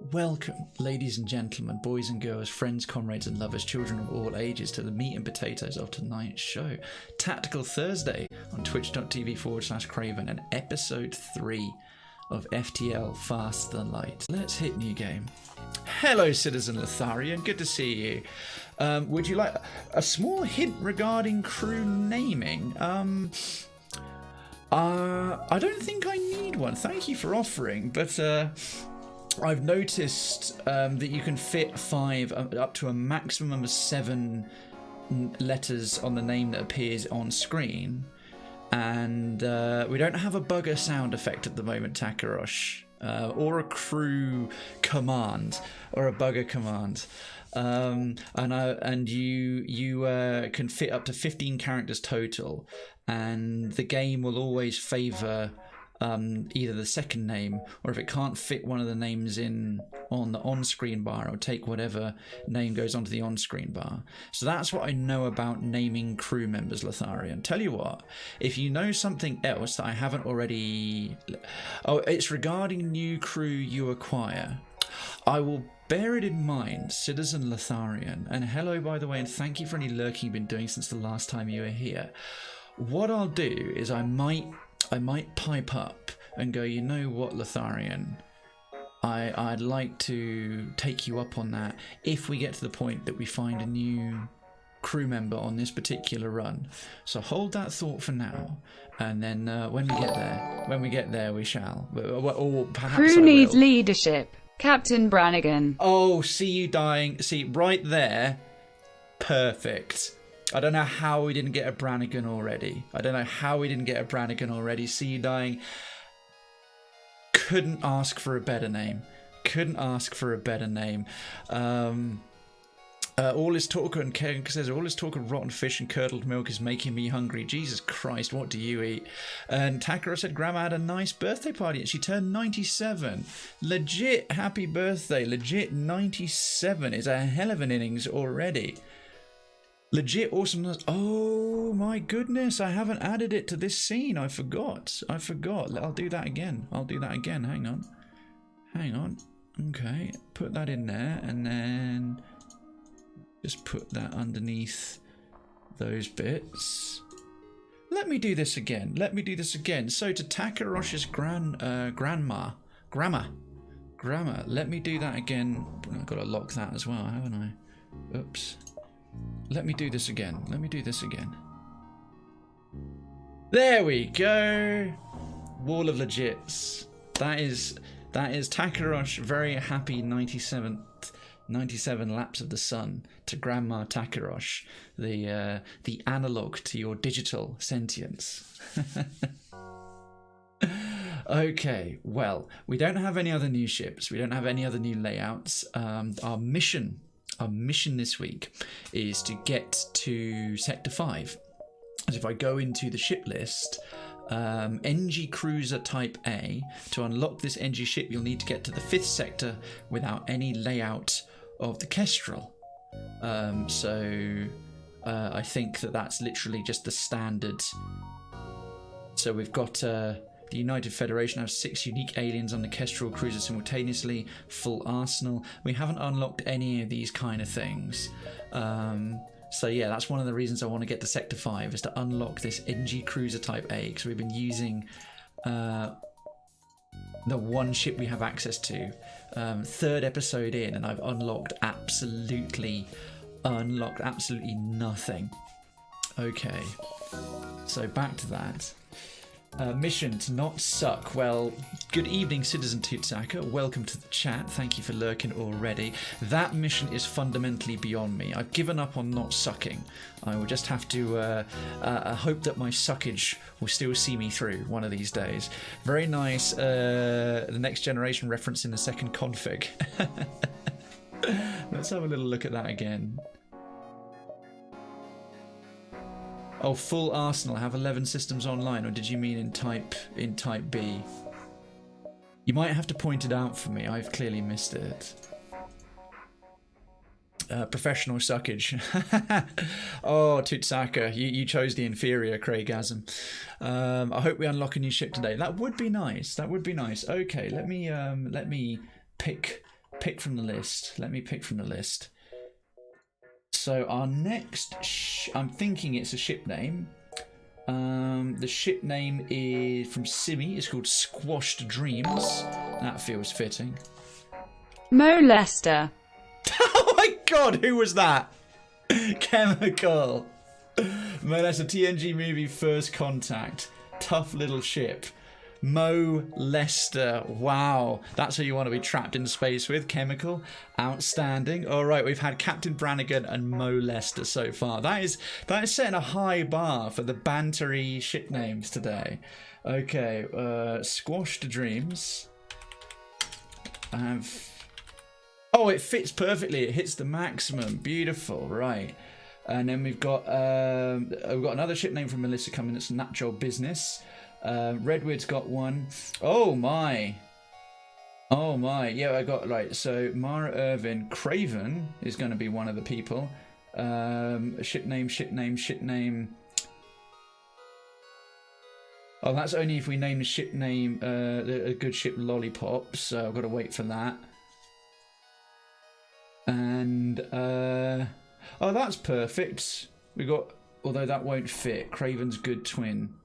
Welcome, ladies and gentlemen, boys and girls, friends, comrades and lovers, children of all ages, to the meat and potatoes of tonight's show, Tactical Thursday, on twitch.tv/Krayven, and episode 3 of FTL Faster Than Light. Let's hit new game. Hello, Citizen Lotharian, good to see you. Would you like a small hint regarding crew naming? I don't think I need one. Thank you for offering, but I've noticed that you can fit 5 up to a maximum of 7 letters on the name that appears on screen, and we don't have a bugger sound effect at the moment, Takarosh, or a crew command, or a bugger command. And you can fit up to 15 characters total, and the game will always favour either the second name, or if it can't fit one of the names in on the on-screen bar, it'll take whatever name goes onto the on-screen bar. So that's what I know about naming crew members, Lotharian. Tell you what, if you know something else that I haven't already... Oh, it's regarding new crew you acquire. I will bear it in mind, Citizen Lotharian. And hello, by the way, and thank you for any lurking you've been doing since the last time you were here. What I'll do is I might pipe up and go, you know what, Lotharian, I'd like to take you up on that if we get to the point that we find a new crew member on this particular run. So hold that thought for now, and then when we get there, we shall. Or perhaps crew needs leadership. Captain Brannigan. Oh, see you dying. See, right there. Perfect. I don't know how we didn't get a Brannigan already. See you dying. Couldn't ask for a better name. All this talk, and Karen says, all this talk of rotten fish and curdled milk is making me hungry. Jesus Christ, what do you eat? And Takara said Grandma had a nice birthday party and she turned 97. Legit happy birthday. Legit 97 is a hell of an innings already. Legit awesomeness. Oh my goodness, I haven't added it to this scene. I forgot. I'll do that again. Hang on. Okay, put that in there, and then just put that underneath those bits. Let me do this again. So to Takarosh's grammar. Let me do that again. I've got to lock that as well, haven't I? Oops. Let me do this again. There we go. Wall of legits. That is Takarosh, very happy 97 laps of the sun to Grandma Takarosh, the analog to your digital sentience. Okay, well, we don't have any other new ships. We don't have any other new layouts. Our mission this week is to get to Sector 5. As if I go into the ship list, NG Cruiser Type A, to unlock this NG ship, you'll need to get to the 5th sector without any layout of the Kestrel. I think that's literally just the standard. So we've got... the United Federation has 6 unique aliens on the Kestrel cruiser simultaneously, full arsenal. We haven't unlocked any of these kind of things. So yeah, that's one of the reasons I want to get to Sector 5, is to unlock this NG Cruiser Type A, because we've been using the one ship we have access to. 3rd episode in, and I've unlocked absolutely nothing. Okay, so back to that. Mission to not suck. Well, good evening, Citizen Tutsaka. Welcome to the chat. Thank you for lurking already. That mission is fundamentally beyond me. I've given up on not sucking. I will just have to hope that my suckage will still see me through one of these days. Very nice. The Next Generation reference in the second config. Let's have a little look at that again. Oh, full arsenal, have 11 systems online, or did you mean in type B? You might have to point it out for me. I've clearly missed it. Professional suckage. Oh, Tutsaka, you chose the inferior Craygasm. I hope we unlock a new ship today. That would be nice. Okay, let me pick pick from the list. Let me pick from the list. So our next, I'm thinking it's a ship name. The ship name is from Simi. It's called Squashed Dreams. That feels fitting. Mo Lester. Oh my god, who was that? Chemical. Mo Lester, TNG movie First Contact. Tough little ship. Mo Lester. Wow. That's who you want to be trapped in space with. Chemical. Outstanding. All right, we've had Captain Brannigan and Mo Lester so far. That is setting a high bar for the bantery ship names today. Okay, Squashed Dreams. I have... Oh, it fits perfectly. It hits the maximum. Beautiful. Right. And then we've got another ship name from Melissa coming. It's Natural Business. Redwood's got one. Oh my. Yeah, I got right. So Mara Irvin, Krayven is going to be one of the people. Ship name. Oh, that's only if we name the ship name a good ship Lollipop. So I've got to wait for that. And oh, that's perfect. We got, although that won't fit. Krayven's good twin.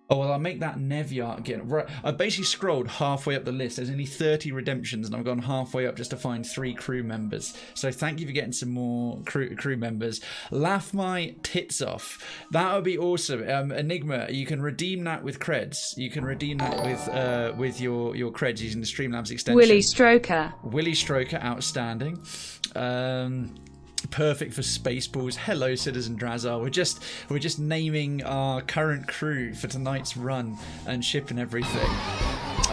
Oh, well, I'll make that Nevyart again. Right, I basically scrolled halfway up the list. There's only 30 redemptions, and I've gone halfway up just to find 3 crew members. So thank you for getting some more crew members. Laugh my tits off. That would be awesome. Enigma, you can redeem that with creds. You can redeem that with your creds using the Streamlabs extension. Willie Stroker. Willie Stroker, outstanding. Perfect for Spaceballs. Hello, Citizen Drazar. We're just naming our current crew for tonight's run and shipping everything.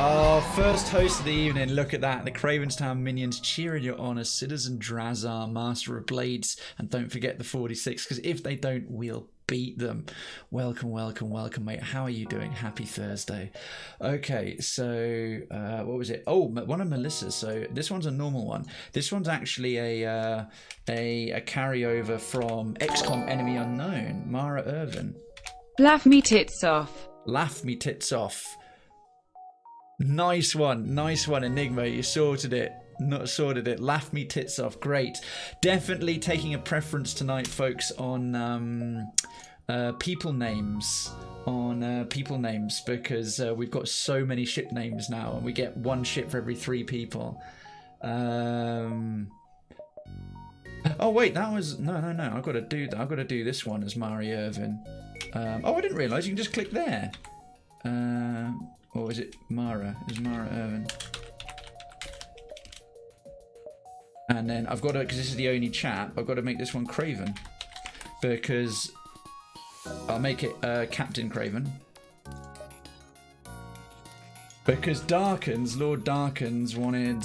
Oh, first host of the evening. Look at that. The Cravenstown minions cheering your honour. Citizen Drazar, Master of Blades, and don't forget the 46, because if they don't, we'll beat them. Welcome, mate. How are you doing? Happy Thursday. Okay, so what was it? Oh, one of Melissa's. So this one's a normal one. This one's actually a carryover from XCOM Enemy Unknown. Mara Irvin. Laugh me tits off. Laugh me tits off. Nice one, Enigma. You sorted it. Not sorted it. Laugh me tits off. Great. Definitely taking a preference tonight, folks, on people names. People names, because we've got so many ship names now, and we get one ship for every 3 people. Oh wait, that was no. I've got to do that. I've got to do this one as Mari Irvin. Oh, I didn't realise you can just click there. Or is it Mara? Is Mara Irvin? And then I've got to, because this is the only chap, I've got to make this one Krayven, because I'll make it Captain Krayven. Because Lord Darkins wanted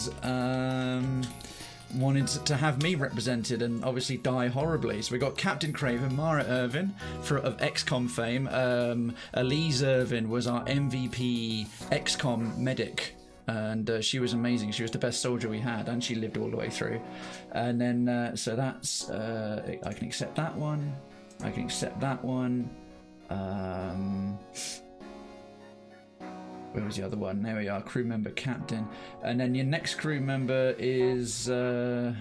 to have me represented and obviously die horribly. So we got Captain Krayven, Mara Irvin of XCOM fame. Elise Irvin was our MVP XCOM medic. And she was amazing. She was the best soldier we had, and she lived all the way through. And then, so that's, I can accept that one. I can accept that one. Where was the other one? There we are, crew member captain. And then your next crew member is from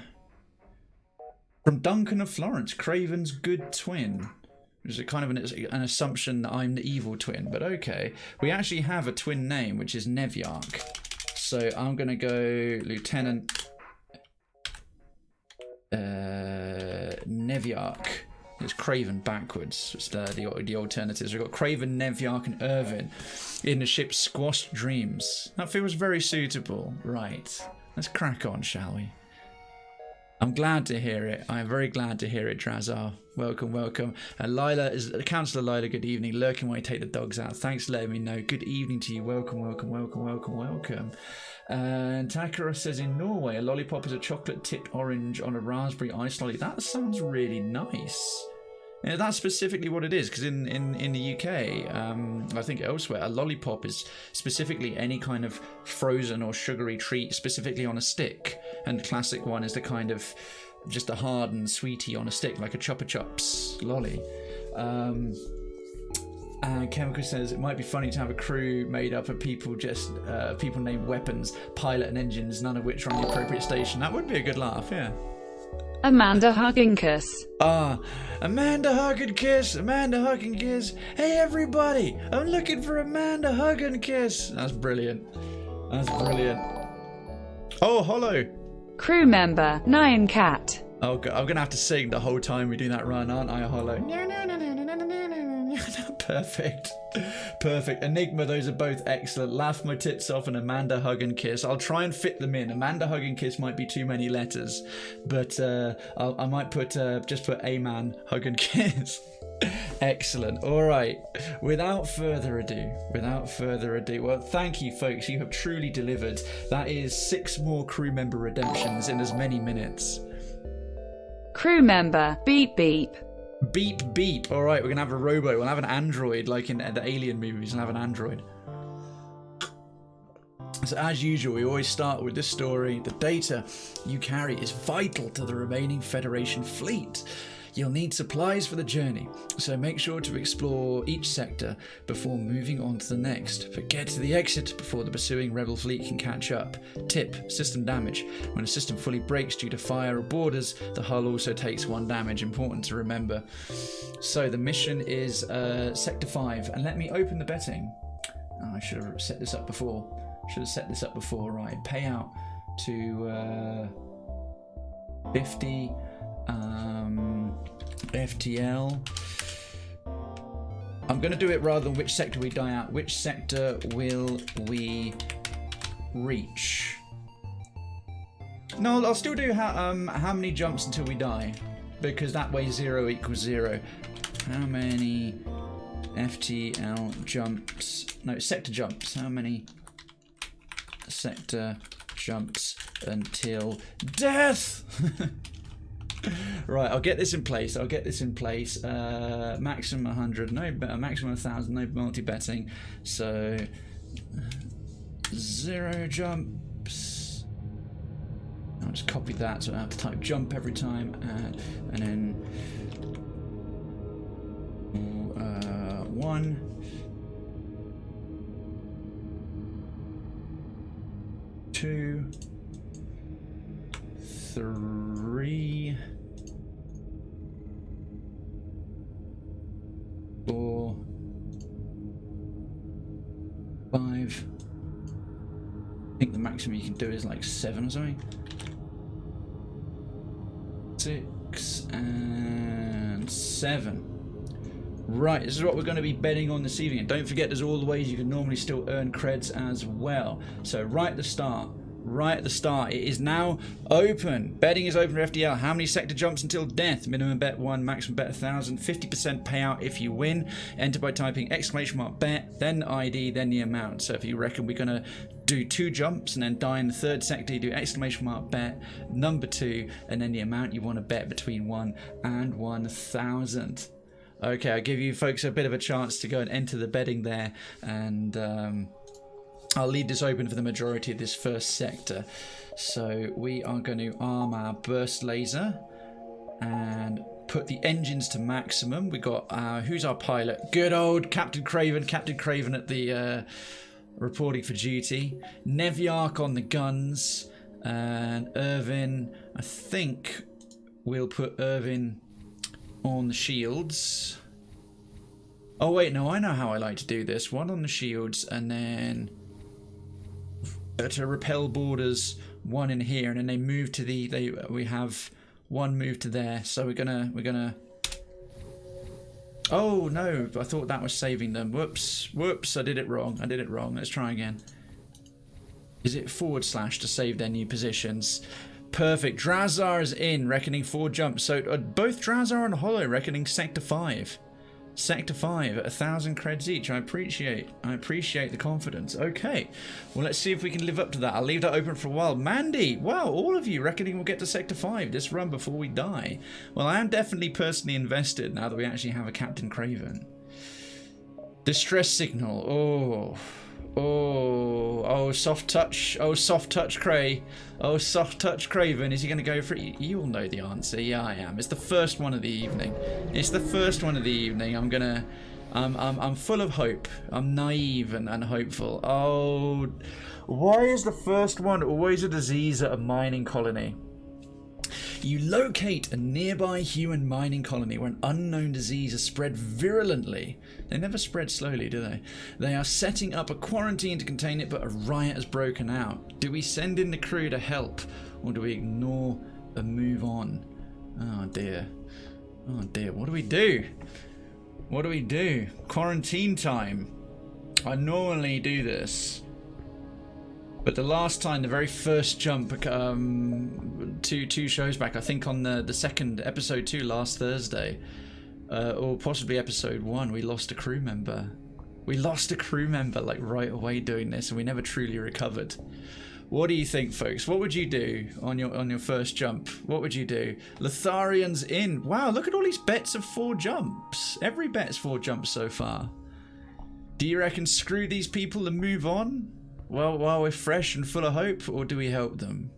Duncan of Florence, Krayven's good twin. Which is a kind of an assumption that I'm the evil twin, but okay. We actually have a twin name, which is Nevyark. So I'm going to go Lieutenant Nevyark. It's Krayven backwards. It's the alternatives. We've got Krayven, Nevyark, and Irvin in the ship Squashed Dreams. That feels very suitable. Right. Let's crack on, shall we? I'm glad to hear it. I'm very glad to hear it, Drazar. Welcome. Lila is Councillor Lila. Good evening. Lurking while you take the dogs out. Thanks for letting me know. Good evening to you. Welcome. And Takara says in Norway, a lollipop is a chocolate tipped orange on a raspberry ice lolly. That sounds really nice. Yeah, that's specifically what it is, because in the UK, I think elsewhere, a lollipop is specifically any kind of frozen or sugary treat, specifically on a stick. And the classic one is the kind of just a hardened sweetie on a stick, like a Chupa Chups lolly. And Chemical says it might be funny to have a crew made up of people people named Weapons, Pilot and Engines, none of which are on the appropriate station. That would be a good laugh, yeah. Amanda Hugginkiss. Amanda Hugginkiss, Amanda Hugginkiss. Hey everybody, I'm looking for Amanda Hugginkiss. That's brilliant. That's brilliant. Oh, hello. Crew member, Nyan Cat. Oh, God, I'm going to have to sing the whole time we do that run, aren't I, Hollow? Perfect. Perfect. Enigma, those are both excellent. Laugh My Tits Off and Amanda Hug and Kiss. I'll try and fit them in. Amanda Hug and Kiss might be too many letters, but I might just put A-Man Hug and Kiss. Excellent. All right. Without further ado, well, thank you, folks. You have truly delivered. That is 6 more crew member redemptions in as many minutes. Crew member, Beep Beep. Beep Beep. All right, we're going to have a robot. We'll have an android, like in the Alien movies, we'll have an android. So as usual, we always start with this story. The data you carry is vital to the remaining Federation fleet. You'll need supplies for the journey, so make sure to explore each sector before moving on to the next. But get to the exit before the pursuing rebel fleet can catch up. Tip: system damage. When a system fully breaks due to fire or boarders, the hull also takes 1 damage. Important to remember. So the mission is Sector 5, and let me open the betting. Oh, I should have set this up before. Right, payout to 50. FTL. I'm going to do it rather than which sector we die at. Which sector will we reach? No, I'll still do how many jumps until we die, because that way 0 equals 0. How many FTL jumps? No, sector jumps. How many sector jumps until death? Right, I'll get this in place. Maximum 100, no, maximum 1,000, no multi-betting. So 0 jumps. I'll just copy that so I don't have to type jump every time. And then 1, 2, 3, 4, 5. I think the maximum you can do is like 7 or something. 6 and 7. Right, this is what we're going to be betting on this evening. And don't forget, there's all the ways you can normally still earn creds as well. So right at the start, it is now open. Betting is open for FTL. How many sector jumps until death? Minimum bet 1, maximum bet 1,000. 50% payout if you win. Enter by typing !bet, then the ID, then the amount. So if you reckon we're going to do 2 jumps and then die in the 3rd sector, you do !bet, number 2, and then the amount you want to bet between 1 and 1,000. Okay, I'll give you folks a bit of a chance to go and enter the betting there, and I'll leave this open for the majority of this first sector. So we are going to arm our burst laser and put the engines to maximum. We got who's our pilot? Good old Captain Krayven. Captain Krayven at the reporting for duty. Neviarch on the guns, and Irvin. I think we'll put Irvin on the shields. Oh wait, no, I know how I like to do this. 1 on the shields, and then to repel boarders, 1 in here, and then they move to we have 1 move to there. So we're gonna oh no, I thought that was saving them. Whoops, I did it wrong. Let's try again. Is it / to save their new positions? Perfect. Drazar is in, reckoning 4 jumps. So both Drazar and Hollow reckoning sector 5. Sector 5 at 1,000 creds each. I appreciate the confidence. Okay, well, let's see if we can live up to that. I'll leave that open for a while. Mandy, wow, all of you reckoning we'll get to sector 5 this run before we die. Well, I am definitely personally invested now that we actually have a Captain Krayven. Distress signal. Oh, soft touch. Oh, soft touch Cray. Oh, soft touch Krayven. Is he going to go for it? You all know the answer. Yeah, I am. It's the first one of the evening. I'm going to I'm full of hope. I'm naive and hopeful. Oh, why is the first one always a disease at a mining colony? You locate a nearby human mining colony where an unknown disease has spread virulently. They never spread slowly, do they? They are setting up a quarantine to contain it, but a riot has broken out. Do we send in the crew to help, or do we ignore and move on? Oh dear. Oh dear, what do we do? What do we do? Quarantine time. I normally do this, but the last time, the very first jump, two shows back, I think on the second episode 2 last Thursday, or possibly episode 1, we lost a crew member. We lost a crew member like right away doing this, and we never truly recovered. What do you think, folks? What would you do on your first jump? What would you do? Lotharian's in. Wow, look at all these bets of 4 jumps. Every bet's 4 jumps so far. Do you reckon screw these people and move on? Well, while we're fresh and full of hope, or do we help them?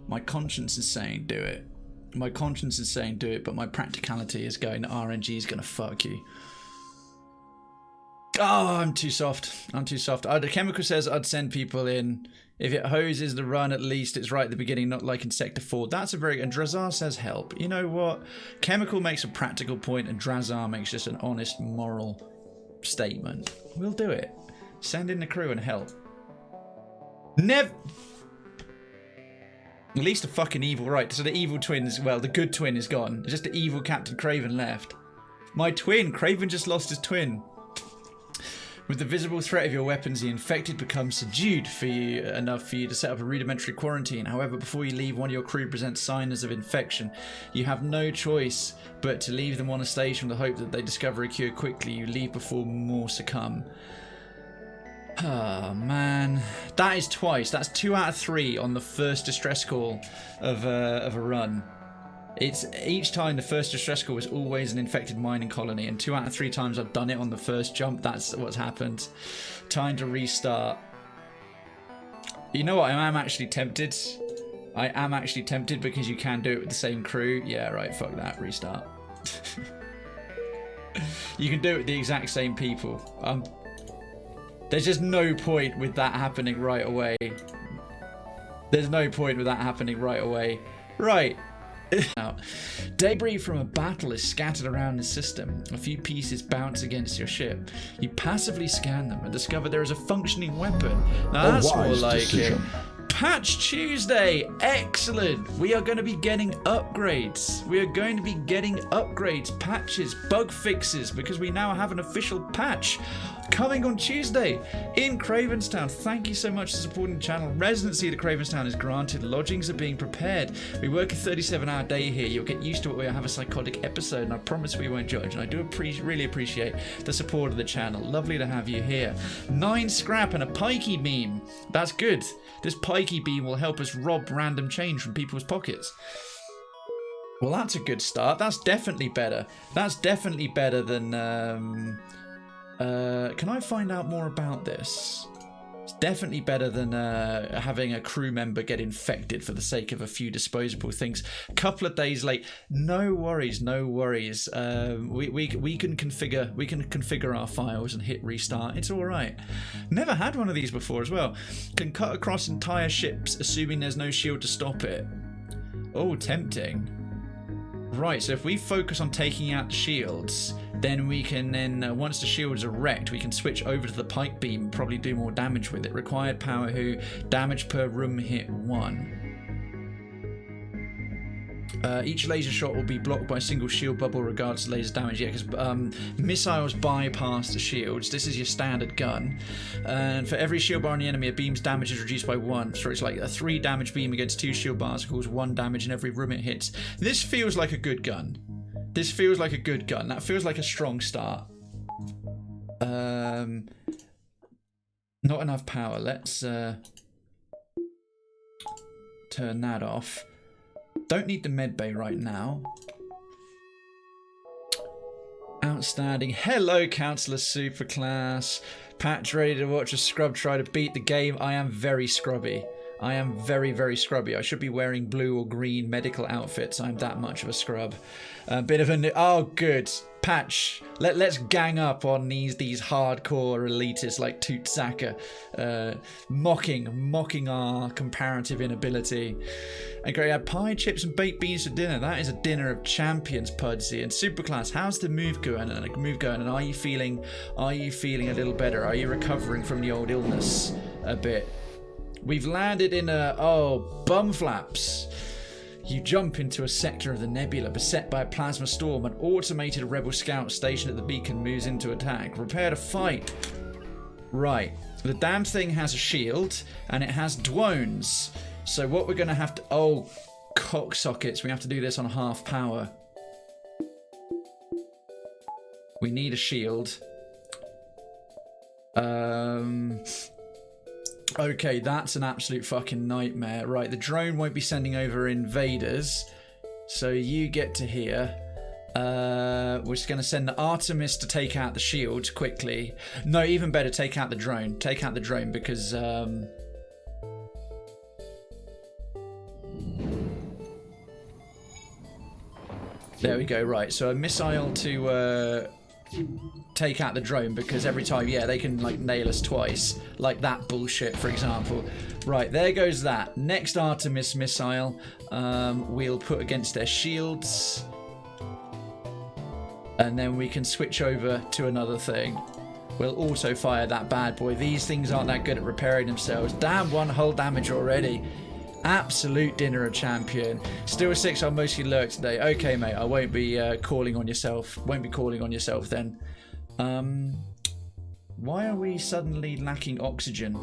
My conscience is saying do it. My conscience is saying do it, but my practicality is going RNG is gonna fuck you. Oh, I'm too soft. I'm too soft. The chemical says I'd send people in. If it hoses the run, at least it's right at the beginning, not like in Sector 4. That's a very... And Drazar says help. You know what? Chemical makes a practical point, and Drazar makes just an honest, moral statement. We'll do it. Send in the crew and help. At least a fucking evil, right? So the evil twin is... Well, the good twin is gone. Just the evil Captain Krayven left. My twin. Krayven just lost his twin. With the visible threat of your weapons, the infected becomes subdued enough for you to set up a rudimentary quarantine. However, before you leave, one of your crew presents signs of infection. You have no choice but to leave them on a station with the hope that they discover a cure quickly. You leave before more succumb. Oh, man. That is twice. That's 2 out of 3 on the first distress call of a run. It's each time the first distress call is always an infected mining colony, and 2 out of 3 times I've done it on the first jump. That's what's happened. Time to restart. You know what? I am actually tempted. I am actually tempted because you can do it with the same crew. Yeah, right. Fuck that. Restart. You can do it with the exact same people. There's just no point with that happening right away. There's no point with that happening right away. Right. Debris from a battle is scattered around the system. A few pieces bounce against your ship. You passively scan them and discover there is a functioning weapon. Now that's more like it. Patch Tuesday! Excellent! We are going to be getting upgrades. We are going to be getting upgrades, patches, bug fixes, because we now have an official patch coming on Tuesday in Cravenstown. Thank you so much for supporting the channel. Residency to Cravenstown is granted. Lodgings are being prepared. We work a 37-hour day here. You'll get used to it. We'll have a psychotic episode, and I promise we won't judge. And I do really appreciate the support of the channel. Lovely to have you here. 9 scrap and a pikey beam. That's good. This pikey beam will help us rob random change from people's pockets. Well, that's a good start. That's definitely better. That's definitely better than... can I find out more about this? It's definitely better than having a crew member get infected for the sake of a few disposable things. A couple of days late. No worries, no worries. We can configure our files and hit restart. It's all right. Never had one of these before as well. Can cut across entire ships, assuming there's no shield to stop it. Oh, tempting. Right, so if we focus on taking out the shields, then we can once the shields are wrecked, we can switch over to the pike beam and probably do more damage with it. Required power who, damage per room hit 1. Each laser shot will be blocked by a single shield bubble regardless of laser damage. Yeah, because missiles bypass the shields. This is your standard gun. And for every shield bar on the enemy, a beam's damage is reduced by 1. So it's like a 3 damage beam against 2 shield bars causes 1 damage in every room it hits. This feels like a good gun. This feels like a good gun. That feels like a strong start. Not enough power. Let's turn that off. Don't need the med bay right now. Outstanding. Hello, Councillor Superclass. Patch ready to watch a scrub try to beat the game. I am very scrubby. I am very, very scrubby. I should be wearing blue or green medical outfits. I'm that much of a scrub. A bit of a... Oh, good. Patch. Let's gang up on these hardcore elitists like Toot Saka. Mocking our comparative inability. And Gray had pie, chips and baked beans for dinner. That is a dinner of champions, Pudsey. And Superclass, how's the move going? And are you feeling a little better? Are you recovering from the old illness a bit? We've landed in a... Oh, bum flaps. You jump into a sector of the nebula beset by a plasma storm. An automated rebel scout stationed at the beacon moves into attack. Prepare to fight. Right. The damn thing has a shield and it has drones. So what we're going to have to... Oh, cocksockets. We have to do this on half power. We need a shield. Okay, that's an absolute fucking nightmare. Right, the drone won't be sending over invaders. So you get to here. We're just going to send the Artemis to take out the shield quickly. No, even better, take out the drone. Take out the drone because... There we go, right. So a missile to... take out the drone because every time, yeah, they can like nail us twice, like that bullshit, for example. Right, there goes that. Next Artemis missile, we'll put against their shields, and then we can switch over to another thing. We'll auto fire that bad boy. These things aren't that good at repairing themselves. Damn, one hull damage already. Absolute dinner of champion. Still 6, I'll mostly lurk today. Okay, mate, I won't be calling on yourself. Won't be calling on yourself then. Why are we suddenly lacking oxygen?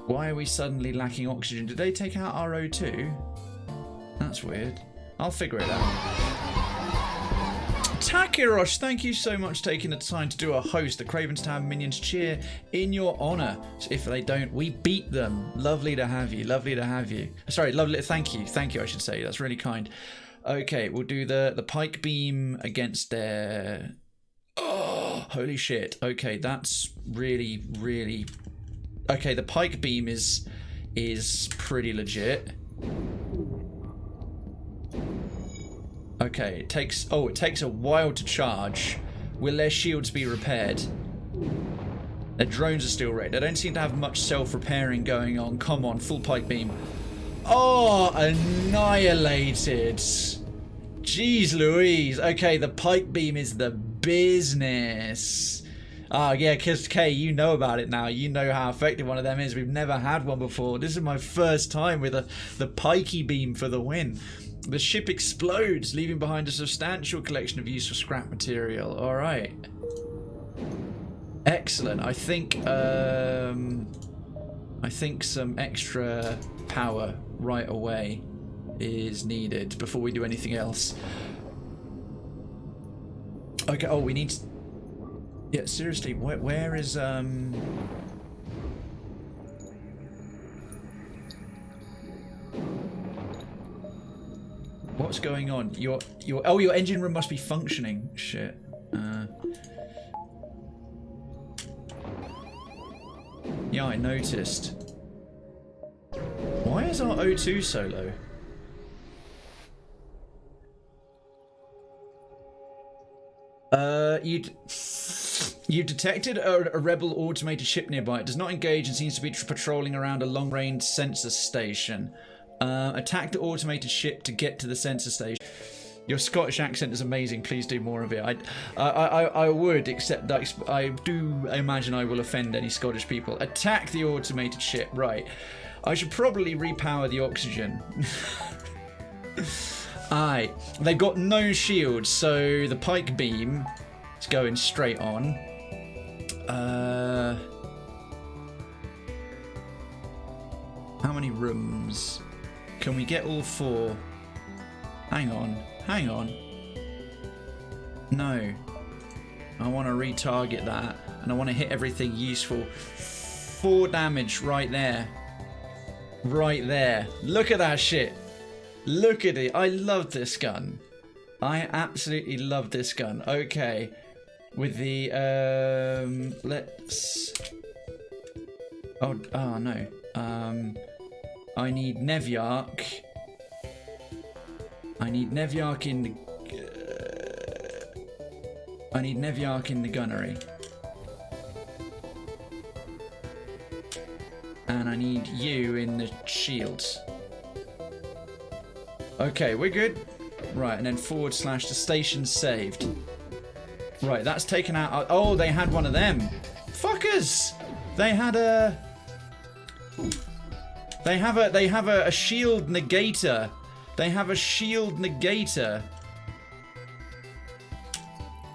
Why are we suddenly lacking oxygen? Did they take out our O2? That's weird. I'll figure it out. Takirosh, thank you so much for taking the time to do a host. The Krayven's Town minions cheer in your honor. So if they don't, we beat them. Lovely to have you. Lovely to have you. Sorry, lovely. Thank you. Thank you, I should say. That's really kind. Okay, we'll do the pike beam against their... Oh, holy shit. Okay, that's really, really... Okay, the pike beam is pretty legit. Okay, it takes a while to charge. Will their shields be repaired? Their drones are still ready. They don't seem to have much self-repairing going on. Come on, full pike beam. Oh, annihilated. Jeez Louise. Okay, the pike beam is the business. Oh, yeah, because Kay, you know about it now. You know how effective one of them is. We've never had one before. This is my first time with the pikey beam for the win. The ship explodes, leaving behind a substantial collection of useful scrap material. All right. Excellent. I think some extra power right away is needed before we do anything else. Okay. Oh, we need to... Yeah, seriously. Where is What's going on? Your engine room must be functioning. Shit. Yeah, I noticed. Why is our O2 so low? You detected a rebel automated ship nearby. It does not engage and seems to be patrolling around a long-range sensor station. Attack the automated ship to get to the sensor station. Your Scottish accent is amazing. Please do more of it. I would, except that I do imagine I will offend any Scottish people. Attack the automated ship. Right. I should probably repower the oxygen. Aye. They've got no shields, so the pike beam is going straight on. How many rooms? Can we get all 4? Hang on. Hang on. No. I want to retarget that. And I want to hit everything useful. 4 damage right there. Right there. Look at that shit. Look at it. I love this gun. I absolutely love this gun. Okay. With the... let's... Oh no. I need Neviarch. I need Neviarch in the... I need Neviarch in the gunnery. And I need you in the shields. Okay, we're good. Right, and then / the station's saved. Right, that's taken out. Oh, they had one of them. Fuckers! They had a... They have a shield negator. They have a shield negator.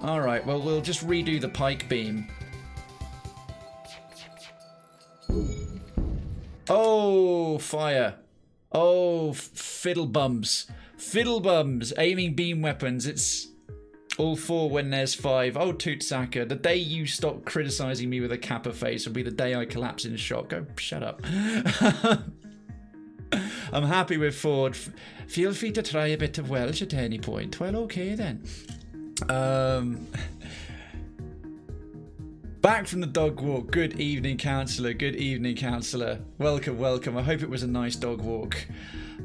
Alright, well, we'll just redo the pike beam. Oh, fire. Oh, fiddlebums. Fiddlebums. Aiming beam weapons. It's all 4 when there's 5. Oh, Tootsaka. The day you stop criticising me with a kappa face will be the day I collapse in shock. Go, shut up. I'm happy with Ford. Feel free to try a bit of Welsh at any point. Well, okay then. Back from the dog walk. Good evening, counsellor. Good evening, counsellor. Welcome, welcome. I hope it was a nice dog walk.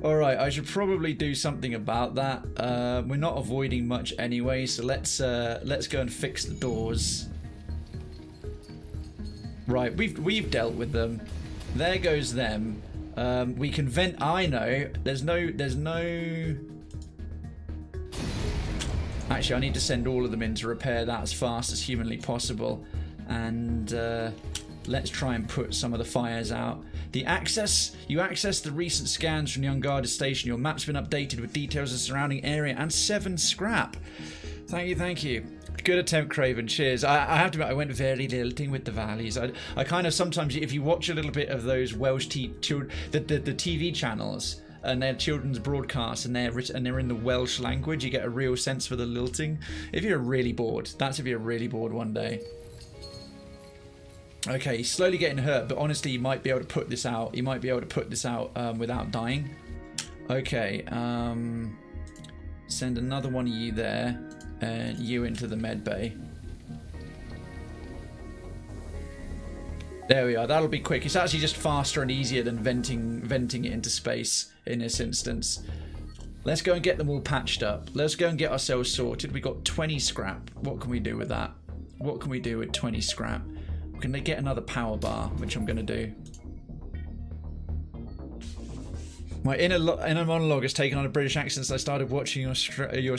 Alright, I should probably do something about that. We're not avoiding much anyway, so let's go and fix the doors. Right, we've dealt with them. There goes them. We can vent. I know. There's no. Actually, I need to send all of them in to repair that as fast as humanly possible. And let's try and put some of the fires out. You access the recent scans from the unguarded station. Your map's been updated with details of the surrounding area and 7 scrap. Thank you. Good attempt, Krayven. Cheers. I have to admit, I went very lilting with the valleys. I kind of sometimes, if you watch a little bit of those Welsh the TV channels and their children's broadcasts and they're in the Welsh language, you get a real sense for the lilting. If you're really bored, that's if you're really bored one day. Okay, he's slowly getting hurt, but honestly, you might be able to put this out. You might be able to put this out without dying. Okay, send another one of you there, and you into the med bay. There we are. That'll be quick. It's actually just faster and easier than venting it into space in this instance. Let's go and get them all patched up. Let's go and get ourselves sorted. We got 20 scrap. What can we do with that? What can we do with 20 scrap? Can they get another power bar, which I'm going to do. My inner monologue has taken on a British accent since I started watching your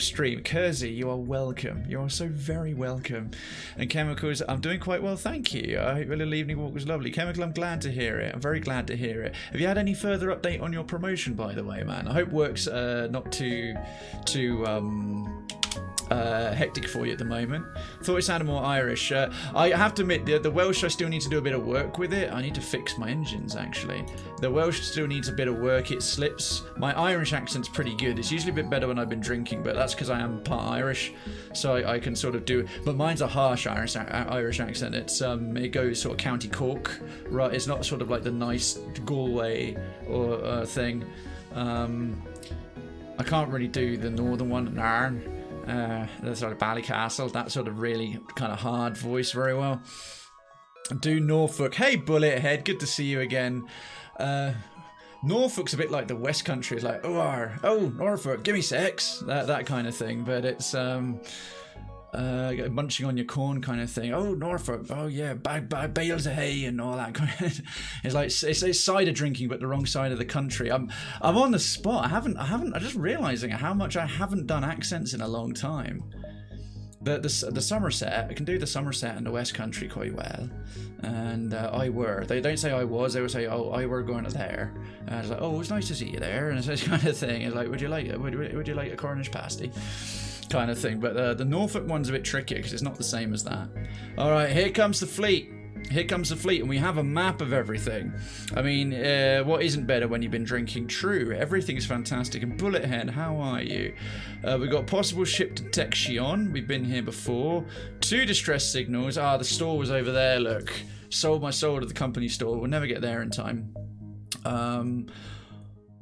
stream. Kersey, you are welcome. You are so very welcome. And Chemicals, I'm doing quite well, thank you. I hope your little evening walk was lovely. Chemical, I'm glad to hear it. I'm very glad to hear it. Have you had any further update on your promotion, by the way, man? I hope work's not too hectic for you at the moment. Thought it sounded more Irish. I have to admit, the Welsh, I still need to do a bit of work with it. I need to fix my engines, actually. The Welsh still needs a bit of work. It slips. My Irish accent's pretty good. It's usually a bit better when I've been drinking, but that's because I am part Irish, so I can sort of do it. But mine's a harsh Irish accent. It's it goes sort of County Cork, right? It's not sort of like the nice Galway or thing. I can't really do the northern one, Narn. The sort of Ballycastle, that sort of really kind of hard voice very well. Do Norfolk. Hey, Bullet Head, good to see you again. Norfolk's a bit like the West Country. It's like, oh, Norfolk, give me sex. That kind of thing. But it's munching on your corn kind of thing. Oh, Norfolk. Oh yeah, bales of hay and all that kind of. It's like it's cider drinking, but the wrong side of the country. I'm on the spot. I'm just realizing how much I haven't done accents in a long time. The Somerset, I can do the Somerset and the West Country quite well. And I were. They don't say I was. They would say, oh, I were going to there. And I was like, oh, it was nice to see you there. And it's this kind of thing. It's like, would you like a Cornish pasty? Kind of thing. But the Norfolk one's a bit trickier because it's not the same as that. All right, here comes the fleet. Here comes the fleet, and we have a map of everything. I mean, what isn't better when you've been drinking? True, everything's fantastic. And Bullethead, how are you? We've got possible ship detection. We've been here before. 2 distress signals. The store was over there, look. Sold my soul to the company store. We'll never get there in time.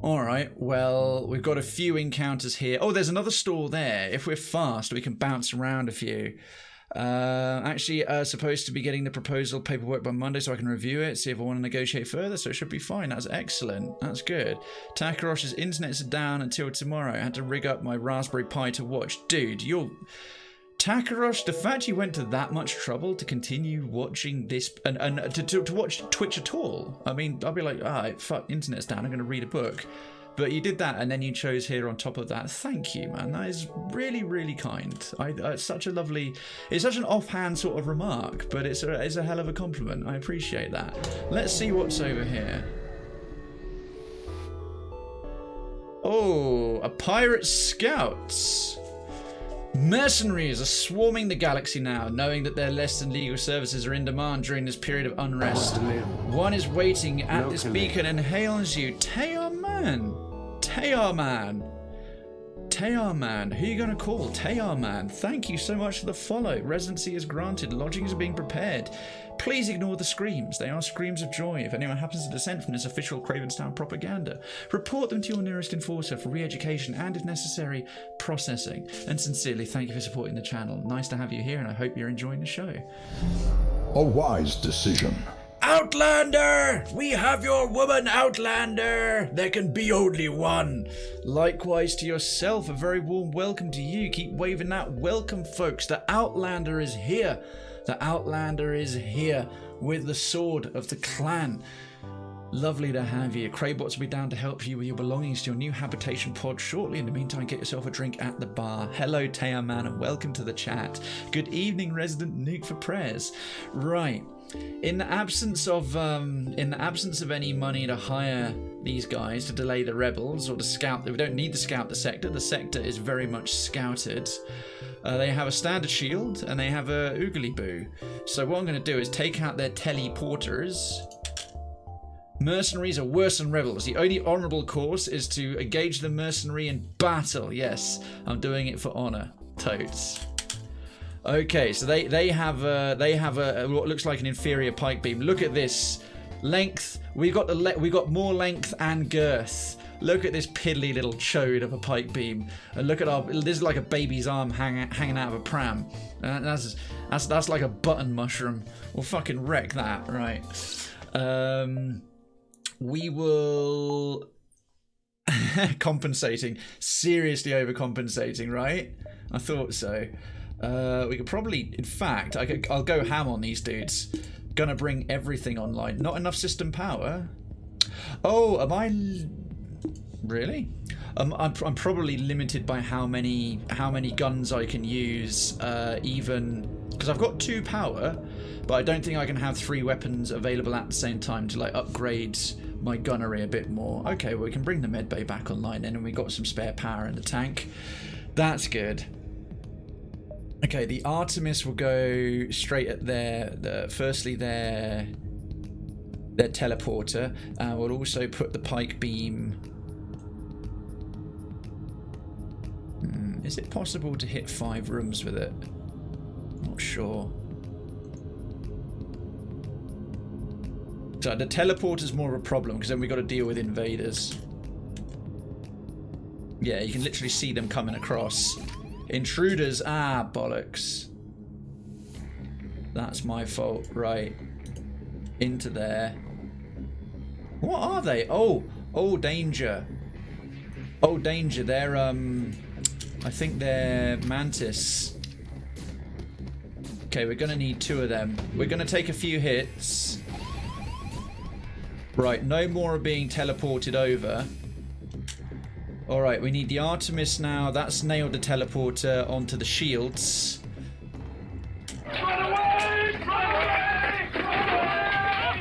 Alright, well, we've got a few encounters here. Oh, there's another store there. If we're fast, we can bounce around a few. Actually, supposed to be getting the proposal paperwork by Monday so I can review it, see if I want to negotiate further, so it should be fine. That's excellent. That's good. Takarosh's internet's down until tomorrow. I had to rig up my Raspberry Pi to watch. Dude, you're... Takarosh, the fact you went to that much trouble to continue watching this and to watch Twitch at all. I mean, I'll be like, fuck, internet's down, I'm going to read a book. But you did that, and then you chose here on top of that. Thank you, man. That is really, really kind. It's such a lovely... It's such an offhand sort of remark, but it's a hell of a compliment. I appreciate that. Let's see what's over here. Oh, a pirate scouts. Mercenaries are swarming the galaxy now, knowing that their less than legal services are in demand during this period of unrest. One is waiting at this beacon and hails you. Tearman! Tearman! Tearman, who are you going to call? Tearman, thank you so much for the follow. Residency is granted. Lodgings are being prepared. Please ignore the screams. They are screams of joy. If anyone happens to dissent from this official Cravenstown propaganda, report them to your nearest enforcer for re-education and, if necessary, processing. And sincerely, thank you for supporting the channel. Nice to have you here, and I hope you're enjoying the show. A wise decision. Outlander! We have your woman, Outlander! There can be only one. Likewise to yourself, a very warm welcome to you. Keep waving that welcome, folks. The Outlander is here. The Outlander is here with the sword of the clan. Lovely to have you. Craybots will be down to help you with your belongings to your new habitation pod shortly. In the meantime, get yourself a drink at the bar. Hello, Teaman, and welcome to the chat. Good evening, Resident Nuke for prayers. Right. In the absence of any money to hire these guys to delay the rebels or to scout, we don't need to scout the sector. The sector is very much scouted. They have a standard shield and they have a oogly boo. So what I'm going to do is take out their teleporters. Mercenaries are worse than rebels. The only honourable course is to engage the mercenary in battle. Yes, I'm doing it for honour. Totes. Okay, so they have what looks like an inferior pike beam. Look at this length. We got more length and girth. Look at this piddly little chode of a pike beam, and look at this is like a baby's arm hanging out of a pram. That's like a button mushroom. We'll fucking wreck that, right? We will compensating, seriously overcompensating, right? I thought so. We could probably, in fact, I'll go ham on these dudes. Gonna bring everything online. Not enough system power. Oh, am I really? I'm probably limited by how many guns I can use. Even because I've got 2 power, but I don't think I can have 3 weapons available at the same time to like upgrade my gunnery a bit more. Okay, well we can bring the medbay back online then, and we got some spare power in the tank. That's good. Okay, the Artemis will go straight at their teleporter. We'll also put the pike beam. Is it possible to hit 5 rooms with it? Not sure. So the teleporter's more of a problem because then we've got to deal with invaders. Yeah, you can literally see them coming across. Intruders, bollocks. That's my fault, right. Into there. What are they? Oh, danger. Oh, danger, they're, I think they're mantis. Okay, we're gonna need 2 of them. We're gonna take a few hits. Right, no more are being teleported over. Alright, we need the Artemis now. That's nailed the teleporter onto the shields.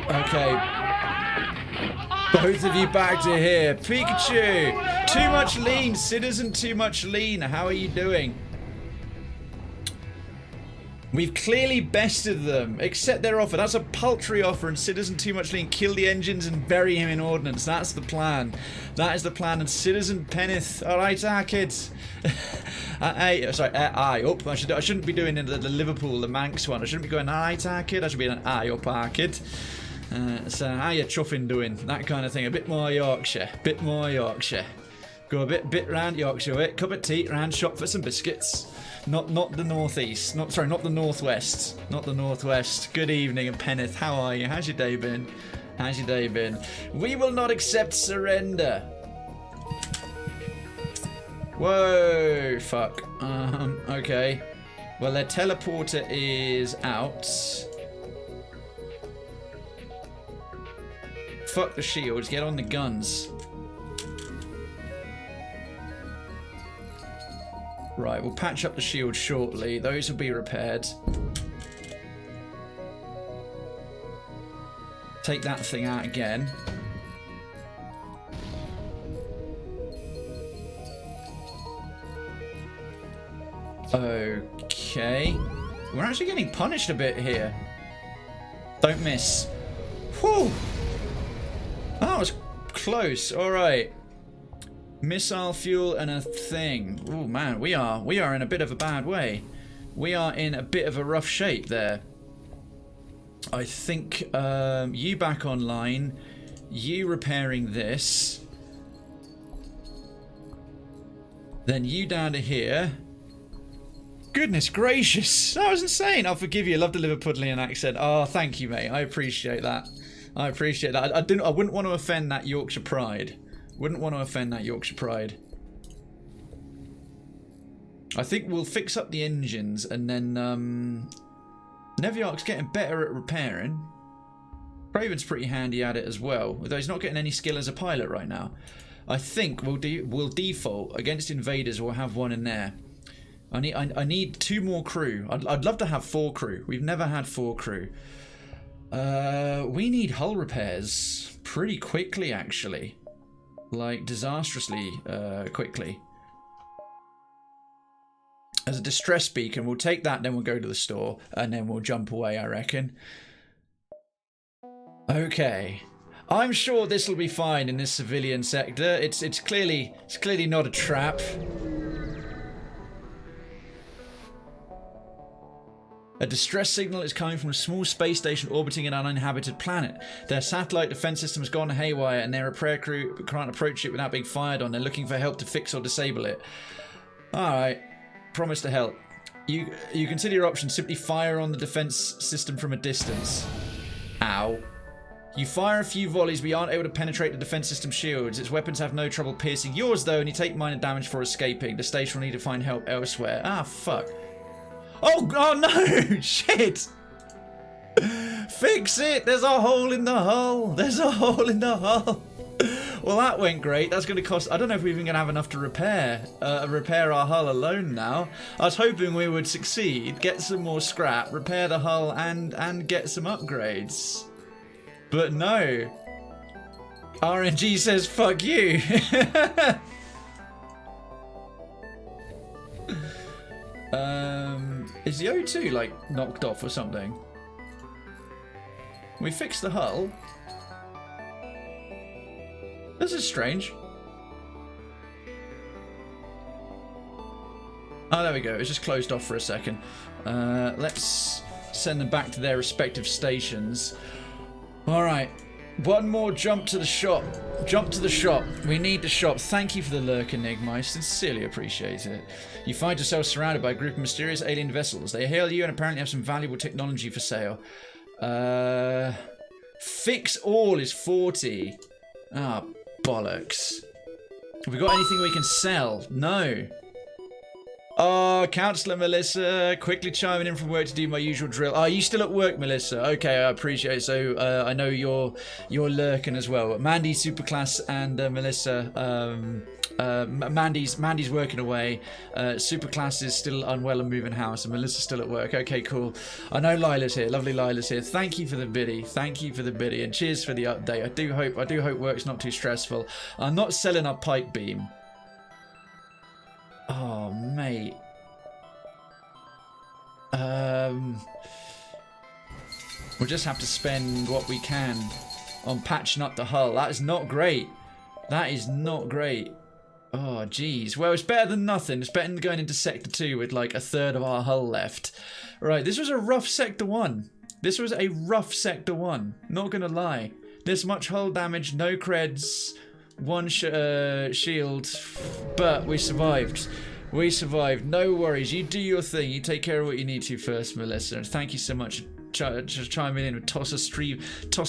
Okay. Both of you back to here. Pikachu! Too much lean. Citizen too much lean. How are you doing? We've clearly bested them. Accept their offer. That's a paltry offer, and Citizen too much lean. Kill the engines and bury him in ordnance. That's the plan. That is the plan. And Citizen Penneth. Alright, kids. I shouldn't be doing the Liverpool, the Manx one. I shouldn't be going, alright, kid. I should be an up, kid. So how you chuffing doing? That kind of thing. A bit more Yorkshire. Bit more Yorkshire. Go a bit round Yorkshire. Wait, cup of tea, round shop for some biscuits. Not the northeast. Not the northwest. Not the northwest. Good evening, and Penneth. How are you? How's your day been? How's your day been? We will not accept surrender. Whoa, fuck. Okay. Well, their teleporter is out. Fuck the shields. Get on the guns. Right, we'll patch up the shield shortly. Those will be repaired. Take that thing out again. Okay. We're actually getting punished a bit here. Don't miss. Whew. That was close. Alright. Missile fuel and a thing. Oh man, we are in a bit of a bad way. We are in a bit of a rough shape there. I think you back online, you repairing this, then you down to here. Goodness gracious, that was insane. I'll forgive you. Love the Liverpudlian accent. Oh, thank you, mate. I appreciate that. I appreciate that. I wouldn't want to offend that Yorkshire pride. Wouldn't want to offend that Yorkshire pride. I think we'll fix up the engines and then Neviarch's getting better at repairing. Krayven's pretty handy at it as well, although he's not getting any skill as a pilot right now. I think we'll default against invaders. We'll have one in there. I need 2 more crew. I'd love to have 4 crew. We've never had 4 crew. We need hull repairs pretty quickly, actually. Like, disastrously quickly. As a distress beacon, we'll take that, then we'll go to the store, and then we'll jump away, I reckon. Okay. I'm sure this will be fine in this civilian sector. It's clearly not a trap. A distress signal is coming from a small space station orbiting an uninhabited planet. Their satellite defense system has gone haywire and their repair crew can't approach it without being fired on. They're looking for help to fix or disable it. Alright. Promise to help. You consider your options. Simply fire on the defense system from a distance. Ow. You fire a few volleys, but you aren't able to penetrate the defense system shields. Its weapons have no trouble piercing yours, though, and you take minor damage for escaping. The station will need to find help elsewhere. Ah, fuck. Oh no! Shit! Fix it! There's a hole in the hull! There's a hole in the hull! Well, that went great. That's going to cost... I don't know if we're even going to have enough to repair our hull alone now. I was hoping we would succeed, get some more scrap, repair the hull, and get some upgrades. But no. RNG says, fuck you. Is the O2 like knocked off or something? We fixed the hull. This is strange. Oh, there we go. It's just closed off for a second. Let's send them back to their respective stations. Alright. One more jump to the shop. Jump to the shop. We need the shop. Thank you for the lurk, Enigma. I sincerely appreciate it. You find yourself surrounded by a group of mysterious alien vessels. They hail you and apparently have some valuable technology for sale. Fix all is 40. Ah, bollocks. Have we got anything we can sell? No. Oh, Councillor Melissa, quickly chiming in from work to do my usual drill. Are you still at work, Melissa? Okay, I appreciate it. So I know you're lurking as well. Mandy, Superclass, and Melissa. Mandy's working away. Superclass is still unwell and moving house, and Melissa's still at work. Okay, cool. I know Lila's here. Lovely Lila's here. Thank you for the biddy. Thank you for the biddy, and cheers for the update. I do hope work's not too stressful. I'm not selling a pipe beam. Oh, mate. We'll just have to spend what we can on patching up the hull. That is not great. That is not great. Oh, geez. Well, it's better than nothing. It's better than going into Sector 2 with like a third of our hull left. Right, this was a rough Sector 1. This was a rough Sector 1. Not gonna lie. This much hull damage, no creds, one shield, but we survived. We survived. No worries. You do your thing. You take care of what you need to first, Melissa. And thank you so much just chiming in and toss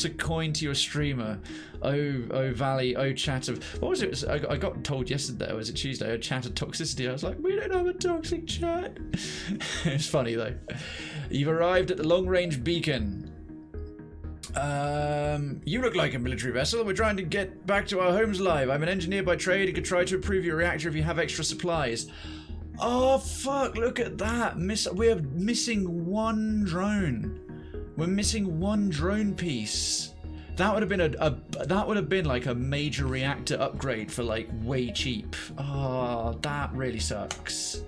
a coin to your streamer. Oh Valley, oh chat of, what was it? I got told yesterday, or was it Tuesday, a chat of toxicity. I was like, we don't have a toxic chat. It's funny though. You've arrived at the long range beacon. You look like a military vessel. We're trying to get back to our homes alive. I'm an engineer by trade and could try to improve your reactor if you have extra supplies. Oh fuck, look at that. We're missing one drone. We're missing one drone piece. That would have been that would have been like a major reactor upgrade for like way cheap. Oh, that really sucks.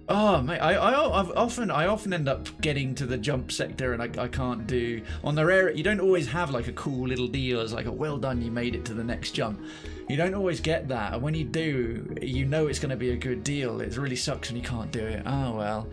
Oh mate, I often end up getting to the jump sector and I can't do on the rare. You don't always have like a cool little deal as like a well done, you made it to the next jump. You don't always get that, and when you do, you know it's going to be a good deal. It really sucks when you can't do it. Oh well.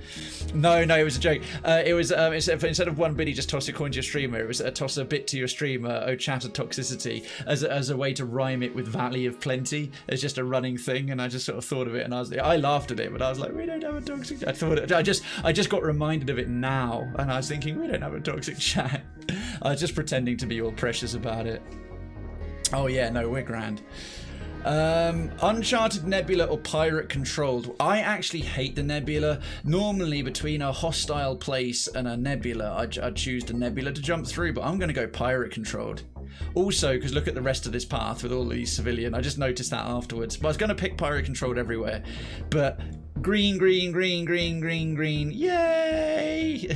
No, it was a joke. It was instead of one bid, you just toss a coin to your streamer. It was a toss a bit to your streamer. Oh, chat of toxicity as a way to rhyme it with Valley of Plenty. It's just a running thing, and I just sort of thought of it, and I laughed at it, but I was like, we don't have a toxic. I just got reminded of it now, and I was thinking we don't have a toxic chat. I was just pretending to be all precious about it. Oh yeah, no, we're grand. Uncharted Nebula or pirate controlled? I actually hate the Nebula. Normally between a hostile place and a Nebula, I'd choose the Nebula to jump through, but I'm going to go pirate controlled. Also, because look at the rest of this path with all these civilian. I just noticed that afterwards. But I was going to pick pirate controlled everywhere. But green. Yay!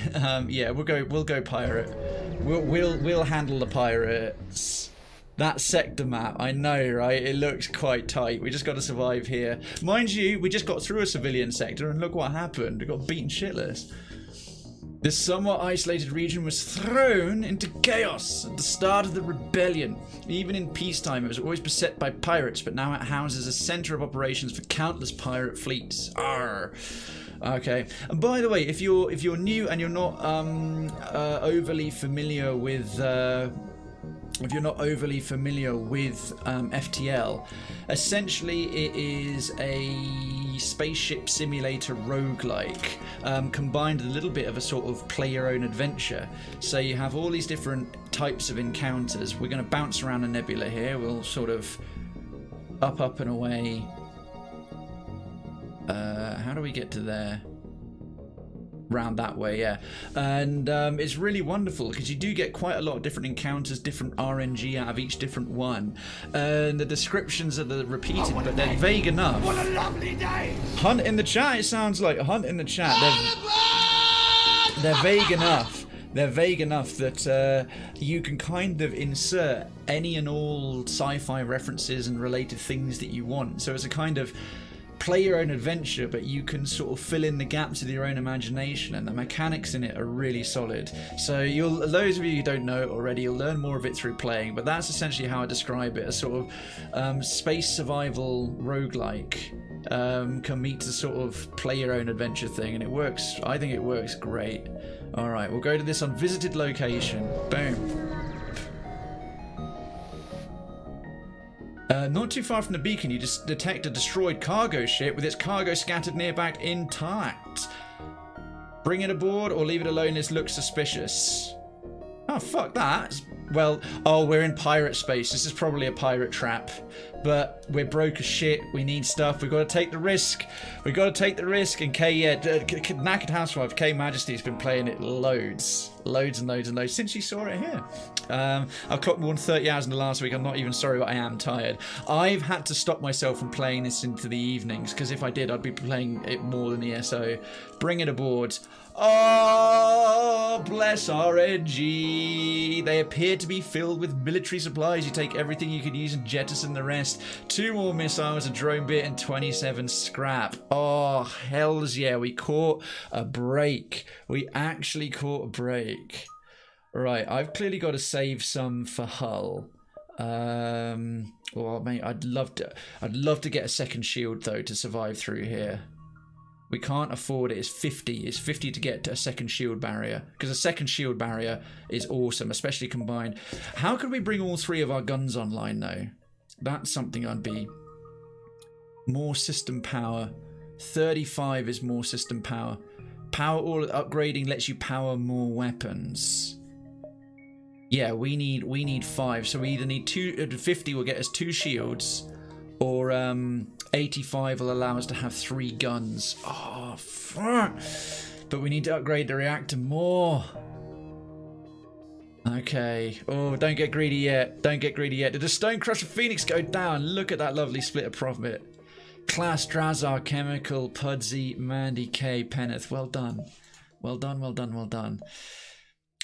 Yeah, we'll go pirate. We'll handle the pirates. That sector map, I know, right? It looks quite tight. We just got to survive here. Mind you, we just got through a civilian sector and look what happened. We got beaten shitless. This somewhat isolated region was thrown into chaos at the start of the rebellion. Even in peacetime, it was always beset by pirates, but now it houses a center of operations for countless pirate fleets. Arr. Okay, and by the way, if you're new and you're not overly familiar with FTL, essentially it is a spaceship simulator roguelike, combined with a little bit of a sort of play your own adventure. So you have all these different types of encounters. We're going to bounce around a nebula here. We'll sort of up and away. How do we get to there? Round that way, yeah. And it's really wonderful because you do get quite a lot of different encounters, different RNG out of each different one, and the descriptions are repeated, but they're vague enough. What a lovely day! Hunt in the chat. It sounds like hunt in the chat. They're vague enough. They're vague enough that you can kind of insert any and all sci-fi references and related things that you want. So it's a kind of play your own adventure, but you can sort of fill in the gaps with your own imagination, and the mechanics in it are really solid. So those of you who don't know it already, you'll learn more of it through playing, but that's essentially how I describe it, a sort of space survival roguelike can meet the sort of play your own adventure thing, and it works. I think it works great. Alright, we'll go to this unvisited location. Boom. Not too far from the beacon, you just detect a destroyed cargo ship with its cargo scattered nearby intact. Bring it aboard or leave it alone, this looks suspicious. Oh, fuck that. Well, oh, we're in pirate space. This is probably a pirate trap. But we're broke as shit. We need stuff. We've got to take the risk. We've got to take the risk. And Knackered Housewife, K Majesty's been playing it loads. Loads and loads and loads since she saw it here. I've clocked more than 30 hours in the last week. I'm not even sorry, but I am tired. I've had to stop myself from playing this into the evenings, because if I did, I'd be playing it more than ESO. Bring it aboard. Oh, bless RNG. They appear to be filled with military supplies. You take everything you could use and jettison the rest. 2 more missiles, a drone bit, and 27 scrap. Oh, hells yeah. We caught a break. We actually caught a break. Right, I've clearly got to save some for Hull. Well, mate, I'd love to get a second shield though to survive through here. We can't afford it. It's 50. It's 50 to get to a second shield barrier, because a second shield barrier is awesome, especially combined. How could we bring all 3 of our guns online though? That's something I'd be More system power. 35 is more system power. Power all upgrading lets you power more weapons. Yeah, we need 5. So we either need 50 will get us 2 shields, or 85 will allow us to have 3 guns. Oh, fuck. But we need to upgrade the reactor more. Okay. Oh, don't get greedy yet. Don't get greedy yet. Did the Stone Crusher Phoenix go down? Look at that lovely split of profit. Class, Drazar, Chemical, Pudsey, Mandy, K, Penneth. Well done. Well done, well done, well done.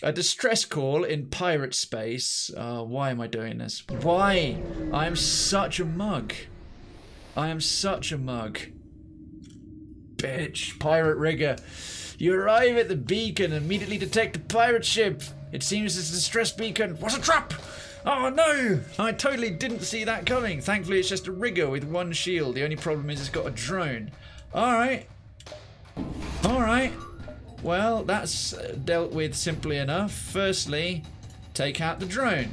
A distress call in pirate space. Why am I doing this? Why? I am such a mug. I am such a mug. Bitch. Pirate rigger. You arrive at the beacon and immediately detect a pirate ship. It seems it's a distress beacon. What's a trap? Oh no! I totally didn't see that coming. Thankfully it's just a rigger with 1 shield. The only problem is it's got a drone. Alright. Alright. Well, that's dealt with simply enough. Firstly, take out the drone.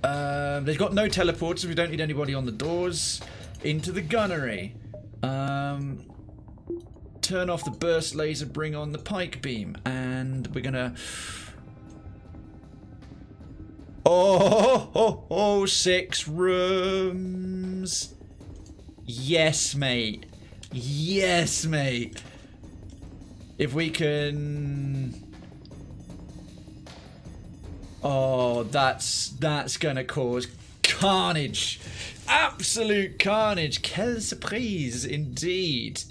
They've got no teleporters, so we don't need anybody on the doors. Into the gunnery. Turn off the burst laser, bring on the pike beam. And we're gonna... Oh, 6 rooms. Yes, mate. Yes, mate. If we can... Oh, that's gonna cause carnage. Absolute carnage. Quelle surprise, indeed.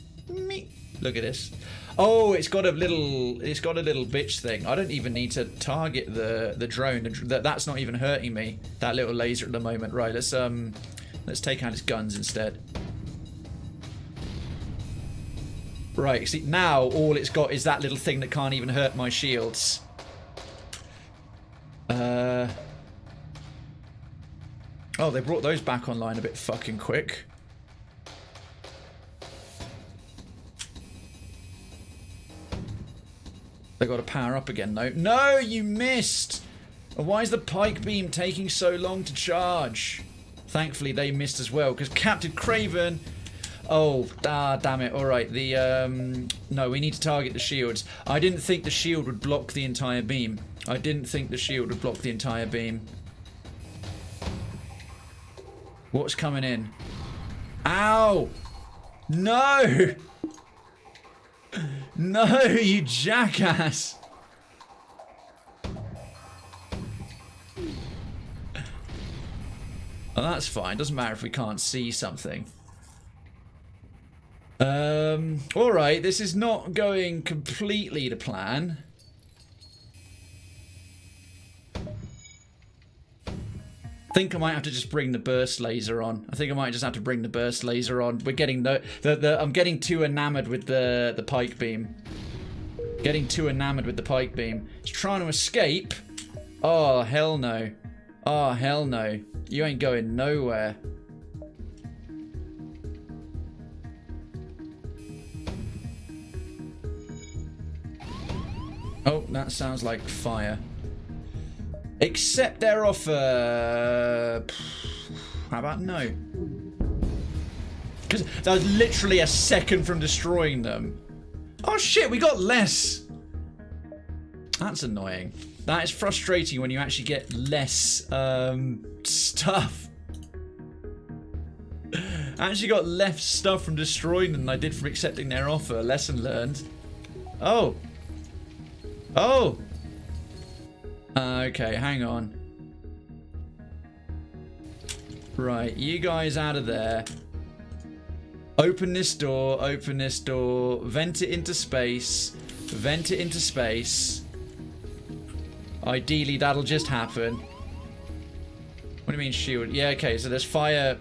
Look at this. Oh, it's got a little bitch thing. I don't even need to target the drone. That's not even hurting me. That little laser at the moment. Right, let's take out its guns instead. Right, see, now all it's got is that little thing that can't even hurt my shields. Oh, they brought those back online a bit fucking quick. They got to power up again, though. No, you missed! Why is the pike beam taking so long to charge? Thankfully, they missed as well, because Captain Krayven... Oh, damn it. Alright, no, we need to target the shields. I didn't think the shield would block the entire beam. I didn't think the shield would block the entire beam. What's coming in? Ow! No! No, you jackass! Oh, that's fine. Doesn't matter if we can't see something. Alright, this is not going completely to plan. I think I might have to just bring the burst laser on. I think I might just have to bring the burst laser on. We're getting I'm getting too enamored with the pike beam. Getting too enamored with the pike beam. It's trying to escape. Oh, hell no. Oh, hell no. You ain't going nowhere. Oh, that sounds like fire. Accept their offer. How about no? Because that was literally a second from destroying them. Oh shit, we got less. That's annoying. That is frustrating when you actually get less stuff. I actually got less stuff from destroying them than I did from accepting their offer. Lesson learned. Oh. Oh. Okay, hang on. Right, you guys out of there. Open this door, vent it into space, vent it into space. Ideally, that'll just happen. What do you mean shield? Yeah, okay, so there's fire.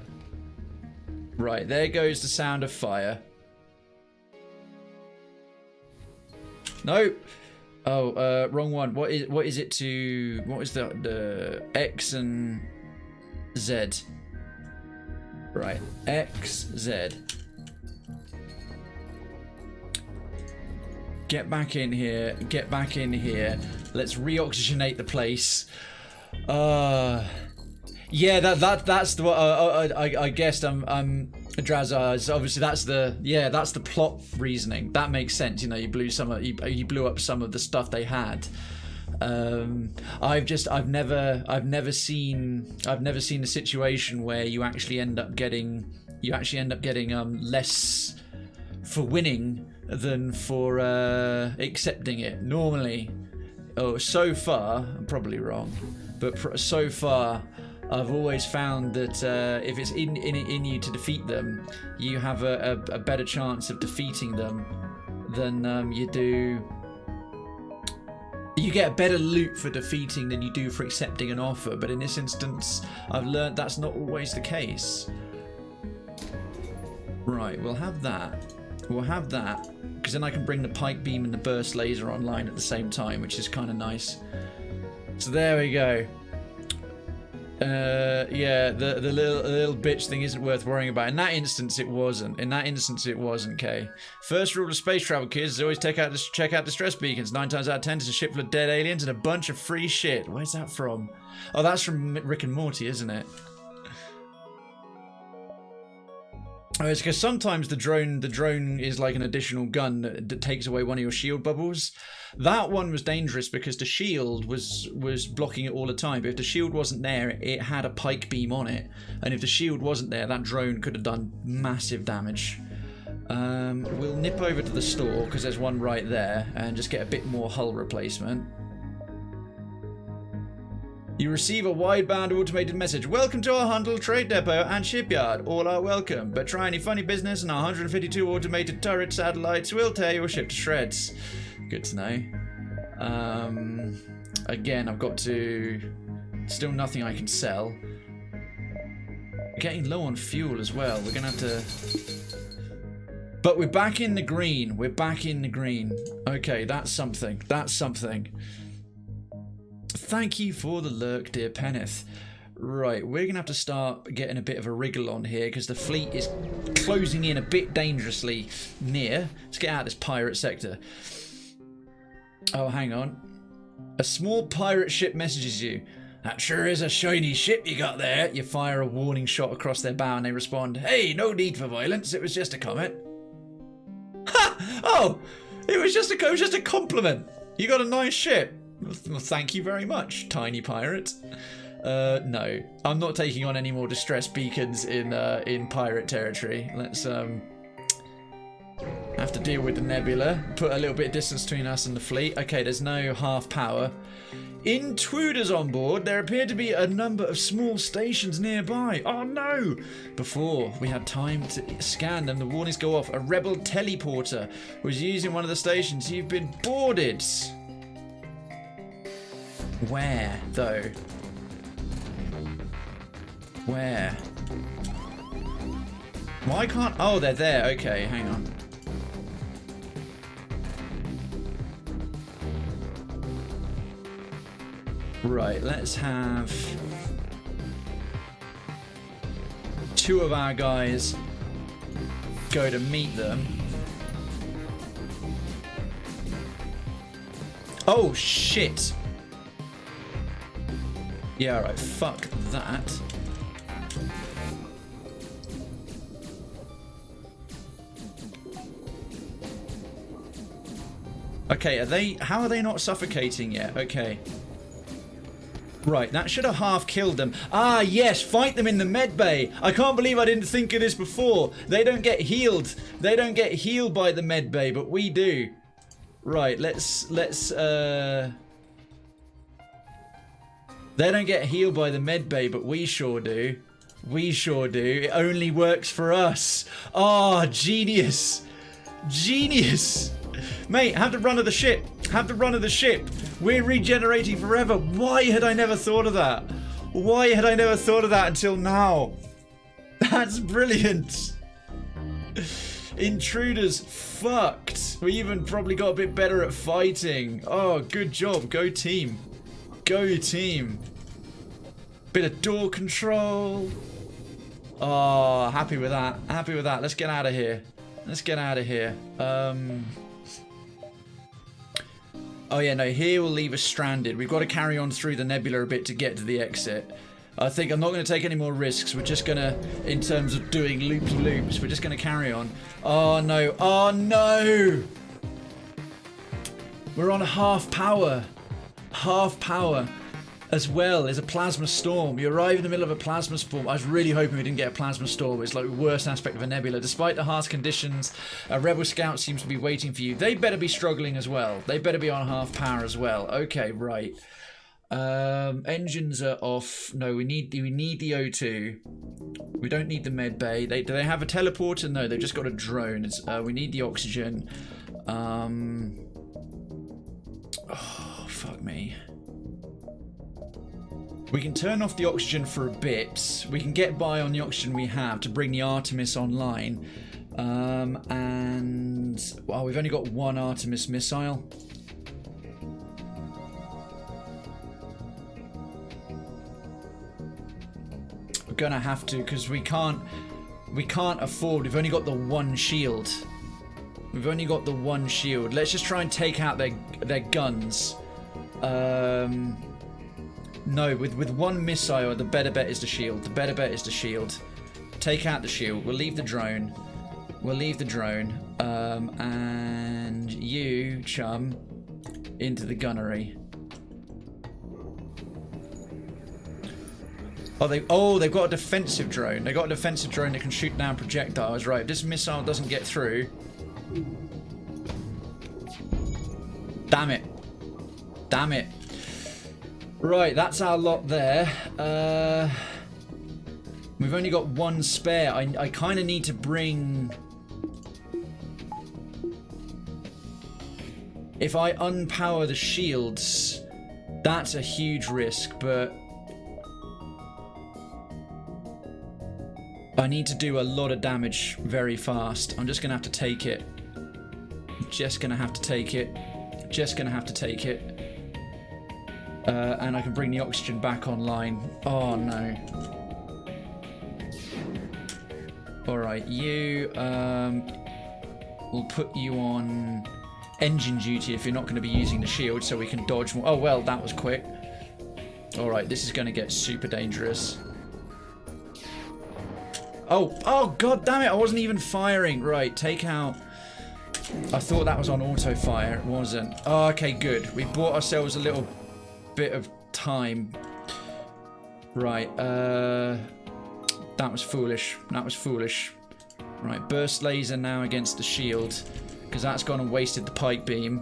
Right, there goes the sound of fire. Nope. Oh, wrong one. What is it to... What is the X and Z? Right, X, Z. Get back in here. Get back in here. Let's reoxygenate the place. Yeah, that's the what I guessed. Drazar. Obviously, that's the plot reasoning. That makes sense. You know, you blew up some of the stuff they had. I've never seen a situation where you actually end up getting less for winning than for accepting it. Normally, so far, I'm probably wrong, but so far, I've always found that if it's in you to defeat them, you have a better chance of defeating them than you do. You get a better loot for defeating than you do for accepting an offer, but in this instance, I've learned that's not always the case. Right, we'll have that. We'll have that, because then I can bring the pike beam and the burst laser online at the same time, which is kind of nice. So there we go. Yeah, the little bitch thing isn't worth worrying about. In that instance, it wasn't. Okay. First rule of space travel, kids, is always check out distress beacons. 9 times out of 10, it's a ship full of dead aliens and a bunch of free shit. Where's that from? Oh, that's from Rick and Morty, isn't it? Oh, it's because sometimes the drone is like an additional gun that takes away one of your shield bubbles. That one was dangerous because the shield was blocking it all the time. But if the shield wasn't there, it had a pike beam on it. And if the shield wasn't there, that drone could have done massive damage. We'll nip over to the store, because there's one right there, and just get a bit more hull replacement. You receive a wideband automated message. Welcome to our Hundle trade depot and shipyard. All are welcome, but try any funny business and our 152 automated turret satellites will tear your ship to shreds. Good to know. Again, I've got to... Still nothing I can sell. Getting low on fuel as well. We're going to have to... But we're back in the green. We're back in the green. Okay, that's something. That's something. Thank you for the lurk, dear Penneth. Right, we're going to have to start getting a bit of a wriggle on here because the fleet is closing in a bit dangerously near. Let's get out of this pirate sector. Oh, hang on. A small pirate ship messages you. That sure is a shiny ship you got there. You fire a warning shot across their bow and they respond, hey, no need for violence. It was just a comment. Ha! Oh, it was just a compliment. You got a nice ship. Well, thank you very much, tiny pirate. No, I'm not taking on any more distress beacons in pirate territory. Let's have to deal with the nebula. Put a little bit of distance between us and the fleet. Okay, there's no half power. Intruders on board. There appear to be a number of small stations nearby. Oh no! Before we had time to scan them, the warnings go off. A rebel teleporter was using one of the stations. You've been boarded. Where, though? Where? Why can't... Oh, they're there. Okay, hang on. Right, let's have... 2 of our guys go to meet them. Oh, shit! Yeah, alright, fuck that. Okay, how are they not suffocating yet? Okay. Right, that should have half killed them. Ah, yes, fight them in the med bay. I can't believe I didn't think of this before. They don't get healed. They don't get healed by the med bay, but we do. Right, let's They don't get healed by the med bay, but we sure do. We sure do. It only works for us. Ah, genius. Genius. Mate, have the run of the ship. Have the run of the ship. We're regenerating forever. Why had I never thought of that? Why had I never thought of that until now? That's brilliant. Intruders fucked. We even probably got a bit better at fighting. Oh, good job. Go team. Go team. Bit of door control. Oh, happy with that. Happy with that. Let's get out of here. Let's get out of here. Oh yeah, no, here will leave us stranded. We've got to carry on through the nebula a bit to get to the exit. I think I'm not going to take any more risks. We're just going to, in terms of doing loopy loops, we're just going to carry on. Oh no, oh no! We're on half power. Half power as well as a plasma storm. You arrive in the middle of a plasma storm. I was really hoping we didn't get a plasma storm. It's like the worst aspect of a nebula. Despite the harsh conditions, a rebel scout seems to be waiting for you. They better be struggling as well. They better be on half power as well. Okay, right. Engines are off. No, we need the O2. We don't need the med bay. Do they have a teleporter? No, they've just got a drone. We need the oxygen. Oh, fuck me. We can turn off the oxygen for a bit. We can get by on the oxygen we have to bring the Artemis online. And well, we've only got one Artemis missile. We're gonna have to, because we can't afford. We've only got the one shield. We've only got the one shield. Let's just try and take out their guns. No, with one missile, the better bet is the shield. The better bet is the shield. Take out the shield. We'll leave the drone. We'll leave the drone. And you, chum, into the gunnery. They've got a defensive drone. They've got a defensive drone that can shoot down projectiles. Right, if this missile doesn't get through... Damn it. Damn it. Right, that's our lot there. We've only got one spare. I kind of need to bring... If I unpower the shields, that's a huge risk, but... I need to do a lot of damage very fast. I'm just going to have to take it. Just going to have to take it. Just going to have to take it. And I can bring the oxygen back online. Oh no. Alright, you... we'll put you on engine duty if you're not going to be using the shield so we can dodge more. Oh well, that was quick. Alright, this is going to get super dangerous. Oh god damn it, I wasn't even firing. Right, take out... I thought that was on auto fire, it wasn't. Oh, okay, good. We bought ourselves a little bit of time. Right, that was foolish. That was foolish. Right, burst laser now against the shield, because that's gone and wasted the pike beam.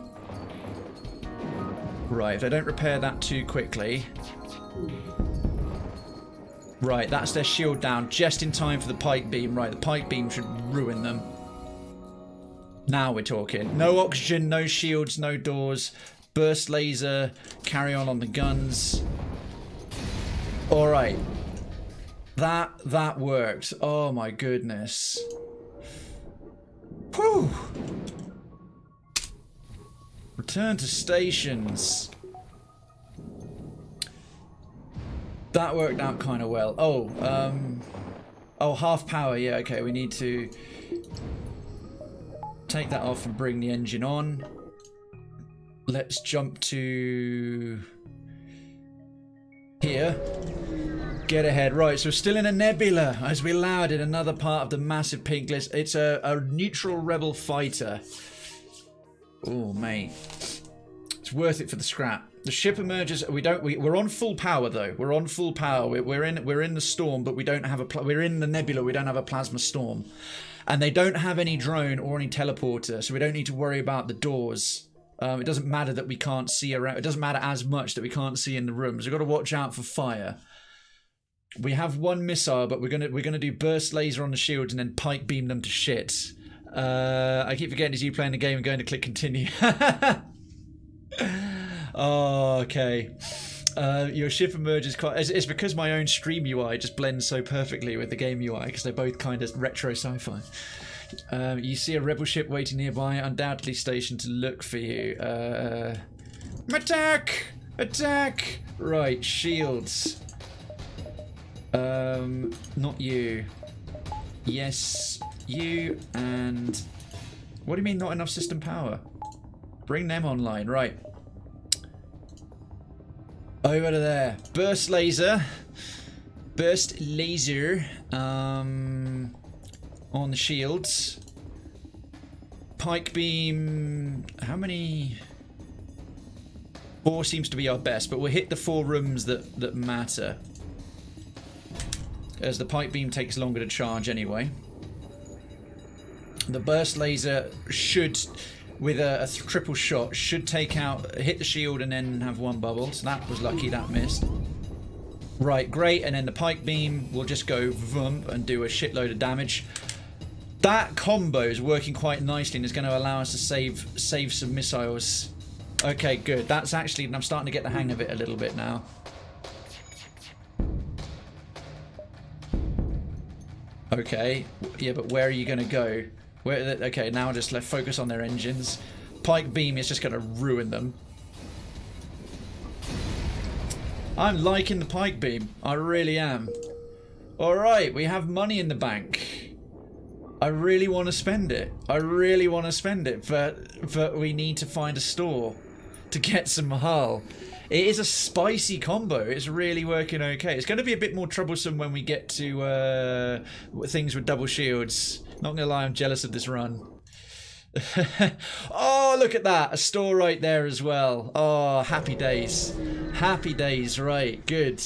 Right, if they don't repair that too quickly... Right, that's their shield down just in time for the pike beam. Right, the pike beam should ruin them. Now we're talking. No oxygen, no shields, no doors. Burst laser, carry on the guns. Alright. That worked. Oh my goodness. Whew. Return to stations. That worked out kind of well. Oh, half power. Yeah, okay. We need to take that off and bring the engine on. Let's jump to here. Get ahead. Right, so we're still in a nebula as we landed in another part of the massive pink list. It's a neutral rebel fighter. Oh, mate. It's worth it for the scrap. The ship emerges. We're on full power though. We're on full power. We're in the storm, but we don't have we're in the nebula. We don't have a plasma storm, and they don't have any drone or any teleporter, so we don't need to worry about the doors. It doesn't matter that we can't see around. It doesn't matter as much that we can't see in the rooms. We've got to watch out for fire. We have one missile, but we're gonna do burst laser on the shields and then pike beam them to shit. I keep forgetting it's you playing the game and going to click continue. Oh, okay. Your ship emerges quite... It's because my own stream UI just blends so perfectly with the game UI, because they're both kind of retro sci-fi. You see a rebel ship waiting nearby, undoubtedly stationed to look for you. Attack! Attack! Right, shields. Not you. Yes, you and... What do you mean not enough system power? Bring them online, right. Over to there. Burst laser. Burst laser on the shields. Pike beam. How many? 4 seems to be our best, but we'll hit the 4 rooms that matter, as the pike beam takes longer to charge anyway. The burst laser should, with a triple shot, should take out, hit the shield and then have 1 bubble. So that was lucky, that missed. Right, great. And then the pike beam will just go vump and do a shitload of damage. That combo is working quite nicely and is going to allow us to save some missiles. Okay, good. That's actually, I'm starting to get the hang of it a little bit now. Okay, yeah, but where are you going to go? Okay, now just let's focus on their engines. Pike beam is just going to ruin them. I'm liking the pike beam. I really am. Alright, we have money in the bank. I really want to spend it. I really want to spend it, but we need to find a store to get some hull. It is a spicy combo. It's really working okay. It's going to be a bit more troublesome when we get to things with double shields. Not going to lie, I'm jealous of this run. Oh, look at that. A store right there as well. Oh, happy days. Happy days, right. Good.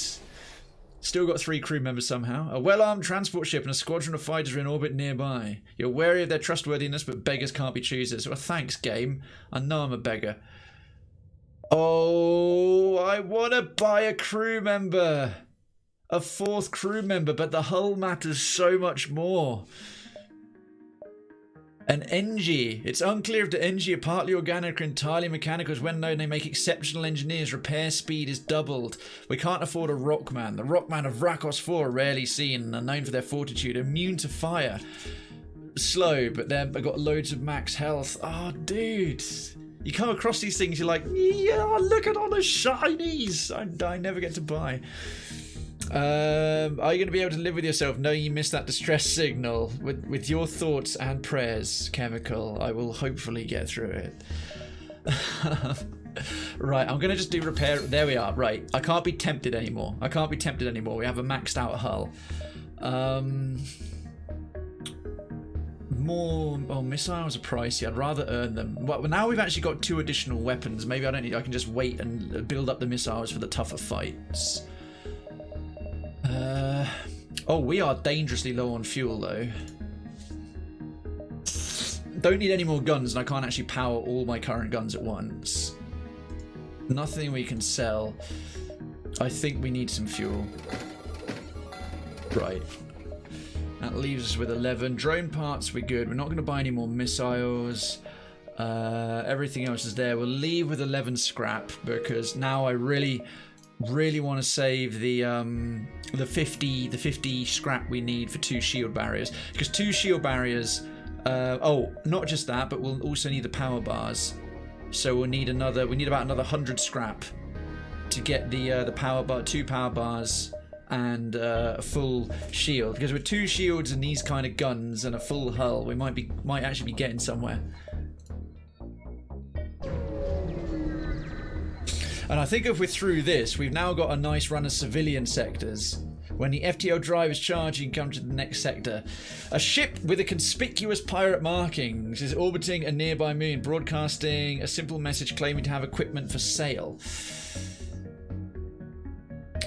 Still got 3 crew members somehow. A well-armed transport ship and a squadron of fighters are in orbit nearby. You're wary of their trustworthiness, but beggars can't be choosers. Well, thanks, game. I know I'm a beggar. Oh, I want to buy a crew member. A 4th crew member, but the hull matters so much more. An NG. It's unclear if the NG are partly organic or entirely mechanical, as when known they make exceptional engineers. Repair speed is doubled. We can't afford a Rockman. The Rockman of Rakos 4 are rarely seen and are known for their fortitude. Immune to fire. Slow, but they've got loads of max health. Oh, dude. You come across these things, you're like, yeah, look at all the shinies I never get to buy. Are you going to be able to live with yourself knowing you missed that distress signal? With your thoughts and prayers, Chemical, I will hopefully get through it. Right, I'm going to just do repair. There we are. Right, I can't be tempted anymore. I can't be tempted anymore. We have a maxed out hull. More missiles are pricey. I'd rather earn them. Well, now we've actually got 2 additional weapons. Maybe I don't need. I can just wait and build up the missiles for the tougher fights. Oh, we are dangerously low on fuel though. Don't need any more guns, and I can't actually power all my current guns at once. Nothing we can sell. I think we need some fuel. Right. That leaves us with 11. Drone parts, we're good. We're not going to buy any more missiles. Everything else is there. We'll leave with 11 scrap, because now I really want to save the 50 scrap we need for 2 shield barriers, because 2 shield barriers. Oh, not just that, but we'll also need the power bars. So we'll need another. We need about another 100 scrap to get the power bar, 2 power bars, and a full shield. Because with 2 shields and these kind of guns and a full hull, we might actually be getting somewhere. And I think if we're through this, we've now got a nice run of civilian sectors. When the FTL drive is charged, you can come to the next sector. A ship with a conspicuous pirate markings is orbiting a nearby moon, broadcasting a simple message claiming to have equipment for sale.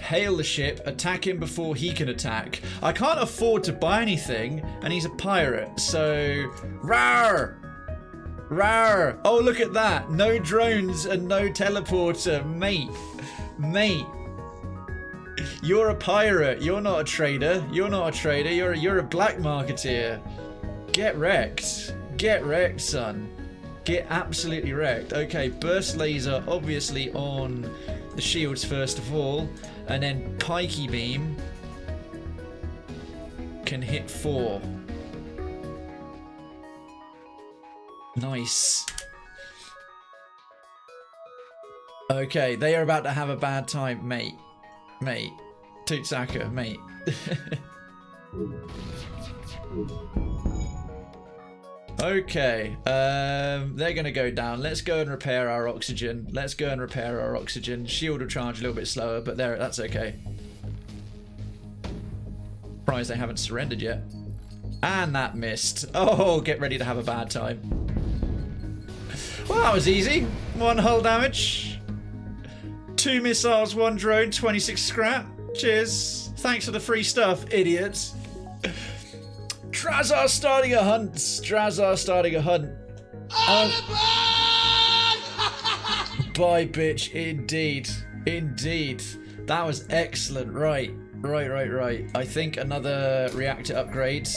Hail the ship, attack him before he can attack. I can't afford to buy anything, and he's a pirate, so... Rawr! Rawr! Oh, look at that. No drones and no teleporter. Mate. Mate. You're a pirate. You're not a trader. You're not a trader. You're a black marketeer. Get wrecked. Get wrecked, son. Get absolutely wrecked. Okay, burst laser obviously on the shields first of all. And then pikey beam can hit 4. Nice. Okay, they are about to have a bad time, mate. Mate. Tootsaka, mate. Okay, they're gonna go down. Let's go and repair our oxygen. Let's go and repair our oxygen. Shield will charge a little bit slower, but that's okay. Surprised they haven't surrendered yet. And that missed. Oh, get ready to have a bad time. Well, that was easy. 1 hull damage. 2 missiles, 1 drone, 26 scrap. Cheers. Thanks for the free stuff, idiots. Drazar starting a hunt. Drazar starting a hunt. Bye, bitch. Indeed. Indeed. That was excellent. Right. I think another reactor upgrade.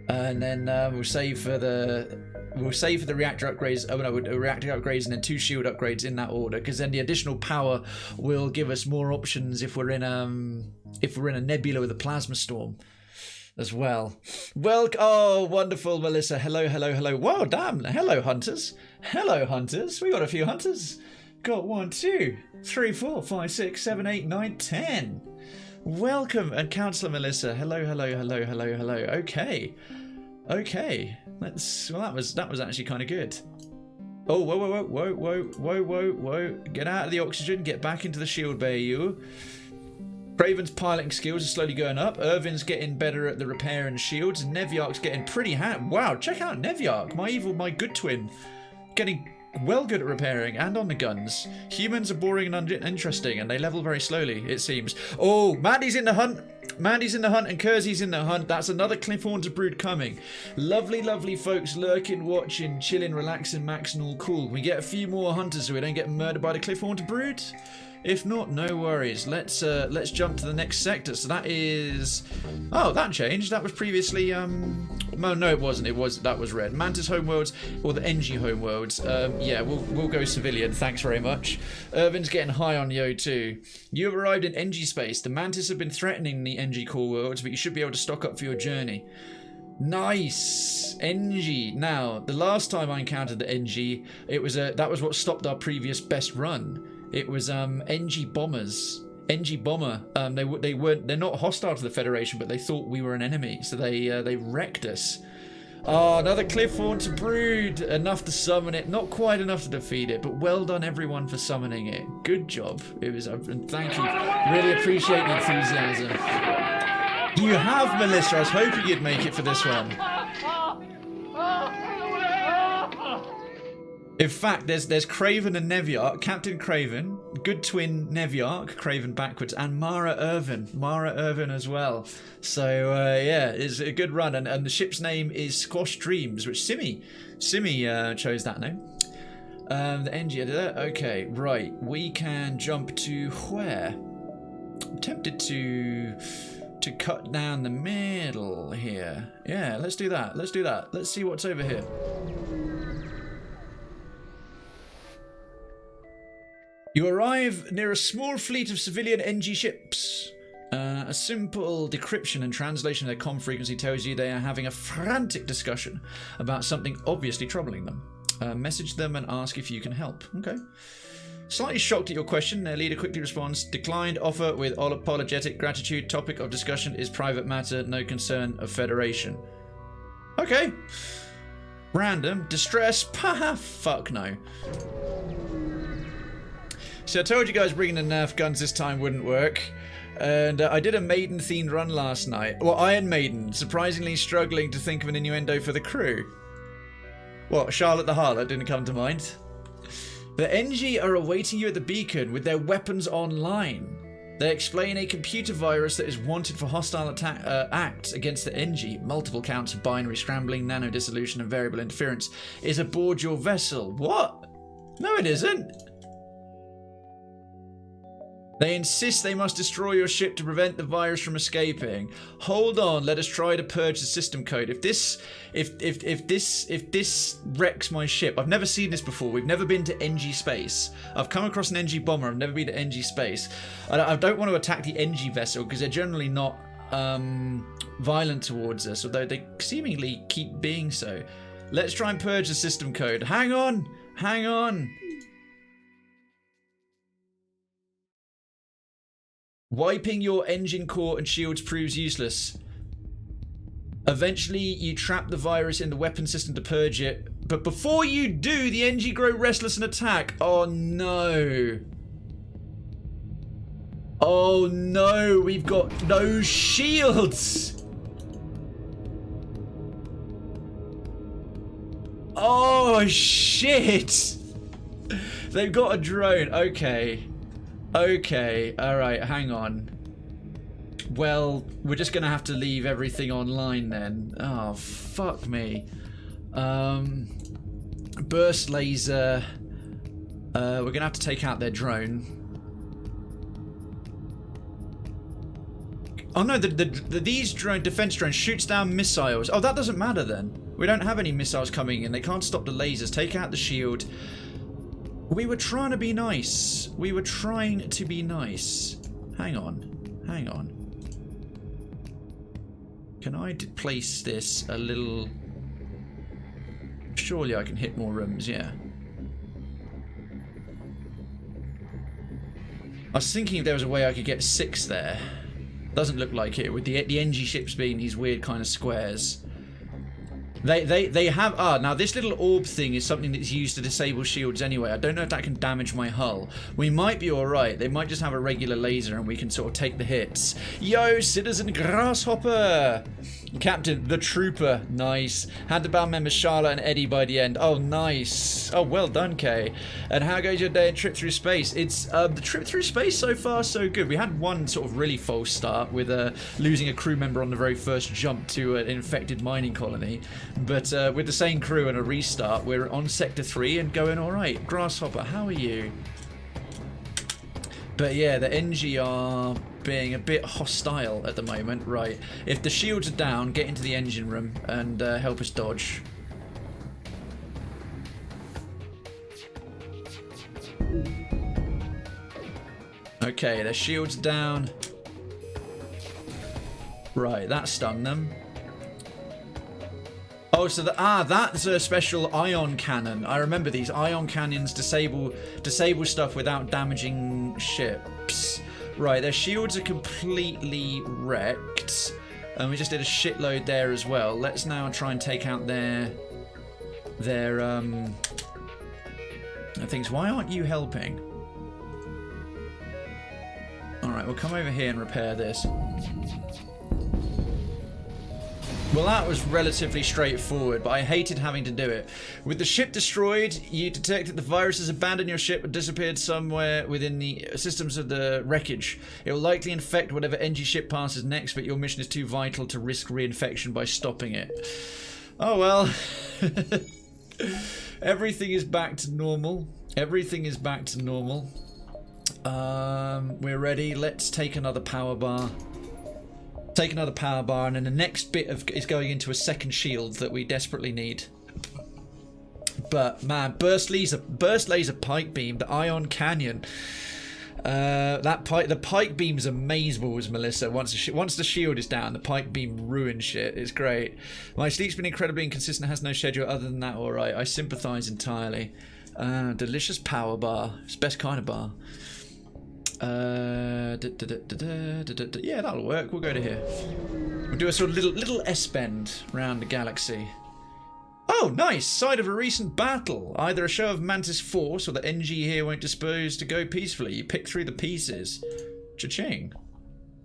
And then we'll save for the reactor upgrades. Oh no, reactor upgrades and then 2 shield upgrades in that order, because then the additional power will give us more options if we're in a nebula with a plasma storm as well. Well, oh, wonderful, Melissa. Hello. Whoa, damn. Hello, hunters. We got a few hunters. Got 1, 2, 3, 4, 5, 6, 7, 8, 9, 10. Welcome, and Councillor Melissa. Hello. Okay. That was actually kind of good. Oh, whoa. Get out of the oxygen. Get back into the shield bay, you. Krayven's piloting skills are slowly going up. Irvin's getting better at the repair and shields. Nevyark's getting pretty wow, check out Nevyark, my good twin. Getting well good at repairing and on the guns. Humans are boring and uninteresting, and they level very slowly, it seems. Oh, Mandy's in the hunt, and Kersey's in the hunt. That's another Cliffhaunter brood coming. Lovely folks lurking, watching, chilling, relaxing, maxing, all cool. We get a few more hunters so we don't get murdered by the Cliffhaunter brood. If not, no worries. Let's jump to the next sector. So that is... Oh, that changed. That was previously... No, it wasn't. That was red. Mantis homeworlds or the NG homeworlds. Yeah, we'll go civilian. Thanks very much. Irvin's getting high on the O2. You have arrived in NG space. The Mantis have been threatening the NG core worlds, but you should be able to stock up for your journey. Nice. NG. Now, the last time I encountered the NG, that was what stopped our previous best run. It was NG bombers. NG bomber. They're not hostile to the Federation, but they thought we were an enemy, so they wrecked us. Oh, another Cliffhaunter brood. Enough to summon it. Not quite enough to defeat it, but well done everyone for summoning it. Good job. It was, and thank you. Really appreciate the enthusiasm. You have, Melissa. I was hoping you'd make it for this one. In fact, there's Krayven and Nevyark, Captain Krayven, good twin Nevyark, Krayven backwards, and Mara Irvin as well. So yeah, it's a good run, and the ship's name is Squash Dreams, which Simi chose that name. The NG editor. Okay, right, we can jump to where? I'm tempted to cut down the middle here. Yeah, let's do that. Let's see what's over here. You arrive near a small fleet of civilian NG ships. A simple decryption and translation of their comm frequency tells you they are having a frantic discussion about something obviously troubling them. Message them and ask if you can help. Okay. Slightly shocked at your question, their leader quickly responds, declined offer with all apologetic gratitude. Topic of discussion is private matter, no concern of Federation. Okay. Random. Distress. Fuck no. So I told you guys bringing the Nerf guns this time wouldn't work. And I did a Maiden themed run last night. Well, Iron Maiden, surprisingly struggling to think of an innuendo for the crew. What, Charlotte the Harlot didn't come to mind? The NG are awaiting you at the beacon with their weapons online. They explain a computer virus that is wanted for hostile acts against the NG. Multiple counts of binary scrambling, nano dissolution, and variable interference is aboard your vessel. What? No, it isn't. They insist they must destroy your ship to prevent the virus from escaping. Hold on, let us try to purge the system code. If this wrecks my ship, I've never seen this before. We've never been to NG space. I've come across an NG bomber. I've never been to NG space. I don't want to attack the NG vessel because they're generally not violent towards us, although they seemingly keep being so. Let's try and purge the system code. Hang on. Wiping your engine core and shields proves useless. Eventually, you trap the virus in the weapon system to purge it. But before you do, the NG grow restless and attack. Oh no. Oh no, we've got no shields. Oh shit. They've got a drone. Okay. Okay. Alright, hang on. Well, we're just going to have to leave everything online then. Oh, fuck me. Burst laser. We're going to have to take out their drone. Oh no, these defense drones shoots down missiles. Oh, that doesn't matter then. We don't have any missiles coming in. They can't stop the lasers. Take out the shield. We were trying to be nice. We were trying to be nice. Hang on. Hang on. Can I place this a little... Surely I can hit more rooms, yeah. I was thinking if there was a way I could get 6 there. Doesn't look like it, with the NG ships being these weird kind of squares. They have... now this little orb thing is something that's used to disable shields anyway. I don't know if that can damage my hull. We might be alright. They might just have a regular laser and we can sort of take the hits. Yo, Citizen Grasshopper! Captain, the Trooper. Nice. Had the band members Charlotte and Eddie by the end. Oh, nice. Oh, well done, Kay. And how goes your day and trip through space? It's the trip through space so far so good. We had one sort of really false start with losing a crew member on the very first jump to an infected mining colony. But with the same crew and a restart, we're on Sector 3 and going alright. Grasshopper, how are you? But yeah, the NG are being a bit hostile at the moment. Right, if the shields are down, get into the engine room and help us dodge. Okay, their shields down. Right, that stung them. Oh, so that's a special ion cannon. I remember these ion cannons disable stuff without damaging ships. Right, their shields are completely wrecked, and we just did a shitload there as well. Let's now try and take out their things. Why aren't you helping? All right, we'll come over here and repair this. Well, that was relatively straightforward, but I hated having to do it. With the ship destroyed, you detect that the virus has abandoned your ship and disappeared somewhere within the systems of the wreckage. It will likely infect whatever NG ship passes next, but your mission is too vital to risk reinfection by stopping it. Oh well. Everything is back to normal. Everything is back to normal. We're ready. Let's take another power bar. Take another power bar, and then the next bit is going into a second shield that we desperately need. But man, burst laser pike beam, the ion canyon. The pike beam's amazeballs, Melissa. Once the shield is down, the pike beam ruins shit. It's great. My sleep's been incredibly inconsistent. Has no schedule. Other than that, all right. I sympathise entirely. Delicious power bar. It's the best kind of bar. Yeah, that'll work. We'll go to here. We'll do a sort of little S-bend round the galaxy. Oh, nice! Site of a recent battle. Either a show of Mantis force or the NG here won't dispose to go peacefully. You pick through the pieces. Cha-ching.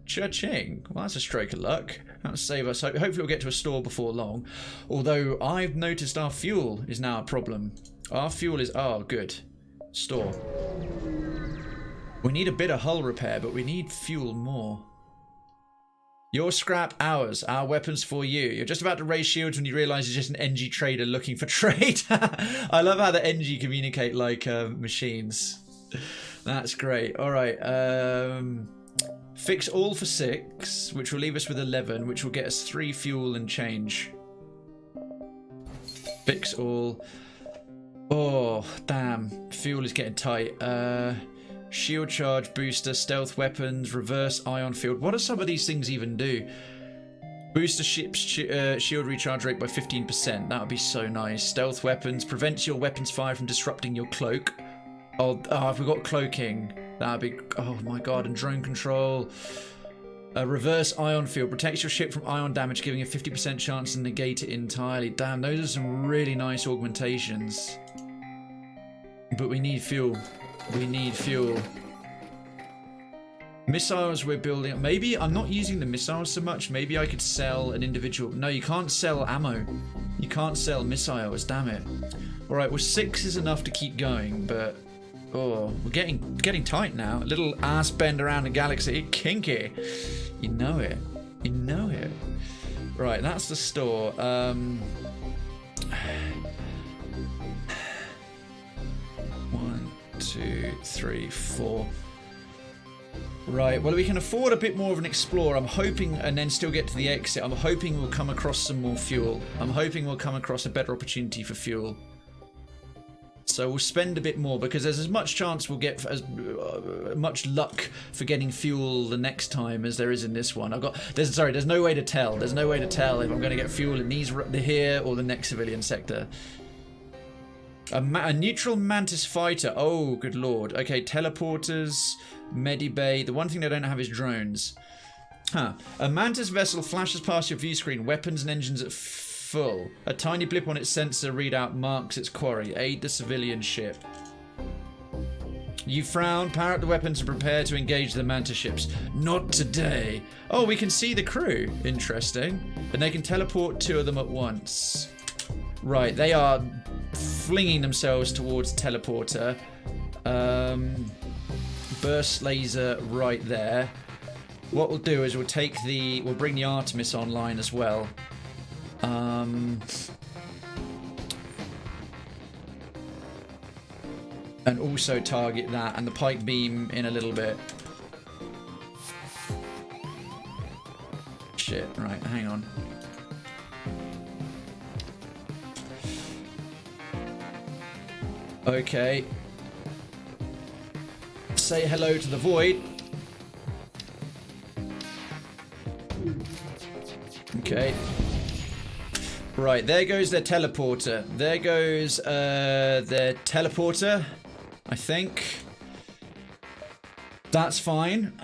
Cha-ching. Well, that's a stroke of luck. That'll save us. Hopefully we'll get to a store before long. Although I've noticed our fuel is now a problem. Our fuel is... Oh, good. Store. We need a bit of hull repair, but we need fuel more. Your scrap, ours. Our weapons for you. You're just about to raise shields when you realise it's just an NG trader looking for trade. I love how the NG communicate like machines. That's great. Alright. Fix all for 6, which will leave us with 11, which will get us 3 fuel and change. Fix all. Oh, damn. Fuel is getting tight. Shield charge, booster, stealth weapons, reverse ion field. What do some of these things even do? Booster ship's shield recharge rate by 15%. That would be so nice. Stealth weapons. Prevents your weapons fire from disrupting your cloak. Oh, I forgot cloaking. That would be... Oh my god. And drone control. Reverse ion field. Protects your ship from ion damage, giving a 50% chance to negate it entirely. Damn, those are some really nice augmentations. But we need fuel. We need fuel. Missiles we're building. Maybe I'm not using the missiles so much. Maybe I could sell an individual. No, you can't sell ammo. You can't sell missiles. Damn it. All right. Well, 6 is enough to keep going, but oh, we're getting tight now. A little ass bend around the galaxy. Kinky. You know it. You know it. Right. That's the store. 1, 2, 3, 4. Right, well, we can afford a bit more of an explorer. I'm hoping, and then still get to the exit. I'm hoping we'll come across some more fuel. I'm hoping we'll come across a better opportunity for fuel. So we'll spend a bit more because there's as much chance we'll get as much luck for getting fuel the next time as there is in this one. There's no way to tell. There's no way to tell if I'm going to get fuel in here or the next civilian sector. A neutral mantis fighter. Oh, good lord. Okay, teleporters, medibay. The one thing they don't have is drones. Huh. A mantis vessel flashes past your view screen. Weapons and engines at full. A tiny blip on its sensor readout marks its quarry. Aid the civilian ship. You frown, power up the weapons and prepare to engage the mantis ships. Not today. Oh, we can see the crew. Interesting. And they can teleport 2 of them at once. Right, they are flinging themselves towards teleporter. Burst laser right there. What we'll do is we'll bring the Artemis online as well. And also target that and the Pike beam in a little bit. Shit, right, hang on. Okay. Say hello to the void. Okay. Right, there goes their teleporter. There goes their teleporter, I think. That's fine.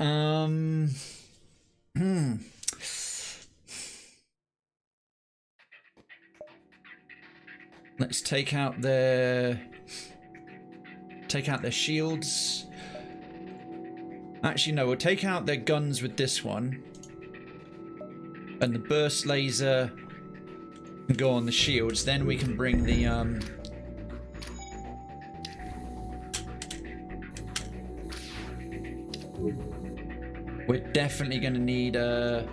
Let's take out their shields. Actually, no, we'll take out their guns with this one. And the burst laser can go on the shields. Then we can bring the we're definitely going to need a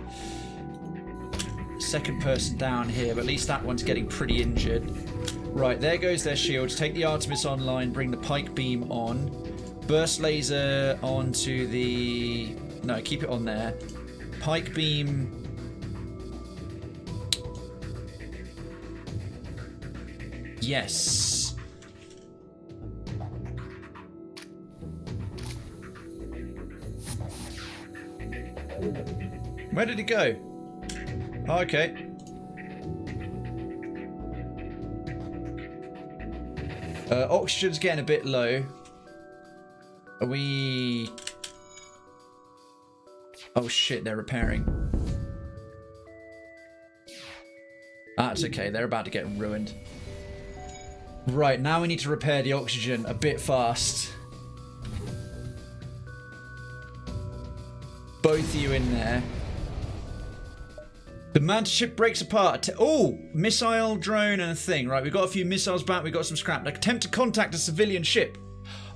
second person down here, but at least that one's getting pretty injured. Right, there goes their shields. Take the Artemis online, bring the Pike beam on. Burst laser onto the... No, keep it on there. Pike beam... Yes. Where did it go? Oh, okay. Oxygen's getting a bit low. Are we... Oh shit, they're repairing. That's okay, they're about to get ruined. Right, now we need to repair the oxygen a bit fast. Both of you in there. The mantis ship breaks apart. Oh, missile, drone, and a thing. Right, we've got a few missiles back. We've got some scrap. Attempt to contact a civilian ship.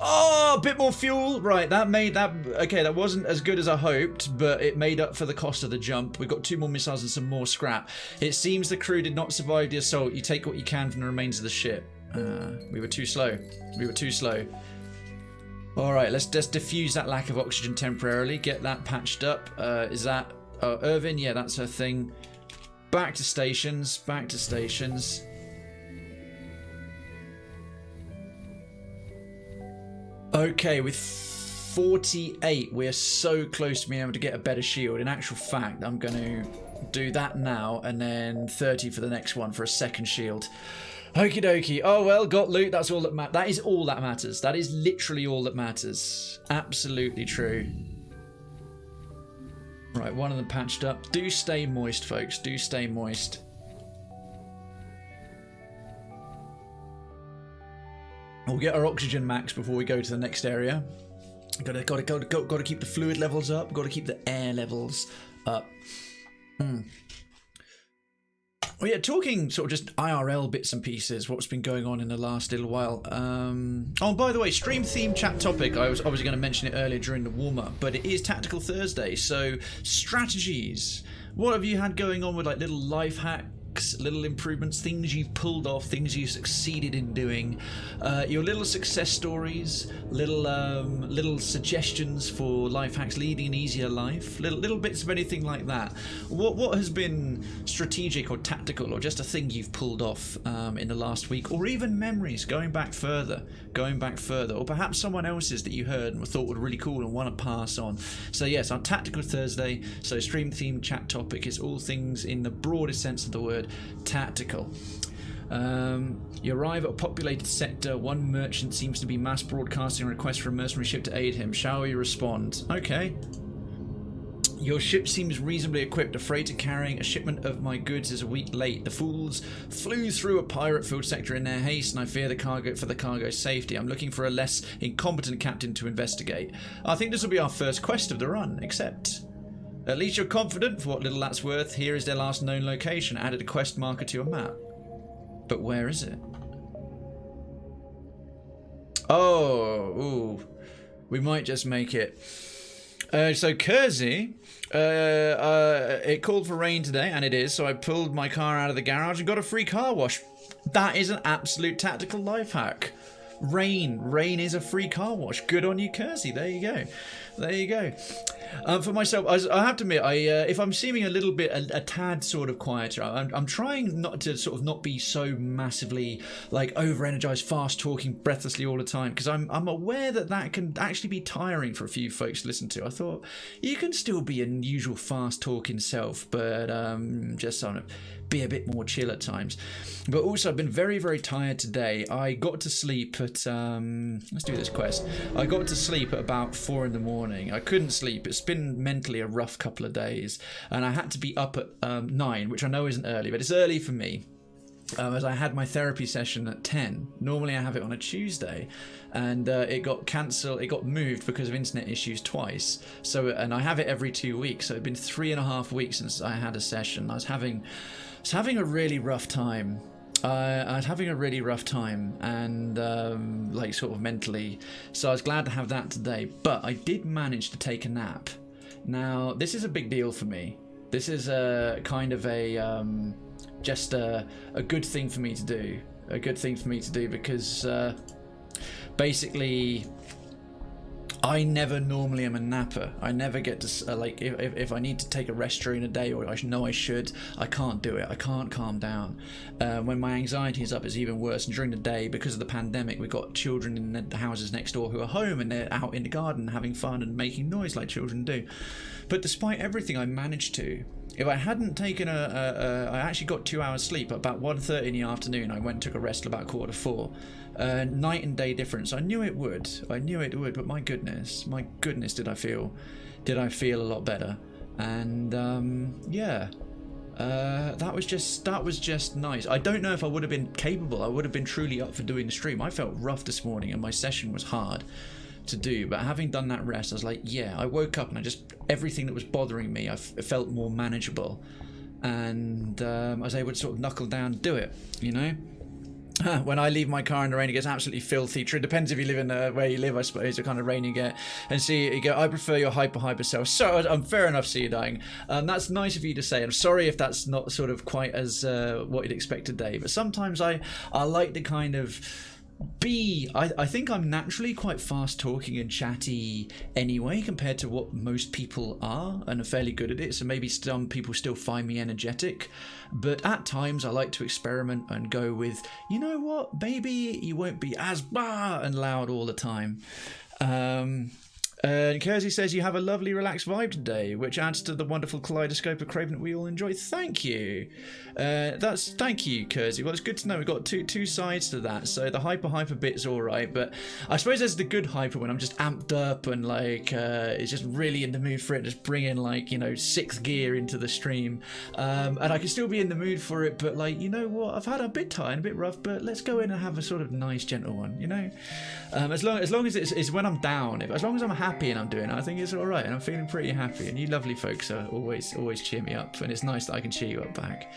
Oh, a bit more fuel. Right, that made that... Okay, that wasn't as good as I hoped, but it made up for the cost of the jump. We've got 2 more missiles and some more scrap. It seems the crew did not survive the assault. You take what you can from the remains of the ship. We were too slow. We were too slow. All right, let's just diffuse that lack of oxygen temporarily. Get that patched up. Is that... Irvin? Yeah, that's her thing. Back to stations. Back to stations. Okay, with 48, we're so close to being able to get a better shield. In actual fact, I'm going to do that now, and then 30 for the next one for a second shield. Okie dokie. Oh, well, got loot. That's all that matters. That is all that matters. That is literally all that matters. Absolutely true. Right, one of them patched up. Do stay moist, folks. Do stay moist. We'll get our oxygen max before we go to the next area. Gotta keep the fluid levels up. Gotta keep the air levels up. Well, yeah, talking sort of just IRL bits and pieces, what's been going on in the last little while. Oh, by the way, stream theme chat topic, I was obviously going to mention it earlier during the warm-up, but it is Tactical Thursday, so strategies. What have you had going on with like little life hacks, little improvements, things you've pulled off, things you succeeded in doing, your little success stories, little suggestions for life hacks leading an easier life, little bits of anything like that. What has been strategic or tactical or just a thing you've pulled off in the last week, or even memories going back further, or perhaps someone else's that you heard and thought were really cool and want to pass on. So yes, on Tactical Thursday, so stream theme chat topic is all things in the broadest sense of the word tactical. You arrive at a populated sector. One merchant seems to be mass broadcasting a request for a mercenary ship to aid him. Shall we respond? Okay. Your ship seems reasonably equipped. A freighter carrying a shipment of my goods is a week late. The fools flew through a pirate-filled sector in their haste, and I fear for the cargo's safety. I'm looking for a less incompetent captain to investigate. I think this will be our first quest of the run, except... At least you're confident, for what little that's worth. Here is their last known location. Added a quest marker to your map. But where is it? Oh, ooh. We might just make it. So Kersey, it called for rain today, and it is, so I pulled my car out of the garage and got a free car wash. That is an absolute tactical life hack. Rain is a free car wash. Good on you, Kersey. There you go. For myself, I have to admit, if I'm seeming a little bit, a tad sort of quieter, I'm trying not to sort of not be so massively like over-energized, fast-talking, breathlessly all the time, because I'm aware that can actually be tiring for a few folks to listen to. I thought you can still be an usual fast-talking self, but just sort of be a bit more chill at times. But also, I've been very, very tired today. I got to sleep at let's do this quest. I got to sleep at about 4 in the morning. I couldn't sleep. It's been mentally a rough couple of days, and I had to be up at 9, which I know isn't early, but it's early for me. As I had my therapy session at 10. Normally I have it on a Tuesday, and it got cancelled. It got moved because of internet issues twice. So, and I have it every 2 weeks. So it'd been 3.5 weeks since I had a session. I was having a really rough time. I was having a really rough time, and like sort of mentally. So I was glad to have that today. But I did manage to take a nap. Now this is a big deal for me. This is a kind of a just a good thing for me to do. A good thing for me to do because basically I never normally am a napper. I never get to like if I need to take a rest during the day, or I know I should, I can't do it. I can't calm down. When my anxiety is up, it's even worse. And during the day, because of the pandemic, we've got children in the houses next door who are home, and they're out in the garden having fun and making noise like children do. But despite everything, I managed to. If I hadn't taken I actually got 2 hours sleep. About 1:30 in the afternoon, I went and took a rest about 3:45. Night and day difference. I knew it would. But my goodness, did I feel a lot better. And yeah, that was just nice. I don't know if I would have been capable. I would have been truly up for doing the stream. I felt rough this morning, and my session was hard to do, but having done that rest, I was like, yeah, I woke up and everything that was bothering me, I felt more manageable, and I was able to sort of knuckle down and do it, you know. When I leave my car in the rain, it gets absolutely filthy. True, depends if you live in where you live, I suppose, the kind of rain you get. And see, you go, I prefer your hyper self. So I'm fair enough, see you dying. That's nice of you to say. I'm sorry if that's not sort of quite as what you'd expect today. But sometimes I like to kind of I think I'm naturally quite fast talking and chatty anyway, compared to what most people are, and are fairly good at it. So maybe some people still find me energetic, but at times I like to experiment and go with, you know what, maybe you won't be as bah and loud all the time. And Kersey says you have a lovely relaxed vibe today, which adds to the wonderful kaleidoscope of Krayven that we all enjoy. Thank you. Thank you, Kersey. Well, it's good to know we've got two sides to that. So the hyper bit's all right, but I suppose there's the good hyper when I'm just amped up and like it's just really in the mood for it, just bring in like, you know, 6th gear into the stream, and I can still be in the mood for it, but like, you know what, I've had a bit tired, a bit rough, but let's go in and have a sort of nice gentle one, you know. As long as it's when I'm down, as long as I'm happy and I'm doing it, I think it's all right, and I'm feeling pretty happy. And you lovely folks are always cheer me up, and it's nice that I can cheer you up back.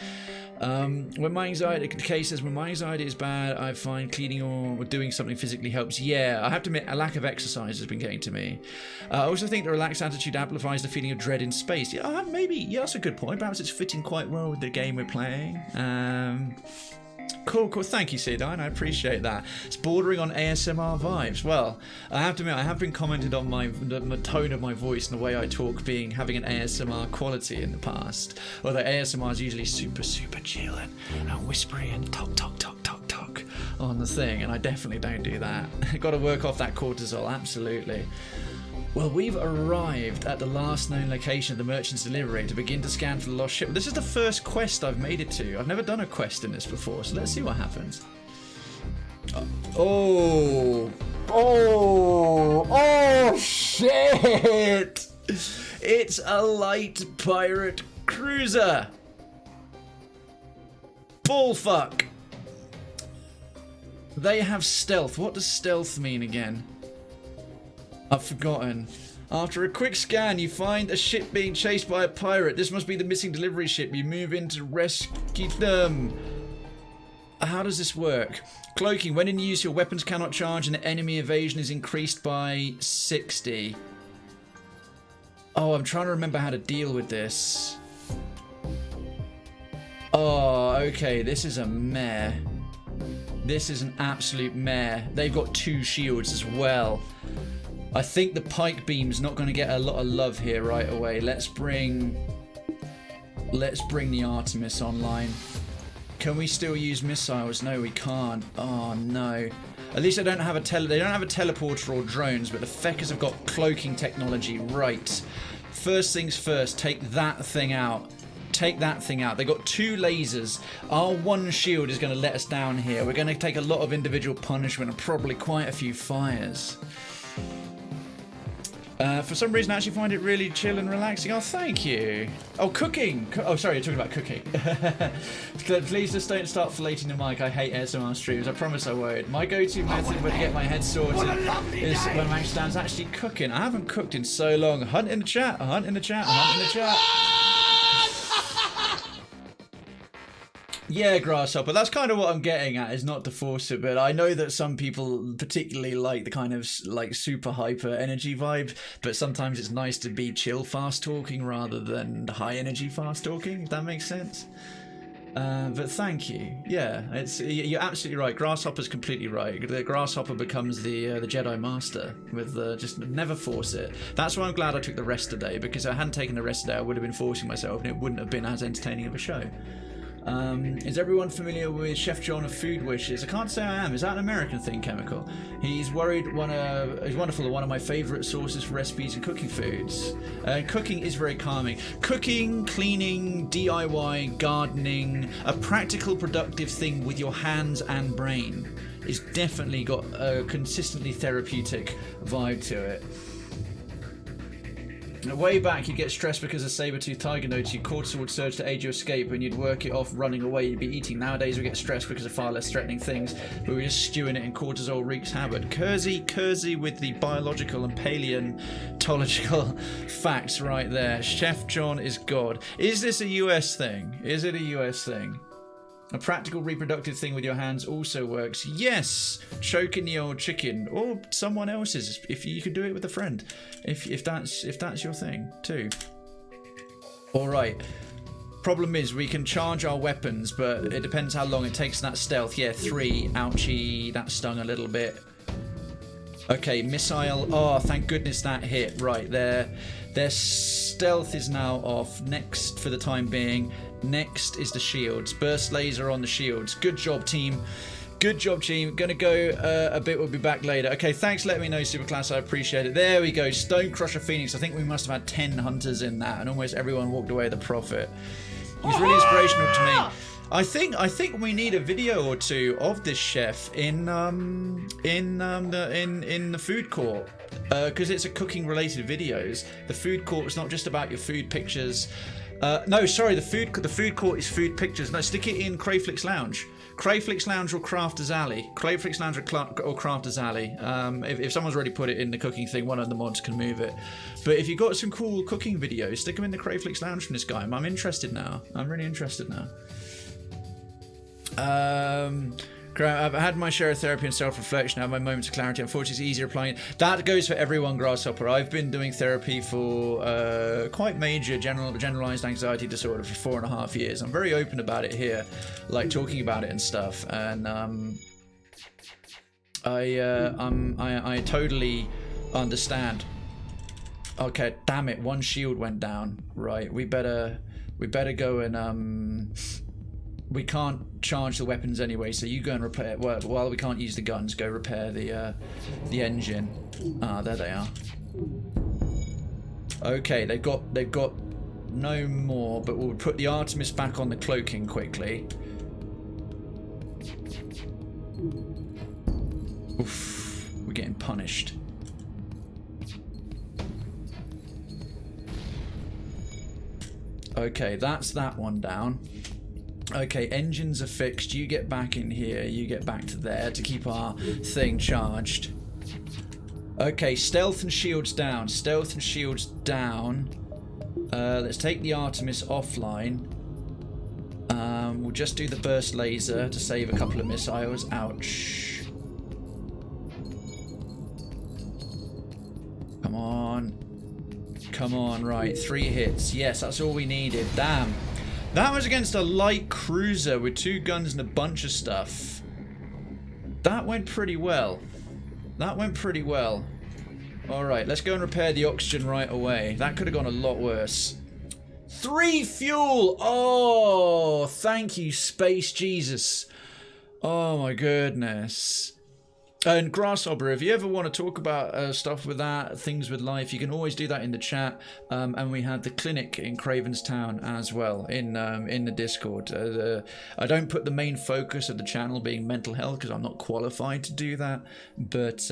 When my anxiety, Kay says, when my anxiety is bad, I find cleaning or doing something physically helps. Yeah, I have to admit, a lack of exercise has been getting to me. I also think the relaxed attitude amplifies the feeling of dread in space. Yeah, maybe. Yeah, that's a good point. Perhaps it's fitting quite well with the game we're playing. Cool. Thank you, Sidine. I appreciate that. It's bordering on ASMR vibes. Well, I have to admit, I have been commented on the tone of my voice and the way I talk having an ASMR quality in the past. Although ASMR is usually super chill and whispery and talk on the thing, and I definitely don't do that. Got to work off that cortisol, absolutely. Well, we've arrived at the last known location of the merchant's delivery to begin to scan for the lost ship. This is the first quest I've made it to. I've never done a quest in this before, so let's see what happens. Oh, shit! It's a light pirate cruiser. Bullfuck. They have stealth. What does stealth mean again? I've forgotten. After a quick scan, you find a ship being chased by a pirate. This must be the missing delivery ship. You move in to rescue them. How does this work? Cloaking. When in use, your weapons cannot charge and enemy evasion is increased by 60. Oh, I'm trying to remember how to deal with this. Oh, okay. This is a mare. This is an absolute mare. They've got 2 shields as well. I think the pike beam's not going to get a lot of love here right away. Let's bring the Artemis online. Can we still use missiles? No, we can't. Oh no. At least they don't have a teleporter or drones, but the feckers have got cloaking technology. Right. First things first, take that thing out. Take that thing out. They got 2 lasers. Our 1 shield is going to let us down here. We're going to take a lot of individual punishment and probably quite a few fires. For some reason, I actually find it really chill and relaxing. Oh, thank you. Oh, cooking. Oh, sorry, you're talking about cooking. Please just don't start filleting the mic. I hate ASMR streams. I promise I won't. My go-to method when to get my head sorted is when Max stands actually cooking. I haven't cooked in so long. Hunt in the chat. Hunt in the chat. Hunt in the chat. Yeah, Grasshopper. That's kind of what I'm getting at, is not to force it, but I know that some people particularly like the kind of like super hyper energy vibe, but sometimes it's nice to be chill fast talking rather than high energy fast talking, if that makes sense. But thank you. Yeah, you're absolutely right. Grasshopper's completely right. The Grasshopper becomes the Jedi Master with just never force it. That's why I'm glad I took the rest today, because if I hadn't taken the rest today, I would have been forcing myself, and it wouldn't have been as entertaining of a show. Is everyone familiar with Chef John of Food Wishes? I can't say I am. Is that an American thing, Chemical? He's wonderful. One of my favourite sources for recipes and cooking foods. Cooking is very calming. Cooking, cleaning, DIY, gardening, a practical, productive thing with your hands and brain is definitely got a consistently therapeutic vibe to it. Way back, you'd get stressed because a saber-toothed tiger noticed you, cortisol would surge to aid your escape, and you'd work it off running away, you'd be eating. Nowadays, we get stressed because of far less threatening things, but we're just stewing it in cortisol wreaks havoc. Kersey with the biological and paleontological facts right there. Chef John is God. Is this a US thing? Is it a US thing? A practical reproductive thing with your hands also works. Yes, choking the old chicken, or someone else's. If you could do it with a friend, if that's your thing too. All right. Problem is, we can charge our weapons, but it depends how long it takes that stealth. Yeah, 3. Ouchie, that stung a little bit. Okay, missile. Oh, thank goodness that hit. Right there. Their stealth is now off. Next, for the time being. Next is the shields. Burst laser on the shields. Good job, team. Good job, team. Gonna go a bit. We'll be back later. Okay, thanks for letting me know, Superclass. I appreciate it. There we go. Stone Crusher Phoenix. I think we must have had 10 hunters in that, and almost everyone walked away with a profit. It was really inspirational to me. I think we need a video or two of this chef in the food court, because it's a cooking related videos. The food court is not just about your food pictures. No, sorry, the food court is food pictures. No, stick it in Crayflix Lounge. Crayflix Lounge or Crafter's Alley. Crayflix Lounge or Crafter's Alley. If someone's already put it in the cooking thing, one of the mods can move it. But if you've got some cool cooking videos, stick them in the Crayflix Lounge from this guy. I'm interested now. I'm really interested now. I've had my share of therapy and self-reflection. I have my moments of clarity. Unfortunately, it's easier applying it. That goes for everyone, Grasshopper. I've been doing therapy for quite major generalized anxiety disorder for 4.5 years. I'm very open about it here, like talking about it and stuff. And I totally understand. Okay, damn it! One shield went down. Right, we better go and we can't charge the weapons anyway, so you go and repair. Well, while we can't use the guns, go repair the engine. Ah, there they are. Okay, they've got no more, but we'll put the Artemis back on the cloaking quickly. Oof, we're getting punished. Okay, that's that one down. Okay, engines are fixed. You get back in here. You get back to there to keep our thing charged. Okay, stealth and shields down. Stealth and shields down. Let's take the Artemis offline. We'll just do the burst laser to save a couple of missiles. Ouch. Come on. Come on, right. 3 hits. Yes, that's all we needed. Damn. That was against a light cruiser with 2 guns and a bunch of stuff. That went pretty well. That went pretty well. Alright, let's go and repair the oxygen right away. That could have gone a lot worse. 3 fuel! Oh, thank you, Space Jesus. Oh my goodness. And Grasshopper, if you ever want to talk about stuff with that, things with life, you can always do that in the chat. And we have the clinic in Krayven's Town as well in the Discord. I don't put the main focus of the channel being mental health because I'm not qualified to do that. But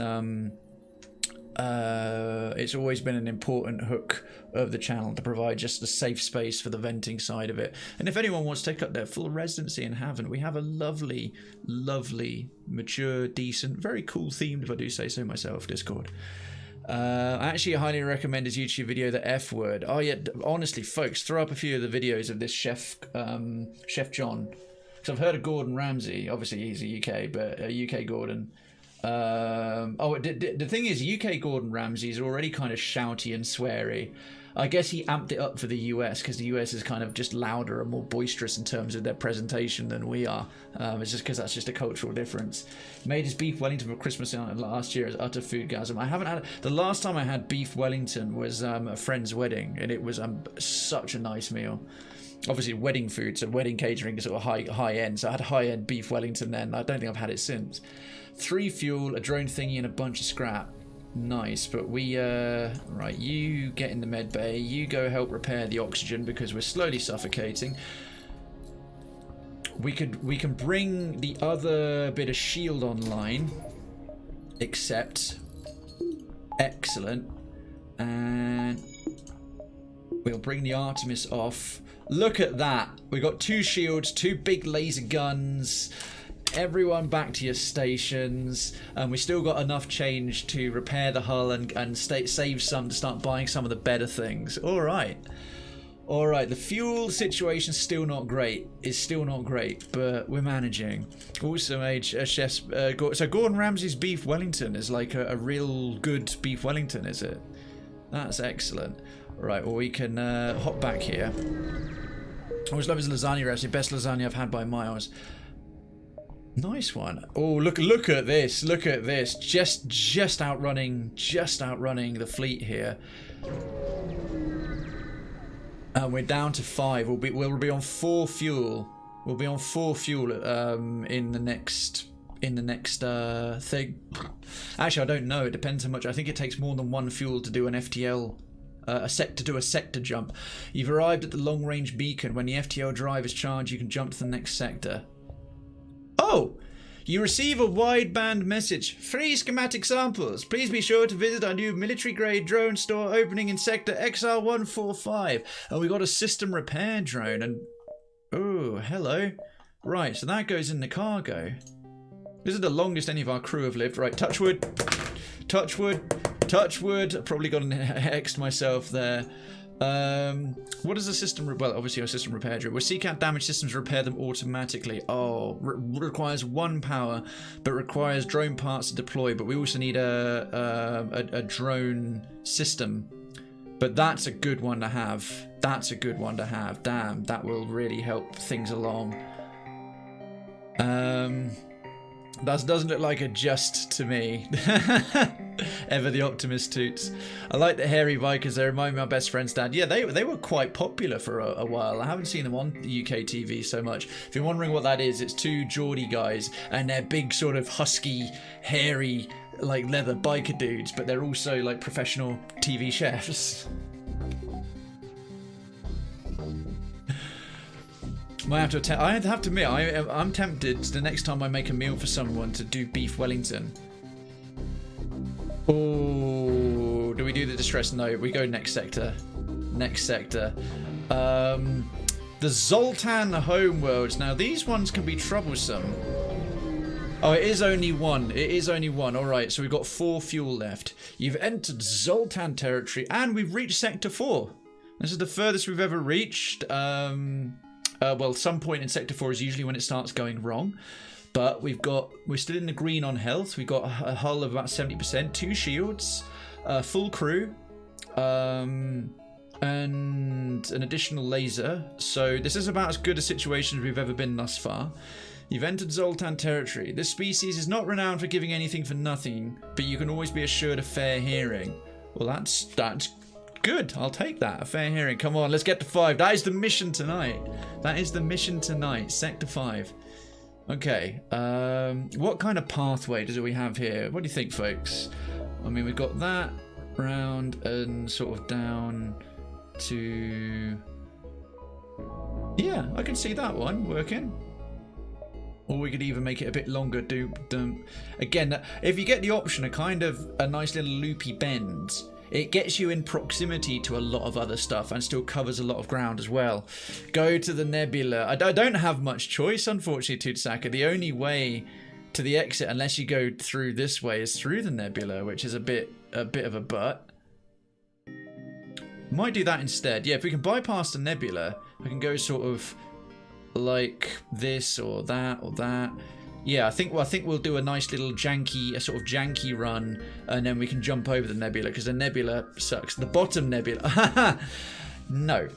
it's always been an important hook of the channel to provide just a safe space for the venting side of it. And if anyone wants to take up their full residency in Haven, we have a lovely, lovely, mature, decent, very cool themed, if I do say so myself, Discord. I actually highly recommend his YouTube video, The F Word. Oh yeah, honestly, folks, throw up a few of the videos of this Chef John. Because I've heard of Gordon Ramsay. Obviously, he's a UK, but UK Gordon. The thing is, UK Gordon Ramsay is already kind of shouty and sweary. I guess he amped it up for the US because the US is kind of just louder and more boisterous in terms of their presentation than we are. It's just because that's just a cultural difference. Made his beef Wellington for Christmas last year as utter foodgasm. I haven't had the last time I had beef Wellington was a friend's wedding, and it was such a nice meal. Obviously, wedding food, so wedding catering is sort of high end. So I had high end beef Wellington then. I don't think I've had it since. 3 fuel, a drone thingy, and a bunch of scrap. Nice, but we right, you get in the med bay, you go help repair the oxygen because we're slowly suffocating. We can bring the other bit of shield online, except excellent, and we'll bring the Artemis off. Look at that, we got 2 shields, 2 big laser guns. Everyone back to your stations, and we still got enough change to repair the hull and save some to start buying some of the better things. All right, the fuel situation's still not great. It's still not great, but we're managing. Also, chef's so Gordon Ramsay's beef Wellington is like a real good beef Wellington, is it? That's excellent. All right, well we can hop back here. I always love his lasagna recipe. Best lasagna I've had by miles. Nice one. Oh, look at this. Look at this. Just outrunning the fleet here. And we're down to 5. We'll be on 4 fuel. We'll be on 4 fuel in the next thing. Actually, I don't know. It depends how much. I think it takes more than 1 fuel to do an FTL. A sector jump. You've arrived at the long range beacon. When the FTL drive is charged, you can jump to the next sector. Oh, you receive a wideband message. Free schematic samples. Please be sure to visit our new military-grade drone store opening in sector XR145. And we got a system repair drone. And oh, hello. Right, so that goes in the cargo. This is the longest any of our crew have lived. Right, touch wood. Touch wood. Touch wood. I've probably got an X to myself there. What does the system... Well, obviously our system repair drill. Will CCAT damage systems repair them automatically? Oh, requires 1 power, but requires drone parts to deploy. But we also need a drone system. But that's a good one to have. That's a good one to have. Damn, that will really help things along. That doesn't look like a just to me. Ever the optimist toots. I like the hairy bikers. They remind me of my best friend's dad. Yeah, they were quite popular for a while. I haven't seen them on the UK TV so much. If you're wondering what that is, it's 2 Geordie guys and they're big sort of husky, hairy, like leather biker dudes, but they're also like professional TV chefs. I have to admit, I'm tempted the next time I make a meal for someone to do beef Wellington. Oh, do we do the distress? No, we go next sector. Next sector. The Zoltan homeworlds. Now these ones can be troublesome. Oh, it is only one. It is only one. All right, so we've got 4 fuel left. You've entered Zoltan territory, and we've reached Sector 4. This is the furthest we've ever reached. Well, some point in Sector 4 is usually when it starts going wrong. But we're still in the green on health. We've got a hull of about 70%, 2 shields, full crew, and an additional laser. So this is about as good a situation as we've ever been thus far. You've entered Zoltan territory. This species is not renowned for giving anything for nothing, but you can always be assured of fair hearing. Well, that's good. I'll take that. A fair hearing. Come on, let's get to 5. That is the mission tonight. That is the mission tonight. Sector 5. Okay. What kind of pathway do we have here? What do you think, folks? I mean, we've got that round and sort of down to... Yeah, I can see that one working. Or we could even make it a bit longer. Again, if you get the option, a nice little loopy bend, it gets you in proximity to a lot of other stuff and still covers a lot of ground as well. Go to the nebula. I don't have much choice, unfortunately, Tutsaka. The only way to the exit, unless you go through this way, is through the nebula, which is a bit of a butt. Might do that instead. Yeah, if we can bypass the nebula, I can go sort of like this or that or that. Yeah, I think we'll do a nice little janky run, and then we can jump over the nebula, because the nebula sucks. The bottom nebula. No.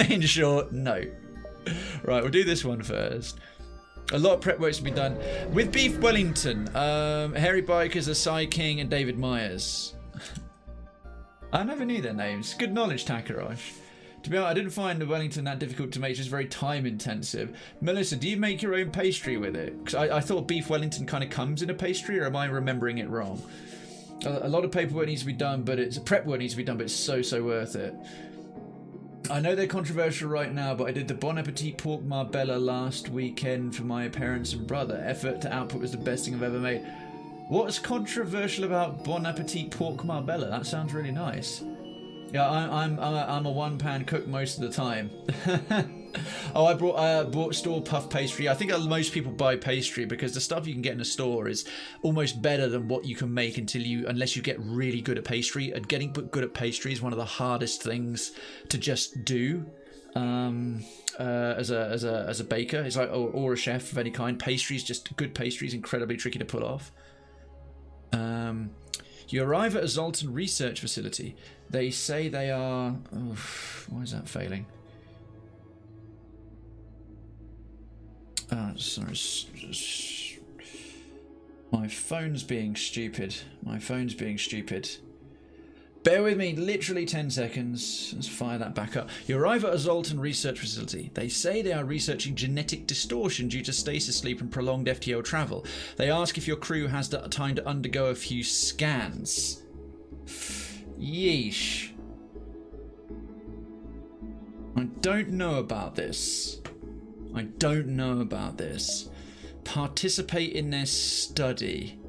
In short, no. Right, we'll do this one first. A lot of prep work's to be done. With Beef Wellington, Harry Bikers, Asai King, and David Myers. I never knew their names. Good knowledge, Takarosh. To be honest, I didn't find the Wellington that difficult to make. It's just very time intensive. Melissa, do you make your own pastry with it? Because I thought beef Wellington kind of comes in a pastry, or am I remembering it wrong? A lot of paperwork needs to be done, but prep work needs to be done, but it's so worth it. I know they're controversial right now, but I did the Bon Appetit pork marbella last weekend for my parents and brother. Effort to output was the best thing I've ever made. What's controversial about Bon Appetit pork marbella? That sounds really nice. Yeah, I'm a one-pan cook most of the time. Oh, I bought store puff pastry. I think most people buy pastry because the stuff you can get in a store is almost better than what you can make unless you get really good at pastry. And getting good at pastry is one of the hardest things to just do. As a baker, it's like or a chef of any kind. Good pastry is incredibly tricky to pull off. You arrive at a Zoltan research facility. They say they are... Oh, why is that failing? Sorry. My phone's being stupid. Bear with me, literally 10 seconds. Let's fire that back up. You arrive at a Zoltan research facility. They say they are researching genetic distortion due to stasis sleep and prolonged FTL travel. They ask if your crew has the time to undergo a few scans. Yeesh. I don't know about this. Participate in their study.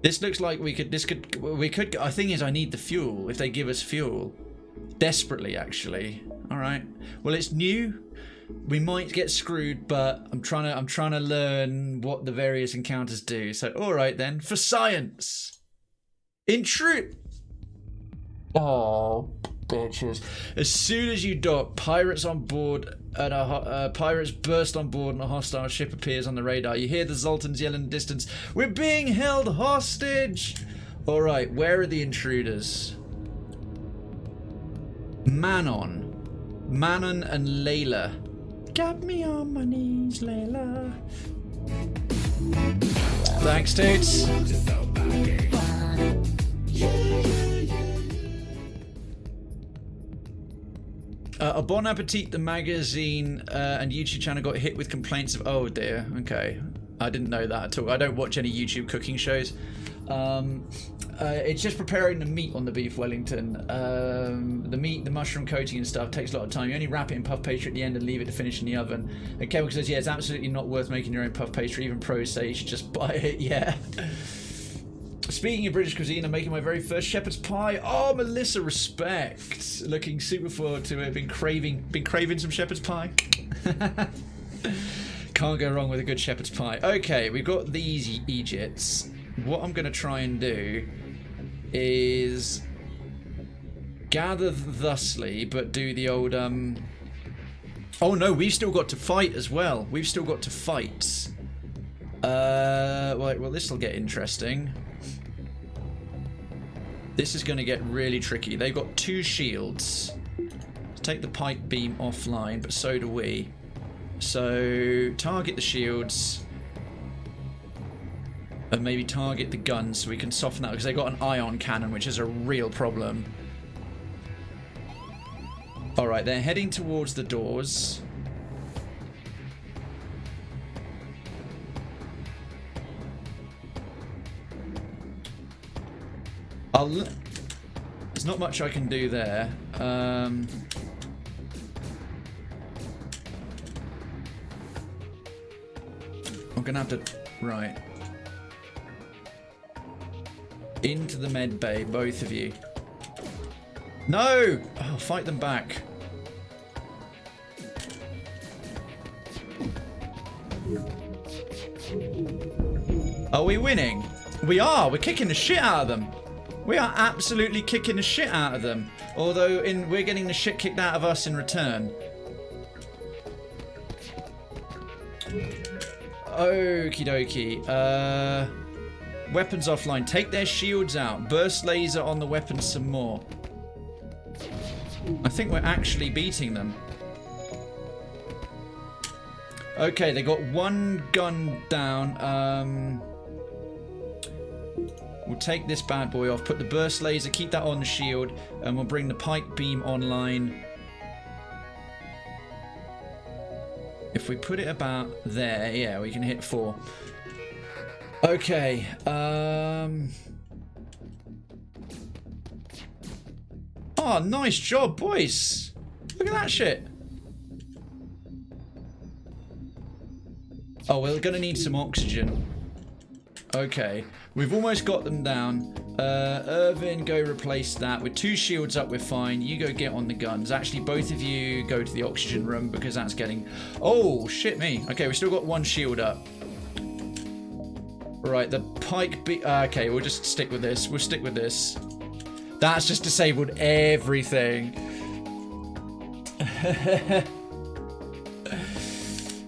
This looks like we could. The thing is, I need the fuel. If they give us fuel, desperately, actually. All right. Well, it's new. We might get screwed, but I'm trying to learn what the various encounters do. So, all right then, for science. Intrude. Oh, bitches! As soon as you dock, pirates on board and pirates burst on board, and a hostile ship appears on the radar. You hear the Zoltans yell in the distance, "We're being held hostage!" All right, where are the intruders? Manon, and Layla. Got me on my knees, Layla. Thanks, Toots. A Bon Appetit, the magazine and YouTube channel got hit with complaints of... Oh dear, okay. I didn't know that at all. I don't watch any YouTube cooking shows. It's just preparing the meat on the beef Wellington. The meat, the mushroom coating and stuff takes a lot of time. You only wrap it in puff pastry at the end and leave it to finish in the oven. And Kevin says, yeah, it's absolutely not worth making your own puff pastry. Even pros say you should just buy it, yeah. Speaking of British cuisine, I'm making my very first shepherd's pie. Oh, Melissa, respect. Looking super forward to it. Been craving some shepherd's pie. Can't go wrong with a good shepherd's pie. Okay, we've got these Egypts. What I'm going to try and do is gather thusly, but do the old... Oh no, we've still got to fight as well. We've still got to fight. Right, well, this will get interesting. This is going to get really tricky. They've got 2 shields. Let's take the pike beam offline, but so do we. So, target the shields. And maybe target the guns so we can soften that, because they've got an ion cannon, which is a real problem. Alright, they're heading towards the doors. There's not much I can do there. I'm gonna have to... Right. Into the med bay, both of you. No! Oh, fight them back. Are we winning? We are! We're kicking the shit out of them. We are absolutely kicking the shit out of them. Although we're getting the shit kicked out of us in return. Okie dokie. Weapons offline. Take their shields out. Burst laser on the weapons some more. I think we're actually beating them. Okay, they got 1 gun down. We'll take this bad boy off, put the burst laser, keep that on the shield, and we'll bring the pike beam online. If we put it about there, yeah, we can hit 4. Okay, Oh, nice job, boys. Look at that shit. Oh, we're gonna need some oxygen. Okay, we've almost got them down. Irvin, go replace that. With 2 shields up, we're fine. You go get on the guns. Actually, both of you go to the oxygen room because that's getting... Oh, shit me. Okay, we still got 1 shield up. Right, the pike... okay, we'll just stick with this. We'll stick with this. That's just disabled everything.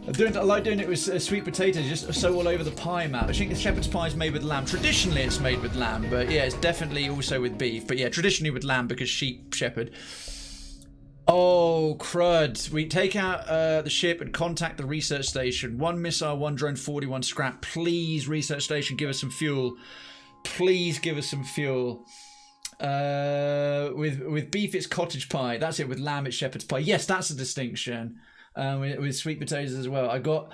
I like doing it with sweet potatoes, just so all over the pie map. I think the shepherd's pie is made with lamb. Traditionally, it's made with lamb, but yeah, it's definitely also with beef. But yeah, traditionally with lamb because sheep, shepherd. Oh, crud. We take out the ship and contact the research station. 1 missile, 1 drone, 41 scrap. Please, research station, give us some fuel. Please give us some fuel. With beef, it's cottage pie. That's it. With lamb, it's shepherd's pie. Yes, that's a distinction. With sweet potatoes as well. I got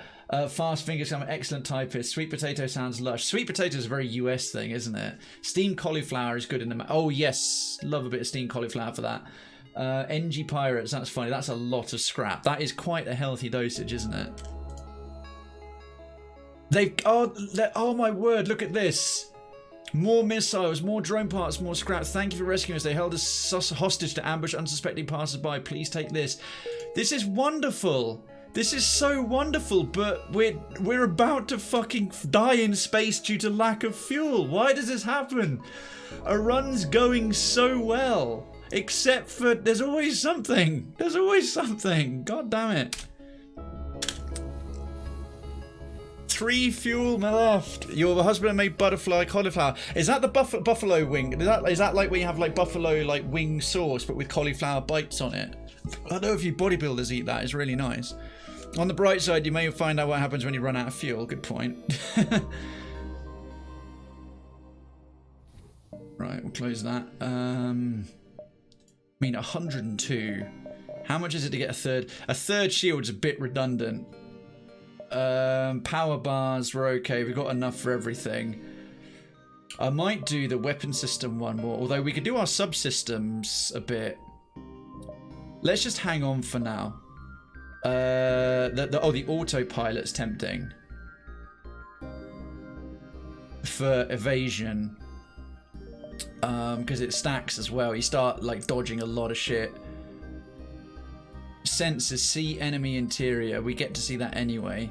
fast fingers. I'm an excellent typist. Sweet potato sounds lush. Sweet potato is a very US thing, isn't it? Steamed cauliflower is good in the... Oh, yes. Love a bit of steamed cauliflower for that. NG Pirates, that's funny. That's a lot of scrap. That is quite a healthy dosage, isn't it? They've... Oh, my word. Look at this. More missiles, more drone parts, more scrap. Thank you for rescuing us. They held us hostage to ambush unsuspecting passers-by. Please take this. This is wonderful. This is so wonderful, but we're about to fucking die in space due to lack of fuel. Why does this happen? A run's going so well, except for there's always something. There's always something. God damn it. 3 fuel left. Your husband made butterfly cauliflower. Is that the buffalo wing? Is that like where you have like buffalo like wing sauce but with cauliflower bites on it? I don't know if you bodybuilders eat that. It's really nice. On the bright side, you may find out what happens when you run out of fuel. Good point. Right, we'll close that. I mean, 102. How much is it to get a third? A third shield's a bit redundant. Power bars, we're okay. We've got enough for everything. I might do the weapon system one more, although we could do our subsystems a bit. Let's just hang on for now. The autopilot's tempting for evasion, because it stacks as well. You start like dodging a lot of shit. Sensors, see enemy interior. We get to see that anyway.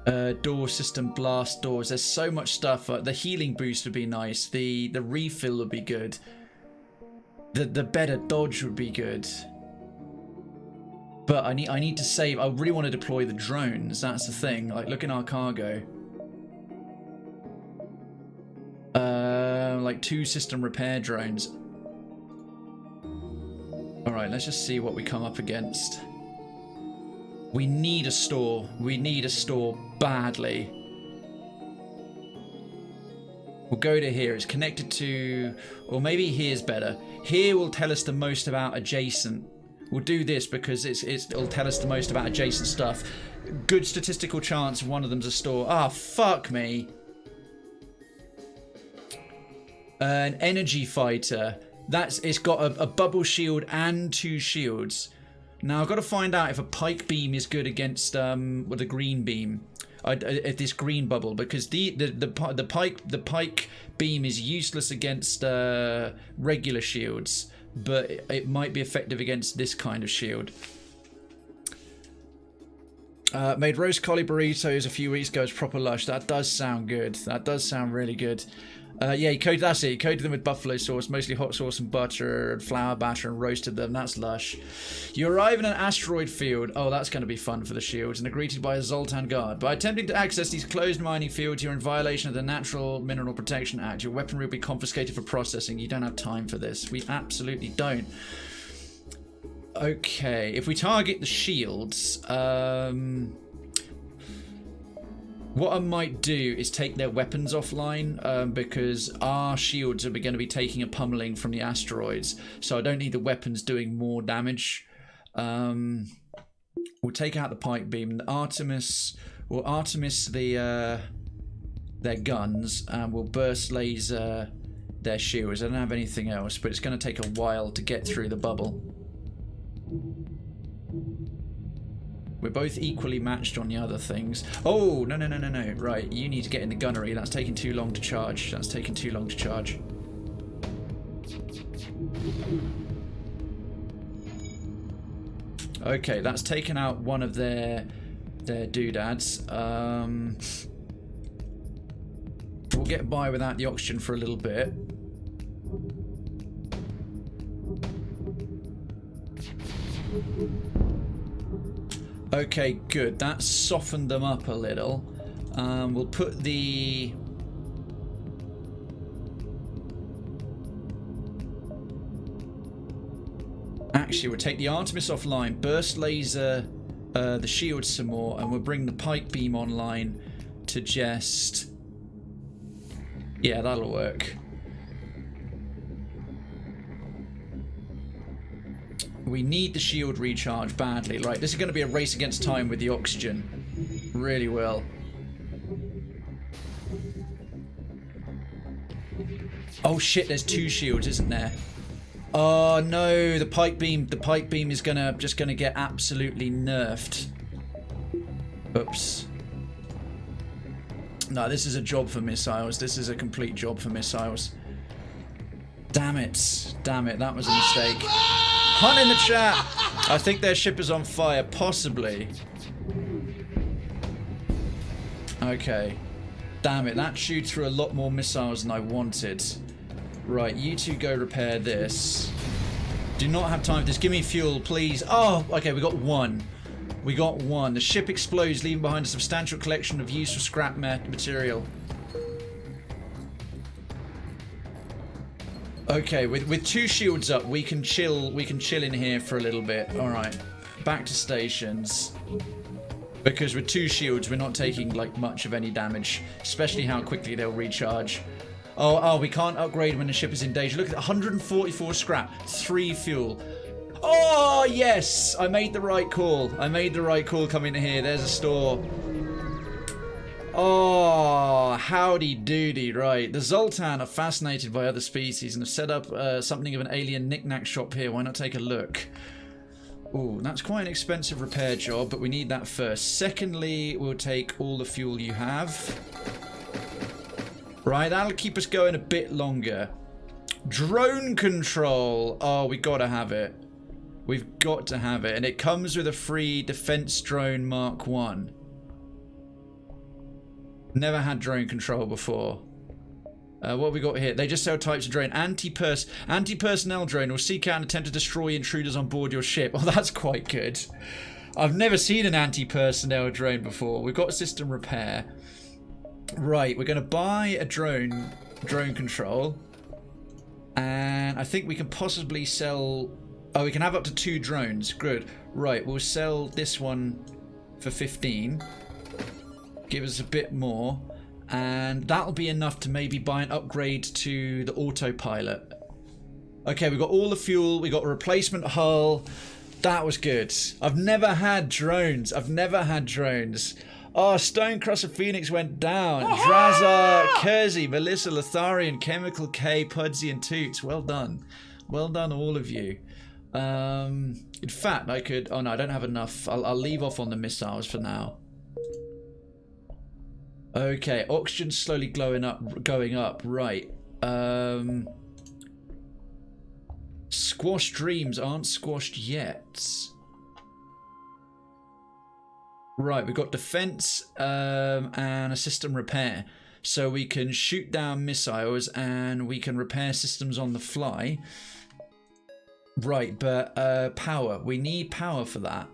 Door system, blast doors. There's so much stuff. The healing boost would be nice. The refill would be good. The better dodge would be good. But I need to save. I really want to deploy the drones. That's the thing. Like, look in our cargo. Like 2 system repair drones. Alright, let's just see what we come up against. We need a store. We need a store badly. We'll go to here. It's connected to... Or maybe here's better. Here will tell us the most about adjacent. We'll do this because it'll tell us the most about adjacent stuff. Good statistical chance one of them's a store. Ah, fuck me. An energy fighter. It's got a bubble shield and 2 shields. Now I've got to find out if a pike beam is good against with a green beam. At this green bubble, because the pike beam is useless against regular shields, but it might be effective against this kind of shield. Made roast collie burritos a few weeks ago. It's proper lush. That does sound good. That does sound really good. Yeah, that's it. He coated them with buffalo sauce, mostly hot sauce and butter and flour batter, and roasted them. That's lush. You arrive in an asteroid field. Oh, that's going to be fun for the shields. And are greeted by a Zoltan guard. By attempting to access these closed mining fields, you're in violation of the Natural Mineral Protection Act. Your weaponry will be confiscated for processing. You don't have time for this. We absolutely don't. Okay, if we target the shields, what I might do is take their weapons offline, because our shields are going to be taking a pummeling from the asteroids, so I don't need the weapons doing more damage. We'll take out the pike beam. We'll Artemis their guns, and we'll burst laser their shields. I don't have anything else, but it's going to take a while to get through the bubble. We're both equally matched on the other things. Oh, no. Right, you need to get in the gunnery. That's taking too long to charge. Okay, that's taken out one of their doodads. We'll get by without the oxygen for a little bit. Okay, good. That softened them up a little. We'll put the... Actually, we'll take the Artemis offline, burst laser the shield some more, and we'll bring the pike beam online to just... Yeah, that'll work. We need the shield recharge badly. Right, this is going to be a race against time with the oxygen. Really will. Oh shit, there's 2 shields, isn't there? Oh no, the pike beam is just gonna get absolutely nerfed. Oops. No, this is a job for missiles. This is a complete job for missiles. Damn it, that was a mistake. Hunt in the chat. I think their ship is on fire, possibly. Okay. Damn it, that shoots through a lot more missiles than I wanted. Right, you two go repair this. Do not have time for this. Give me fuel, please. Oh, okay, we got one. We got one. The ship explodes, leaving behind a substantial collection of useful scrap material. Okay, with 2 shields up, we can chill in here for a little bit. Alright. Back to stations. Because with 2 shields, we're not taking like much of any damage. Especially how quickly they'll recharge. Oh, we can't upgrade when the ship is in danger. Look at 144 scrap, 3 fuel. Oh, yes! I made the right call. I made the right call coming in here. There's a store. Oh, howdy doody. Right. The Zoltan are fascinated by other species and have set up something of an alien knick-knack shop here. Why not take a look? Ooh, that's quite an expensive repair job, but we need that first. Secondly, we'll take all the fuel you have. Right, that'll keep us going a bit longer. Drone control. Oh, we gotta have it. We've got to have it. And it comes with a free defense drone Mark 1. Never had drone control before. What have we got here? They just sell types of drone. Anti-personnel drone will seek out and attempt to destroy intruders on board your ship. Oh, that's quite good. I've never seen an anti-personnel drone before. We've got system repair. Right, we're going to buy a drone control. And I think we can possibly sell... Oh, we can have up to 2 drones. Good. Right, we'll sell this one for 15. Give us a bit more. And that'll be enough to maybe buy an upgrade to the autopilot. Okay, we got all the fuel. We got a replacement hull. That was good. I've never had drones. Oh, Stonecrosser Phoenix went down. Drazar, Kersey, Melissa, Lotharian, Chemical K, Pudsey, and Toots. Well done. Well done, all of you. In fact, I could... Oh, no, I don't have enough. I'll leave off on the missiles for now. Okay, oxygen slowly going up. Right. Squashed dreams aren't squashed yet. Right, we've got defense and a system repair. So we can shoot down missiles and we can repair systems on the fly. Right, but power. We need power for that.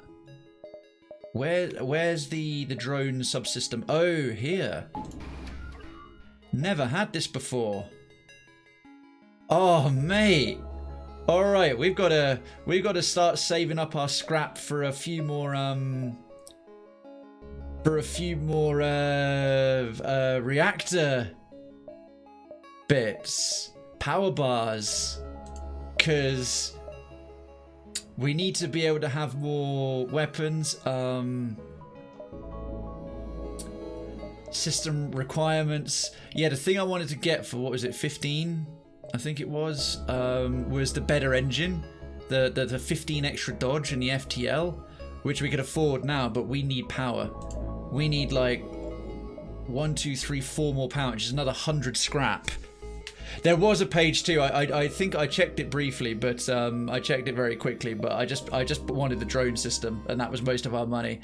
Where's the drone subsystem? Oh, here. Never had this before. Oh, mate. All right, we've got to start saving up our scrap for a few more reactor bits, power bars, because we need to be able to have more weapons. System requirements. Yeah, the thing I wanted to get for, what was it, 15? I think it was the better engine. The 15 extra dodge in the FTL, which we could afford now, but we need power. We need like 1, 2, 3, 4 more power, which is another 100 scrap. There was a page too. I think I checked it briefly, but I checked it very quickly. But I just wanted the drone system, and that was most of our money.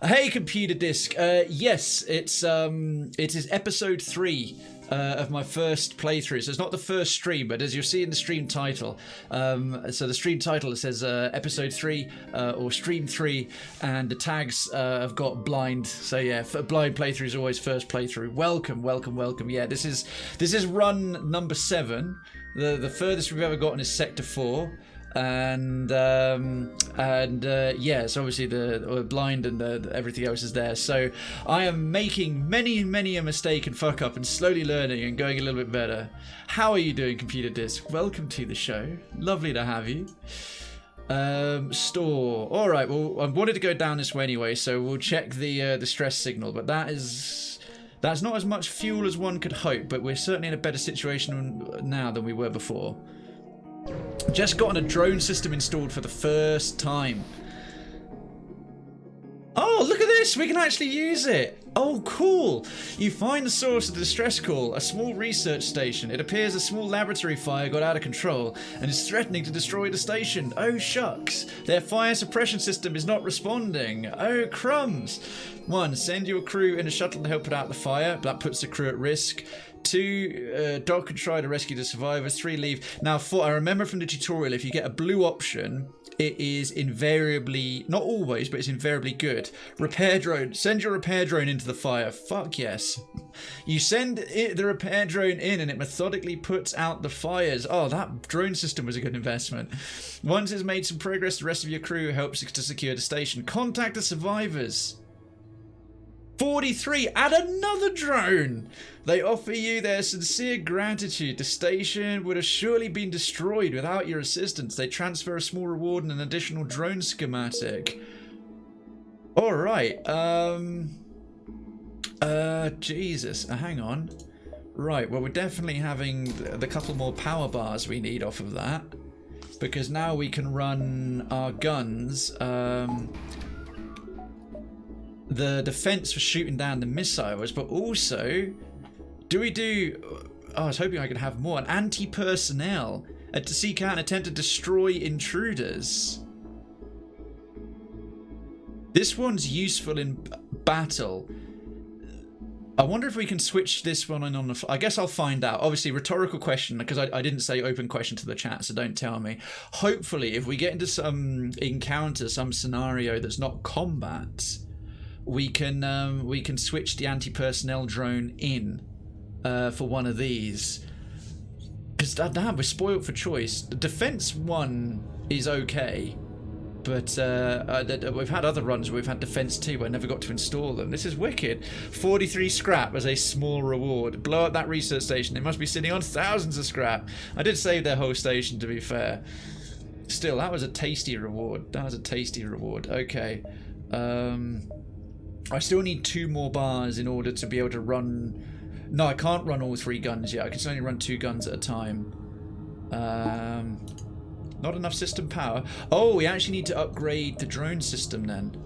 Hey, computer disk. Yes, it is episode 3 of my first playthrough. So it's not the first stream, but as you'll see in the stream title, so the stream title, it says episode 3 or stream 3, and the tags have got blind. So yeah, for blind playthrough is always first playthrough. Welcome. Yeah, this is run number 7. The furthest we've ever gotten is sector 4. And yeah, so obviously the blind and everything else is there. So I am making many a mistake and fuck up and slowly learning and going a little bit better. How are you doing, computer disk? Welcome to the show. Lovely to have you. Store. All right. Well, I wanted to go down this way anyway, so we'll check the stress signal. But that's not as much fuel as one could hope. But we're certainly in a better situation now than we were before. Just gotten a drone system installed for the first time. Oh, look at this! We can actually use it! Oh, cool! You find the source of the distress call, a small research station. It appears a small laboratory fire got out of control and is threatening to destroy the station. Oh, shucks. Their fire suppression system is not responding. Oh, crumbs. 1. Send your crew in a shuttle to help put out the fire. That puts the crew at risk. 2. Doc can try to rescue the survivors. 3. Leave. Now, 4. I remember from the tutorial, if you get a blue option, it is invariably, not always, but it's invariably good. Repair drone. Send your repair drone into the fire. Fuck yes. You send the repair drone in and it methodically puts out the fires. Oh, that drone system was a good investment. Once it's made some progress, the rest of your crew helps to secure the station. Contact the survivors. 43. Add another drone. They offer you their sincere gratitude. The station would have surely been destroyed without your assistance. They transfer a small reward and an additional drone schematic. Alright. Jesus. Hang on. Right, well, we're definitely having the couple more power bars we need off of that. Because now we can run our guns. The defense for shooting down the missiles, but also, do we do... Oh, I was hoping I could have more. An anti-personnel to seek out and attempt to destroy intruders. This one's useful in battle. I wonder if we can switch this one on the... I guess I'll find out. Obviously, rhetorical question, because I didn't say open question to the chat, so don't tell me. Hopefully, if we get into some encounter, some scenario that's not combat, we can switch the anti-personnel drone in for one of these. Because damn, we're spoiled for choice. The defense one is okay, but we've had other runs where we've had defense 2 but I never got to install them. This is wicked. 43 scrap as a small reward. Blow up that research station. They must be sitting on thousands of scrap. I did save their whole station, to be fair. Still, that was a tasty reward. That was a tasty reward. Okay. I still need 2 more bars in order to be able to run... No, I can't run all 3 guns yet. I can only run 2 guns at a time. Not enough system power. Oh, we actually need to upgrade the drone system then.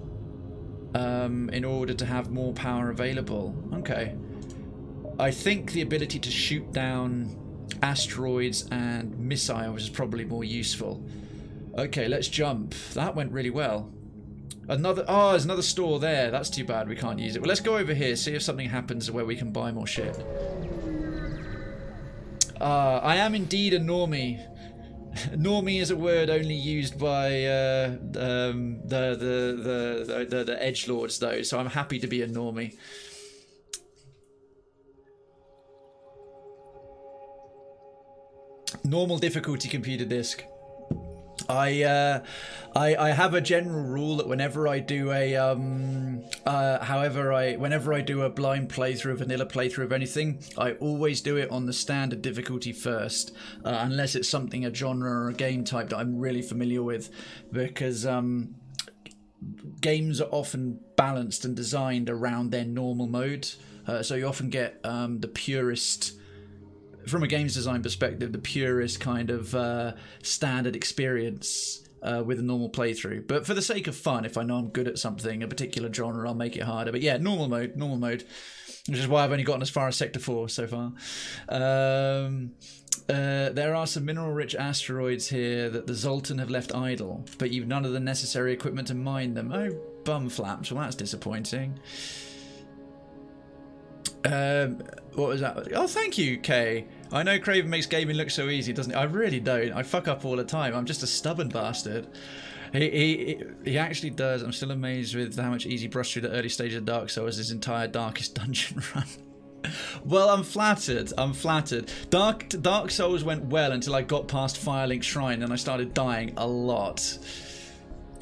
In order to have more power available. Okay. I think the ability to shoot down asteroids and missiles is probably more useful. Okay, let's jump. That went really well. There's another store there. That's too bad we can't use it. Well, let's go over here, see if something happens where we can buy more shit. I am indeed a normie. Normie is a word only used by the edgelords, though, so I'm happy to be a normie. Normal difficulty computer disk. I have a general rule that whenever I do a whenever I do a blind playthrough, a vanilla playthrough of anything, I always do it on the standard difficulty first, unless it's something, a genre or a game type that I'm really familiar with, because games are often balanced and designed around their normal mode, so you often get the purest. From a games design perspective, the purest kind of standard experience with a normal playthrough. But for the sake of fun, if I know I'm good at something, a particular genre, I'll make it harder. But yeah, normal mode, which is why I've only gotten as far as Sector 4 so far. There are some mineral-rich asteroids here that the Zoltan have left idle, but you've none of the necessary equipment to mine them. Oh, bum flaps. Well, that's disappointing. What was that? Oh, thank you, Kay. I know Krayven makes gaming look so easy, doesn't he? I really don't. I fuck up all the time. I'm just a stubborn bastard. He actually does. I'm still amazed with how much easy brush through the early stage of Dark Souls his entire Darkest Dungeon run. Well, I'm flattered. I'm flattered. Dark Souls went well until I got past Firelink Shrine and I started dying a lot.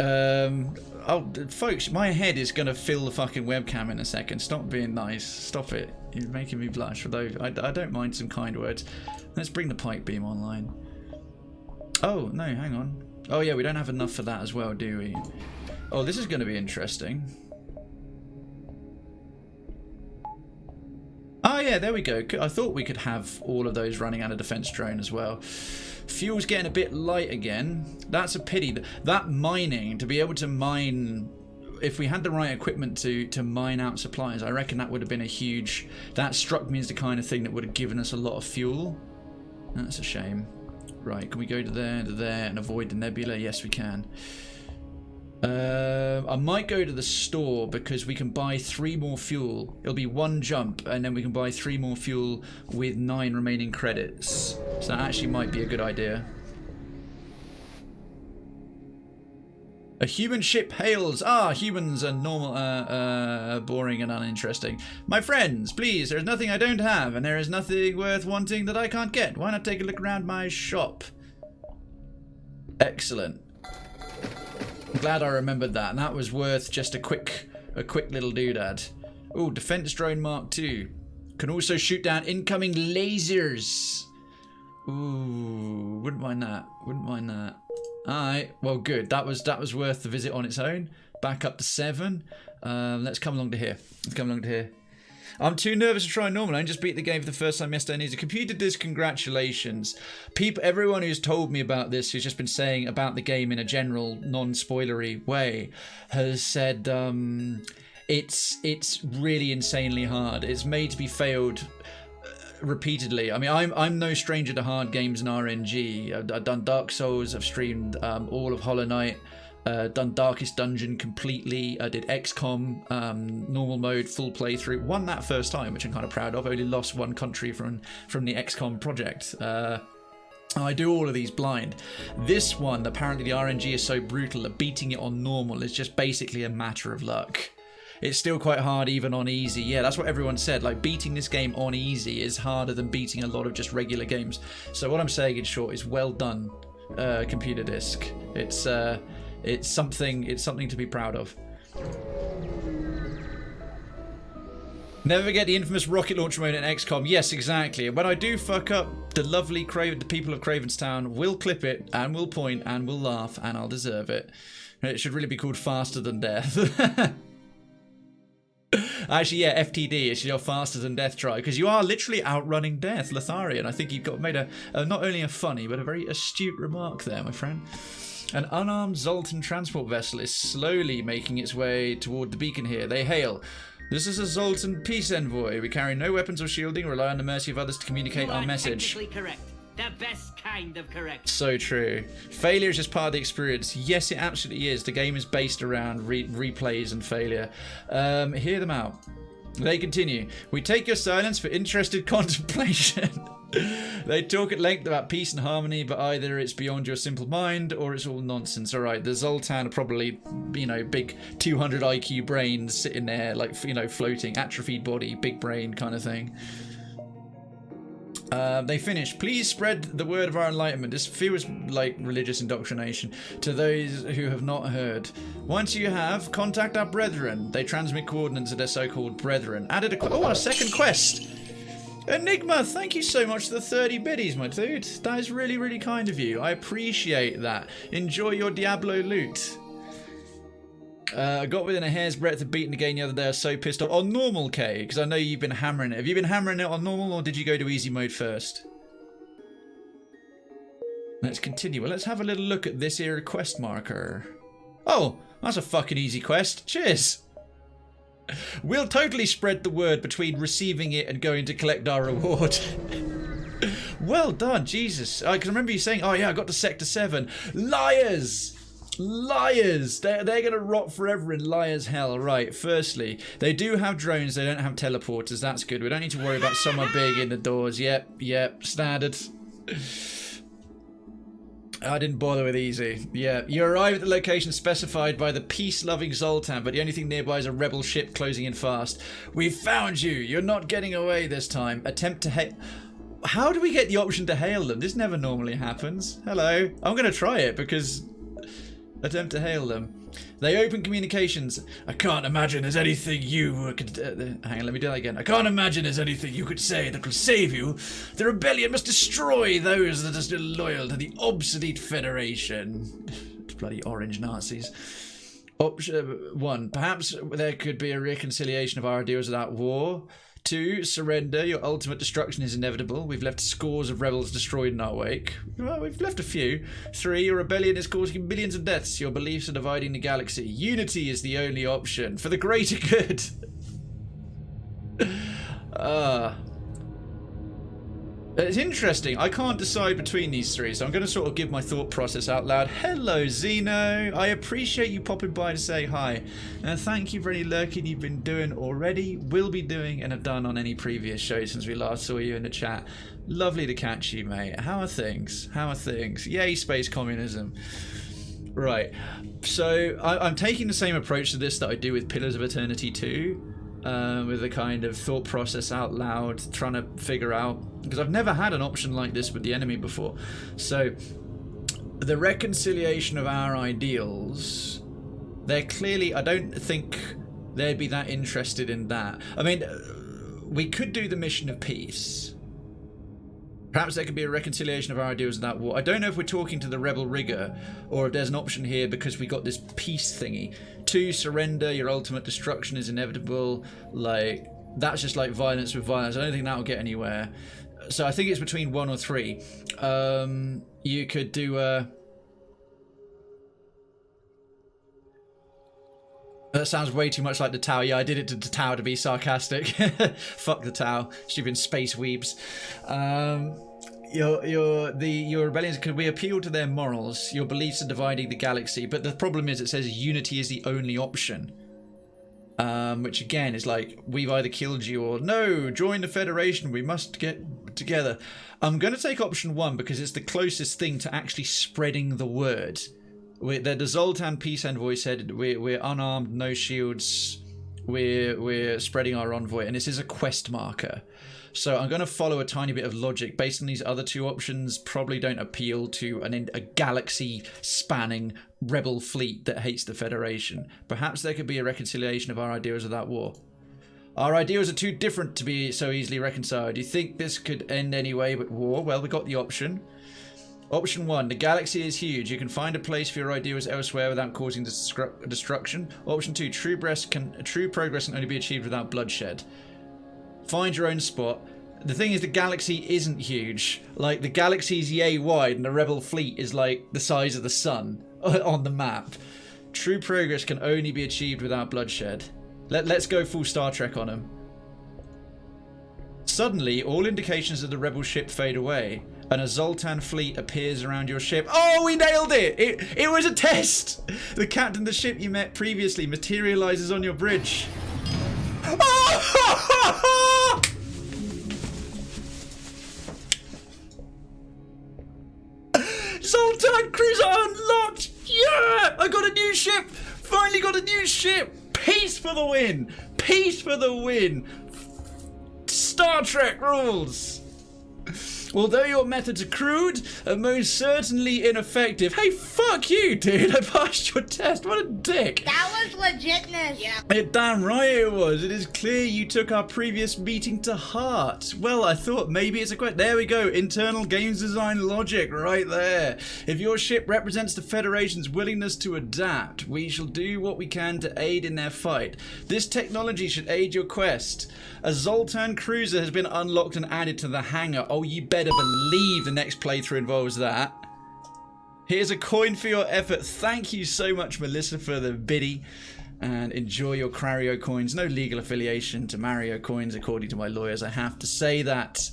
Oh, folks, my head is going to fill the fucking webcam in a second. Stop being nice. Stop it. You're making me blush. Although I don't mind some kind words. Let's bring the Pike beam online. Oh, no, hang on. Oh, yeah, we don't have enough for that as well, do we? Oh, this is going to be interesting. Oh, yeah, there we go. I thought we could have all of those running on a defense drone as well. Fuel's getting a bit light again. That's a pity. That mining, to be able to mine if we had the right equipment to mine out supplies, I reckon that would have been a huge... That struck me as the kind of thing that would have given us a lot of fuel. That's a shame. Right, can we go to there, and avoid the nebula? Yes, we can. I might go to the store because we can buy 3 more fuel. It'll be 1 jump, and then we can buy 3 more fuel with 9 remaining credits. So that actually might be a good idea. A human ship hails. Ah, humans are normal, boring and uninteresting. My friends, please, there's nothing I don't have, and there is nothing worth wanting that I can't get. Why not take a look around my shop? Excellent. I'm glad I remembered that, and that was worth just a quick little doodad. Ooh, defense drone Mark II. Can also shoot down incoming lasers. Ooh, wouldn't mind that. Wouldn't mind that. Alright, well good. That was worth the visit on its own. Back up to 7. Let's come along to here. Let's come along to here. I'm too nervous to try normal. I just beat the game for the first time yesterday. Needs a computer disk. Congratulations. Everyone who's told me about this, who's just been saying about the game in a general, non-spoilery way, has said it's really insanely hard. It's made to be failed repeatedly. I mean, I'm no stranger to hard games and RNG. I've done Dark Souls. I've streamed all of Hollow Knight. Done Darkest Dungeon completely. I did XCOM normal mode full playthrough. Won that first time, which I'm kind of proud of. I only lost 1 country from the XCOM project. I do all of these blind. This one, apparently the RNG is so brutal that beating it on normal is just basically a matter of luck. It's still quite hard even on easy. Yeah, that's what everyone said. Like, beating this game on easy is harder than beating a lot of just regular games. So what I'm saying in short is well done, computer disk. It's something to be proud of. Never forget the infamous rocket launcher mode in XCOM. Yes, exactly. When I do fuck up, the lovely the people of Cravenstown will clip it and will point and will laugh, and I'll deserve it. It should really be called Faster Than Death. Actually, yeah, FTD is your faster than death try, because you are literally outrunning death, Lotharian. I think you've made a not only a funny but a very astute remark there, my friend. An unarmed Zoltan transport vessel is slowly making its way toward the beacon here. They hail. This is a Zoltan peace envoy. We carry no weapons or shielding, rely on the mercy of others to communicate our message. Technically correct. The best kind of correct. So true. Failure is just part of the experience. Yes, it absolutely is. The game is based around replays and failure. Hear them out. They continue. We take your silence for interested contemplation. They talk at length about peace and harmony, but either it's beyond your simple mind or it's all nonsense. All right, the Zoltan are probably, big 200 IQ brains sitting there, like, floating, atrophied body, big brain kind of thing. They finish. Please spread the word of our enlightenment. This feels like religious indoctrination to those who have not heard. Once you have, contact our brethren. They transmit coordinates of their so-called brethren. Added a second quest. Enigma, thank you so much for the 30 biddies, my dude. That is really, really kind of you. I appreciate that. Enjoy your Diablo loot. I got within a hair's breadth of beating the game the other day. I was so pissed off. On normal, Kay, because I know you've been hammering it. Have you been hammering it on normal, or did you go to easy mode first? Let's continue. Well, let's have a little look at this here quest marker. Oh, that's a fucking easy quest. Cheers. We'll totally spread the word between receiving it and going to collect our reward. Well done, Jesus. I can remember you saying, oh yeah, I got to Sector 7. Liars! Liars! They're going to rot forever in liar's hell. Right, firstly, they do have drones. They don't have teleporters. That's good. We don't need to worry about someone big in the doors. Yep, standard. I didn't bother with easy. Yeah, you arrive at the location specified by the peace-loving Zoltan, but the only thing nearby is a rebel ship closing in fast. We've found you. You're not getting away this time. Attempt to hail... How do we get the option to hail them? This never normally happens. Hello. I'm going to try it because... Attempt to hail them. They open communications. I can't imagine there's anything you could... hang on, let me do that again. I can't imagine there's anything you could say that will save you. The rebellion must destroy those that are still loyal to the obsolete Federation. Bloody orange Nazis. Option 1. Perhaps there could be a reconciliation of our ideals without war. 2, surrender. Your ultimate destruction is inevitable. We've left scores of rebels destroyed in our wake. Well, we've left a few. 3, your rebellion is causing millions of deaths. Your beliefs are dividing the galaxy. Unity is the only option for the greater good. It's interesting. I can't decide between these three, so I'm going to sort of give my thought process out loud. Hello, Zeno. I appreciate you popping by to say hi. And thank you for any lurking you've been doing already, will be doing, and have done on any previous shows since we last saw you in the chat. Lovely to catch you, mate. How are things? How are things? Yay, space communism. Right. So I'm taking the same approach to this that I do with Pillars of Eternity 2. With a kind of thought process out loud, trying to figure out, because I've never had an option like this with the enemy before. So the reconciliation of our ideals, they're clearly, I don't think they'd be that interested in that. I mean, we could do the mission of peace. Perhaps there could be a reconciliation of our ideals in that war. I don't know if we're talking to the rebel rigger or if there's an option here because we got this peace thingy. 2, surrender. Your ultimate destruction is inevitable. Like, that's just like violence with violence. I don't think that'll get anywhere. So I think it's between 1 or 3. You could do a... That sounds way too much like the Tau. Yeah, I did it to the Tau to be sarcastic. Fuck the Tau. Stupid space weebs. Your rebellions, could we appeal to their morals? Your beliefs are dividing the galaxy, but the problem is it says unity is the only option. Which again is like, we've either killed you or no, join the Federation, we must get together. I'm going to take option 1 because it's the closest thing to actually spreading the word. The Zoltan peace envoy said we're unarmed, no shields, we're spreading our envoy, and this is a quest marker. So I'm going to follow a tiny bit of logic based on these other 2 options. Probably don't appeal to a galaxy spanning rebel fleet that hates the Federation. Perhaps there could be a reconciliation of our ideas of that war. Our ideas are too different to be so easily reconciled. Do you think this could end anyway but war? Well, we got the option. Option 1, the galaxy is huge. You can find a place for your ideas elsewhere without causing destruction. Option 2, true progress can only be achieved without bloodshed. Find your own spot. The thing is, the galaxy isn't huge. Like, the galaxy's yay wide and the rebel fleet is like the size of the sun on the map. True progress can only be achieved without bloodshed. Let's go full Star Trek on them. Suddenly, all indications of the rebel ship fade away, and a Zoltan fleet appears around your ship. Oh, we nailed it! It was a test! The captain of the ship you met previously materializes on your bridge. Oh! Zoltan cruiser unlocked! Yeah! I got a new ship! Finally got a new ship! Peace for the win! Peace for the win! Star Trek rules! Although your methods are crude and most certainly ineffective. Hey, fuck you, dude. I passed your test. What a dick. That was legitness. Yeah. Damn right it was. It is clear you took our previous meeting to heart. Well, I thought maybe it's a question. There we go. Internal games design logic right there. If your ship represents the Federation's willingness to adapt, we shall do what we can to aid in their fight. This technology should aid your quest. A Zoltan cruiser has been unlocked and added to the hangar. Oh, you better believe the next playthrough involves that. Here's a coin for your effort. Thank you so much, Melissa, for the biddy. And enjoy your Crario coins. No legal affiliation to Mario coins, according to my lawyers. I have to say that.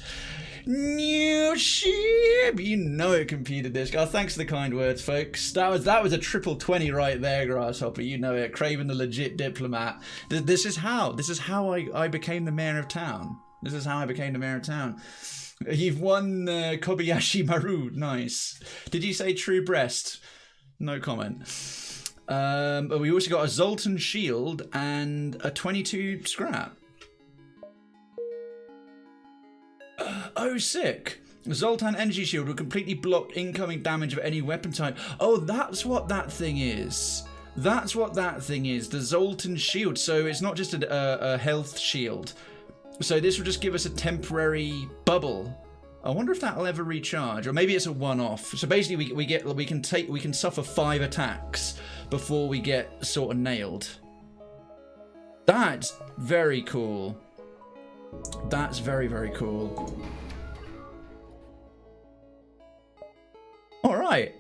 New ship! You know it, computer disc. Oh, thanks for the kind words, folks. That was a triple 20 right there, Grasshopper. You know it. Krayven the legit diplomat. This is how I became the mayor of town. This is how I became the mayor of town. You've won Kobayashi Maru. Nice. Did you say true breast? No comment. But we also got a Zoltan shield and a 22 scrap. Oh, sick. Zoltan energy shield will completely block incoming damage of any weapon type. Oh, that's what that thing is. That's what that thing is. The Zoltan shield. So it's not just a health shield. So this will just give us a temporary bubble. I wonder if that'll ever recharge, or maybe it's a one-off. So basically, we can suffer 5 attacks before we get sort of nailed. That's very cool. That's very, very cool. All right.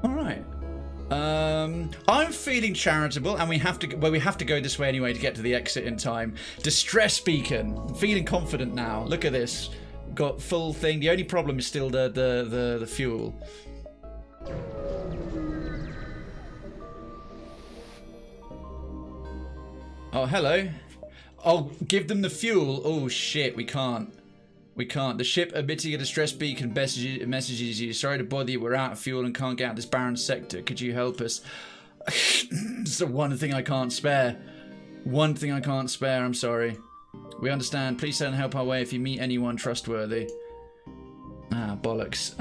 All right. I'm feeling charitable, and we have to go this way anyway to get to the exit in time. Distress beacon. I'm feeling confident now. Look at this. Got full thing. The only problem is still the fuel. Oh, hello. Oh, give them the fuel. Oh shit, we can't. We can't. The ship emitting a distress beacon messages you. Sorry to bother you. We're out of fuel and can't get out of this barren sector. Could you help us? It's the one thing I can't spare. One thing I can't spare. I'm sorry. We understand. Please send help our way if you meet anyone trustworthy. Ah, bollocks.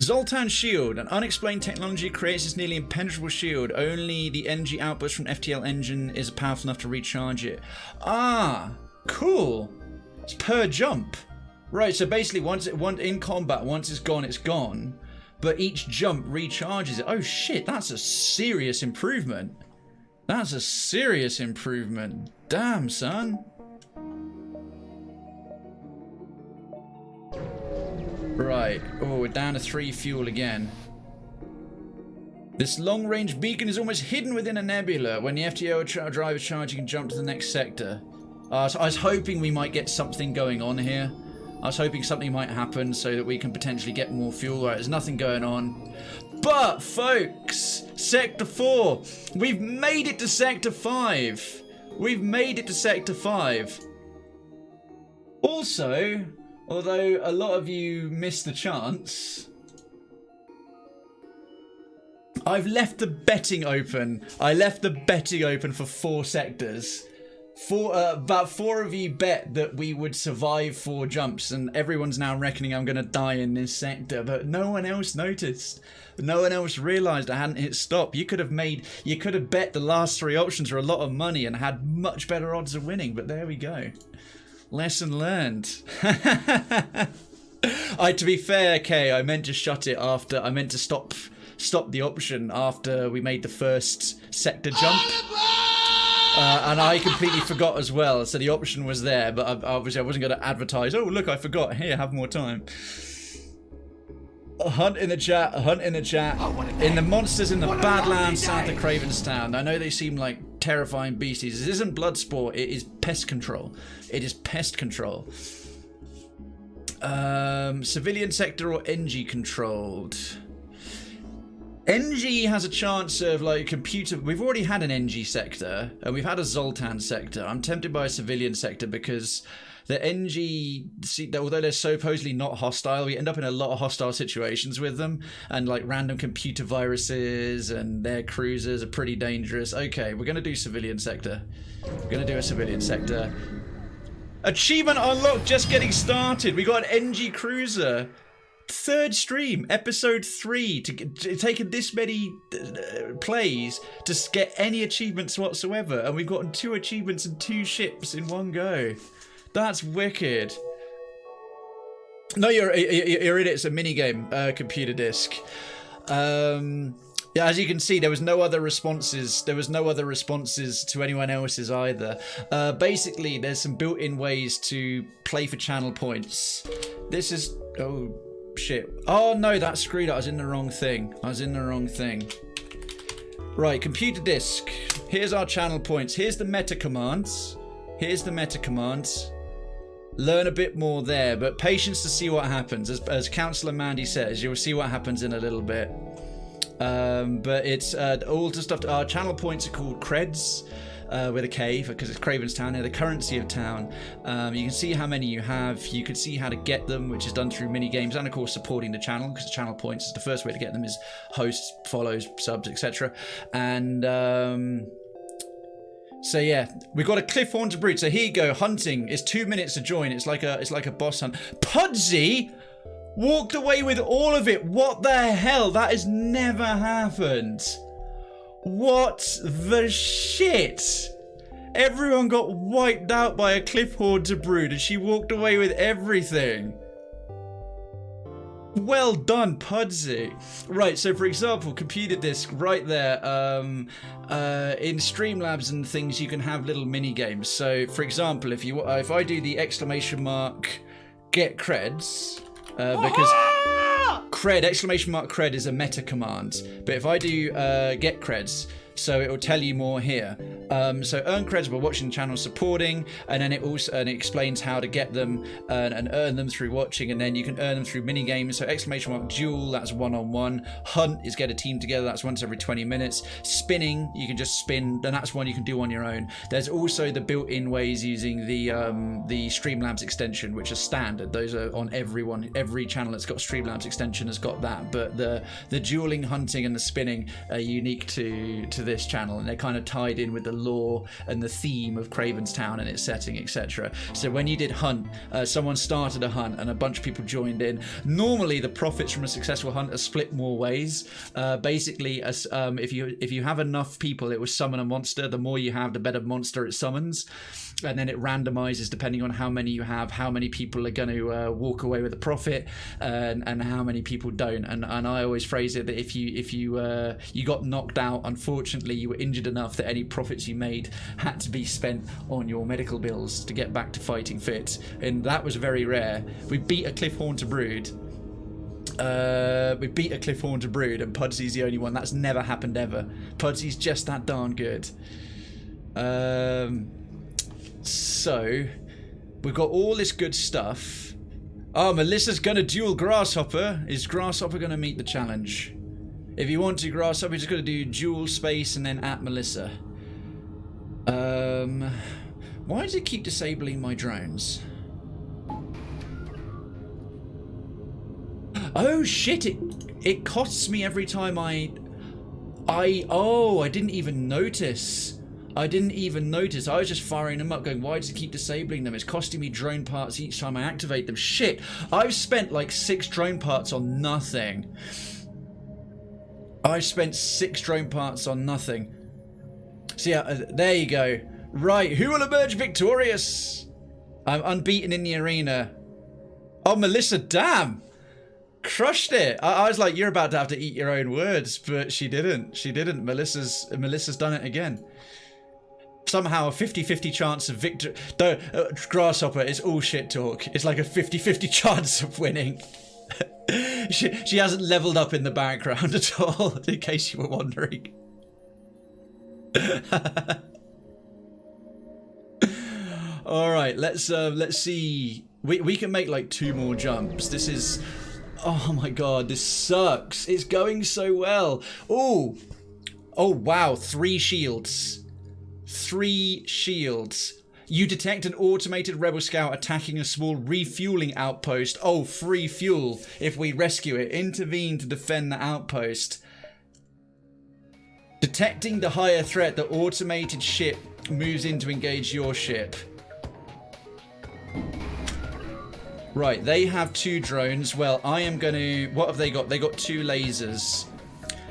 Zoltan Shield. An unexplained technology creates this nearly impenetrable shield. Only the energy outburst from FTL engine is powerful enough to recharge it. Ah, cool. It's per jump. Right, so basically once in combat, once it's gone, it's gone. But each jump recharges it. Oh shit, that's a serious improvement. That's a serious improvement. Damn, son. Right. Oh, we're down to 3 fuel again. This long-range beacon is almost hidden within a nebula. When the FTL driver is charged, you can jump to the next sector. So I was hoping we might get something going on here. I was hoping something might happen so that we can potentially get more fuel. Right, there's nothing going on. But, folks, Sector 4. We've made it to Sector 5. We've made it to Sector 5. Also, although a lot of you missed the chance, I've left the betting open. I left the betting open for 4 sectors. About 4 of you bet that we would survive 4 jumps, and everyone's now reckoning I'm going to die in this sector, but no one else noticed. No one else realised I hadn't hit stop. You could have bet the last 3 options for a lot of money and had much better odds of winning, but there we go. Lesson learned. To be fair, Kay, I meant to shut it after. I meant to stop the option after we made the first sector jump, and I completely forgot as well. So the option was there, but obviously I wasn't going to advertise. Oh look, I forgot. Here, have more time. A hunt in the chat. A hunt in the chat. In the monsters in the Badlands south of Krayvenstown. I know they seem like terrifying beasties. This isn't blood sport. It is pest control. It is pest control. Civilian sector or NG controlled? NG has a chance of like computer. We've already had an NG sector and we've had a Zoltan sector. I'm tempted by a civilian sector because the NG, although they're supposedly not hostile, we end up in a lot of hostile situations with them, and like random computer viruses and their cruisers are pretty dangerous. Okay, we're gonna do civilian sector. We're gonna do a civilian sector. Achievement unlocked, just getting started. We got an NG cruiser. 3rd stream, episode 3, to taken this many plays to get any achievements whatsoever, and we've gotten 2 achievements and 2 ships in one go. That's wicked. No, you're in it. It's a minigame, computer disc. Yeah, as you can see, there was no other responses. There was no other responses to anyone else's either. Basically, there's some built-in ways to play for channel points. This is... Oh, shit. Oh, no, that screwed up. I was in the wrong thing. Right, computer disk. Here's our channel points. Here's the meta commands. Learn a bit more there, but patience to see what happens. As Councillor Mandy says, you'll see what happens in a little bit. But it's all the stuff. Our channel points are called creds, with a K, because it's Krayvenstown. They're the currency of town. You can see how many you have. You can see how to get them, which is done through mini games, and of course supporting the channel, because the channel points is the first way to get them is hosts, follows, subs, etc. And so yeah, we've got a Cliffhorn to breed. So here you go, hunting. It's 2 minutes to join. It's like a boss hunt. Pudsey walked away with all of it. What the hell? That has never happened. What the shit? Everyone got wiped out by a Cliffhorn to brood and she walked away with everything. Well done, Pudsey. Right, so for example, computer disk right there. In Streamlabs and things, you can have little mini games. So, for example, if I do the exclamation mark get creds, because cred exclamation mark cred is a meta command, but if I do get creds, so it will tell you more here. So earn creds by watching the channel, supporting, and then it explains how to get them and earn them through watching, and then you can earn them through mini games. So exclamation mark duel, that's one-on-one. Hunt is get a team together, that's once every 20 minutes. Spinning, you can just spin, and that's one you can do on your own. There's also the built-in ways using the Streamlabs extension, which are standard. Those are on every channel that's got Streamlabs extension has got that. But the dueling, hunting, and the spinning are unique to this channel, and they're kind of tied in with the lore and the theme of Krayven's town and its setting, etc. So when you did hunt, someone started a hunt and a bunch of people joined in. Normally the profits from a successful hunt are split more ways. Basically, if you have enough people, it will summon a monster. The more you have, the better monster it summons, and then it randomizes depending on how many you have, how many people are going to walk away with a profit, and how many people don't. And I always phrase it that if you got knocked out, unfortunately you were injured enough that any profits you made had to be spent on your medical bills to get back to fighting fit, and that was very rare. We beat a Cliffhaunter brood. And Pudsey's the only one. That's never happened ever. Pudsey's just that darn good. So we've got all this good stuff. Oh, Melissa's gonna duel Grasshopper. Is Grasshopper gonna meet the challenge? If you want to, Grasshopper, you're just going to do dual space and then at Melissa. Why does it keep disabling my drones? Oh shit! It costs me every time I didn't even notice. I was just firing them up, going, why does it keep disabling them? It's costing me drone parts each time I activate them. Shit! I've spent like 6 drone parts on nothing. I spent 6 drone parts on nothing. So yeah, there you go. Right, who will emerge victorious? I'm unbeaten in the arena. Oh, Melissa, damn! Crushed it. I was like, you're about to have to eat your own words, but she didn't. Melissa's done it again. Somehow a 50-50 chance of victory. Grasshopper is all shit talk. It's like a 50-50 chance of winning. She hasn't leveled up in the background at all, in case you were wondering. All right, let's see. We can make like 2 more jumps. This is, oh my god, this sucks. It's going so well. Oh wow, 3 shields. 3 shields. You detect an automated rebel scout attacking a small refueling outpost. Oh, free fuel if we rescue it. Intervene to defend the outpost. Detecting the higher threat, the automated ship moves in to engage your ship. Right, they have 2 drones. Well, I am going to... What have they got? They got 2 lasers.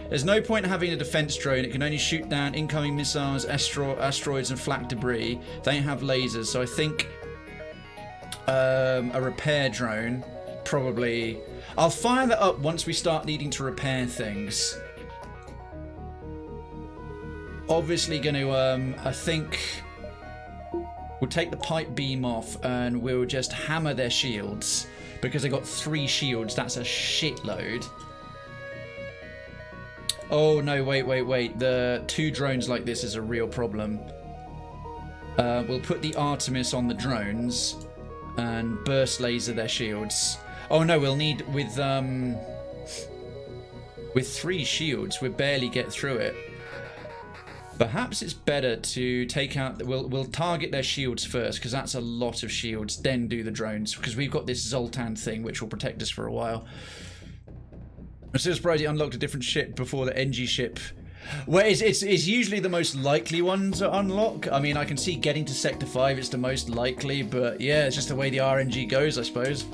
There's no point in having a defense drone. It can only shoot down incoming missiles, asteroids, and flak debris. They have lasers, so I think a repair drone, probably. I'll fire that up once we start needing to repair things. Obviously going to, I think... We'll take the pipe beam off and we'll just hammer their shields. Because they got 3 shields, that's a shitload. Oh no, wait. The 2 drones like this is a real problem. We'll put the Artemis on the drones and burst laser their shields. Oh no, we'll need with 3 shields, we'll barely get through it. Perhaps it's better to take out... We'll target their shields first, because that's a lot of shields, then do the drones, because we've got this Zoltan thing, which will protect us for a while. I'm still surprised it unlocked a different ship before the NG ship. Well, it's usually the most likely one to unlock. I mean, I can see getting to Sector 5, it's the most likely, but yeah, it's just the way the RNG goes, I suppose.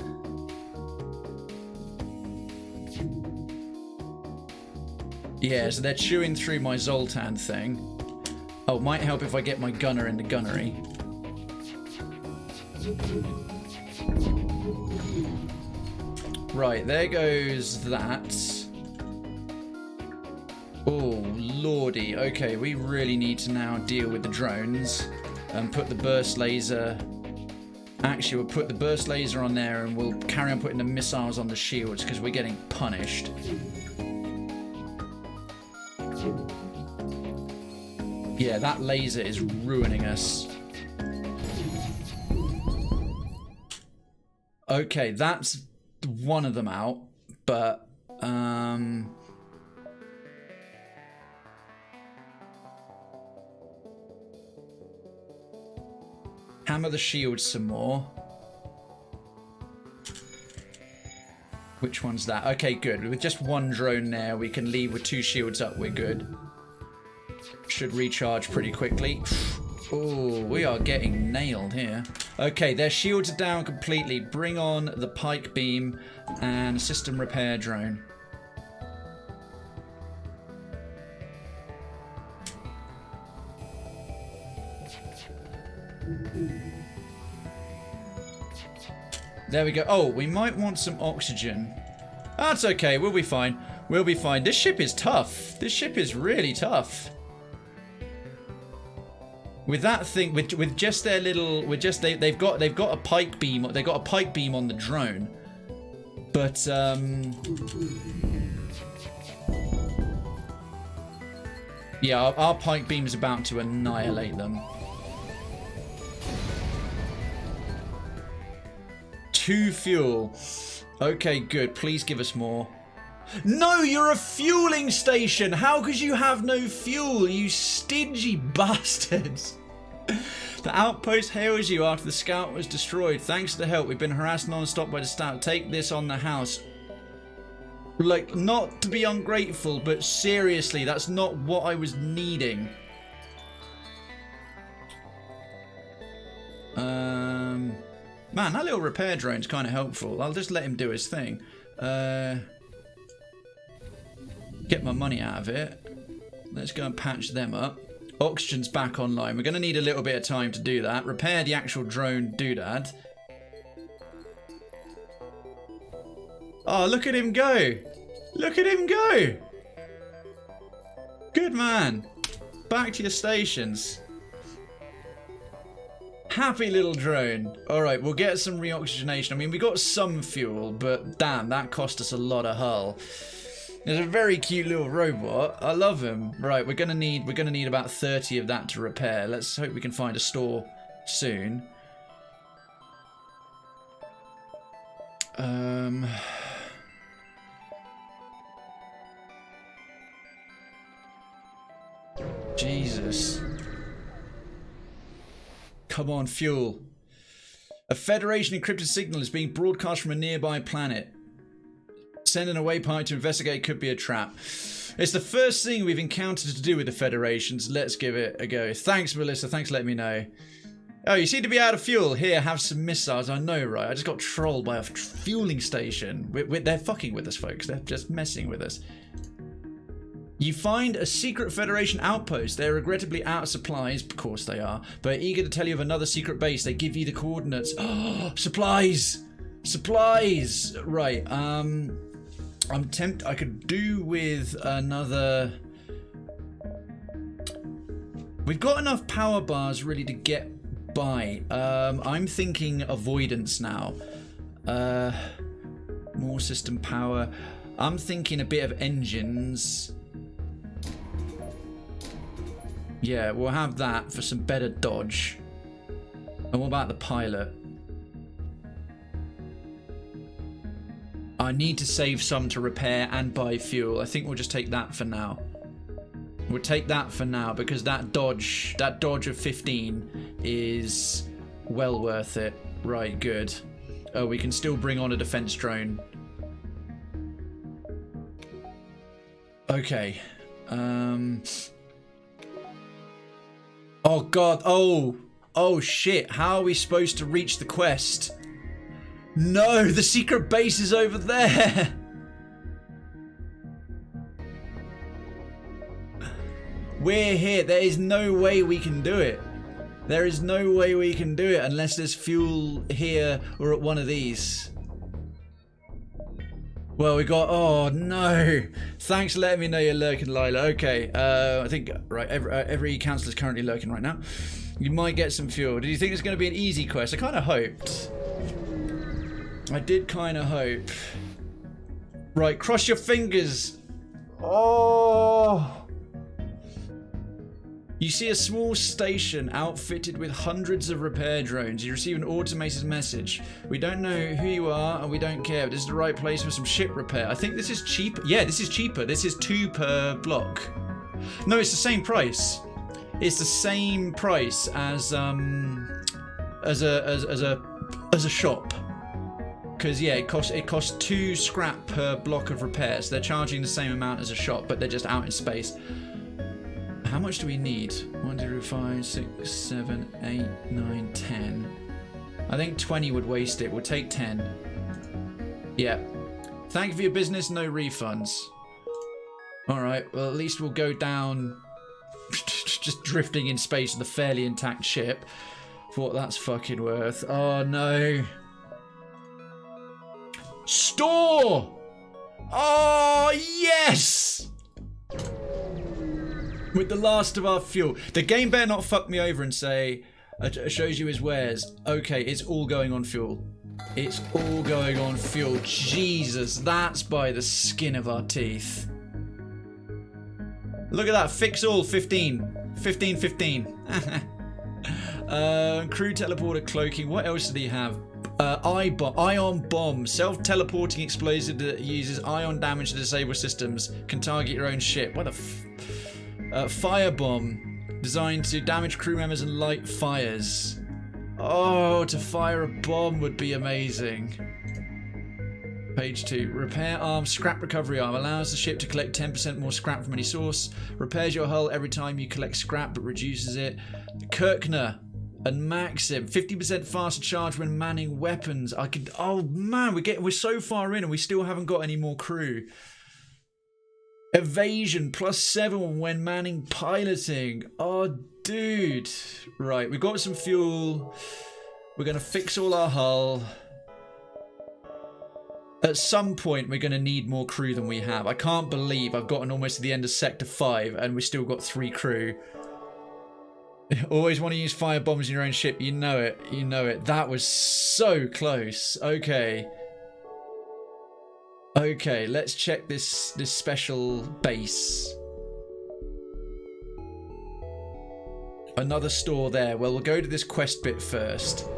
Yeah, so they're chewing through my Zoltan thing. Oh, it might help if I get my gunner in the gunnery. Right, there goes that. Oh, lordy. Okay, we really need to now deal with the drones and put the burst laser... Actually, we'll put the burst laser on there and we'll carry on putting the missiles on the shields because we're getting punished. Yeah, that laser is ruining us. Okay, that's one of them out, but... Hammer the shield some more. Which one's that? Okay, good. With just one drone there, we can leave with 2 shields up. We're good. Should recharge pretty quickly. Oh, we are getting nailed here. Okay, their shields are down completely. Bring on the Pike beam and system repair drone. There we go. Oh, we might want some oxygen. That's okay. We'll be fine. We'll be fine. This ship is tough. This ship is really tough. With that thing, with just their little, they've got a Pike beam. They've got a Pike beam on the drone, but yeah, our Pike beam is about to annihilate them. 2 fuel. Okay, good. Please give us more. No, you're a fueling station. How could you have no fuel, you stingy bastards? The outpost hails you after the scout was destroyed. Thanks to the help, we've been harassed non-stop by the scout. Take this on the house. Like, not to be ungrateful, but seriously, that's not what I was needing. Man, that little repair drone's kind of helpful. I'll just let him do his thing. Get my money out of it. Let's go and patch them up. Oxygen's back online. We're going to need a little bit of time to do that. Repair the actual drone doodad. Oh, look at him go. Look at him go. Good man. Back to your stations. Happy little drone. Alright, we'll get some reoxygenation. I mean, we got some fuel, but damn, that cost us a lot of hull. There's a very cute little robot. I love him. Right, we're gonna need about 30 of that to repair. Let's hope we can find a store soon. Jesus. Come on, fuel. A Federation encrypted signal is being broadcast from a nearby planet. Sending a waypoint to investigate could be a trap. It's the first thing we've encountered to do with the Federations. Let's give it a go. Thanks, Melissa. Thanks for letting me know. Oh, you seem to be out of fuel. Here, have some missiles. I know, right? I just got trolled by a fueling station. They're fucking with us, folks. They're just messing with us. You find a secret Federation outpost. They're regrettably out of supplies. Of course they are. But eager to tell you of another secret base. They give you the coordinates. Oh, supplies! Supplies! Right, I'm tempted. I could do with another... We've got enough power bars really to get by. I'm thinking avoidance now. More system power. I'm thinking a bit of engines. Yeah, we'll have that for some better dodge. And what about the pilot? I need to save some to repair and buy fuel. I think we'll just take that for now. We'll take that for now because that dodge of 15 is well worth it. Right, good. Oh, we can still bring on a defense drone. Okay. Oh god. Oh shit. How are we supposed to reach the quest? No, the secret base is over there. We're here. There is no way we can do it. There is no way we can do it unless there's fuel here or at one of these. Well, we got... Oh, no. Thanks for letting me know you're lurking, Lila. Okay, I think... Right, every councillor's currently lurking right now. You might get some fuel. Did you think it's going to be an easy quest? I kind of hoped. I did kind of hope. Right, cross your fingers. Oh... You see a small station outfitted with hundreds of repair drones. You receive an automated message. We don't know who you are and we don't care, but this is the right place for some ship repair. I think this is cheap. Yeah, this is cheaper. This is 2 per block. No, it's the same price. It's the same price as a shop. Because yeah, it costs 2 scrap per block of repairs. They're charging the same amount as a shop, but they're just out in space. How much do we need? 1, 2, 5, 6, 7, 8, 9, 10. I think 20 would waste it. We'll take 10. Yeah. Thank you for your business, no refunds. Alright, well at least we'll go down just drifting in space with a fairly intact ship. For what that's fucking worth. Oh no. Store! Oh yes! With the last of our fuel. The game better not fuck me over and say, it shows you his wares. Okay, it's all going on fuel. It's all going on fuel. Jesus, that's by the skin of our teeth. Look at that, fix all, 15. 15, 15. Crew teleporter cloaking, what else did he have? Ion bomb, self-teleporting explosive that uses ion damage to disable systems, can target your own ship. What the firebomb, designed to damage crew members and light fires. Oh, to fire a bomb would be amazing. Page 2. Repair arm, scrap recovery arm. Allows the ship to collect 10% more scrap from any source. Repairs your hull every time you collect scrap, but reduces it. Kirkner and Maxim. 50% faster charge when manning weapons. Oh man, we're so far in and we still haven't got any more crew. Evasion +7 when manning piloting. Oh, dude. Right, we've got some fuel. We're going to fix all our hull. At some point, we're going to need more crew than we have. I can't believe I've gotten almost to the end of Sector 5 and we've still got 3 crew. Always want to use fire bombs in your own ship. You know it. You know it. That was so close. Okay. Okay, let's check this special base. Another store there. Well, we'll go to this quest bit first.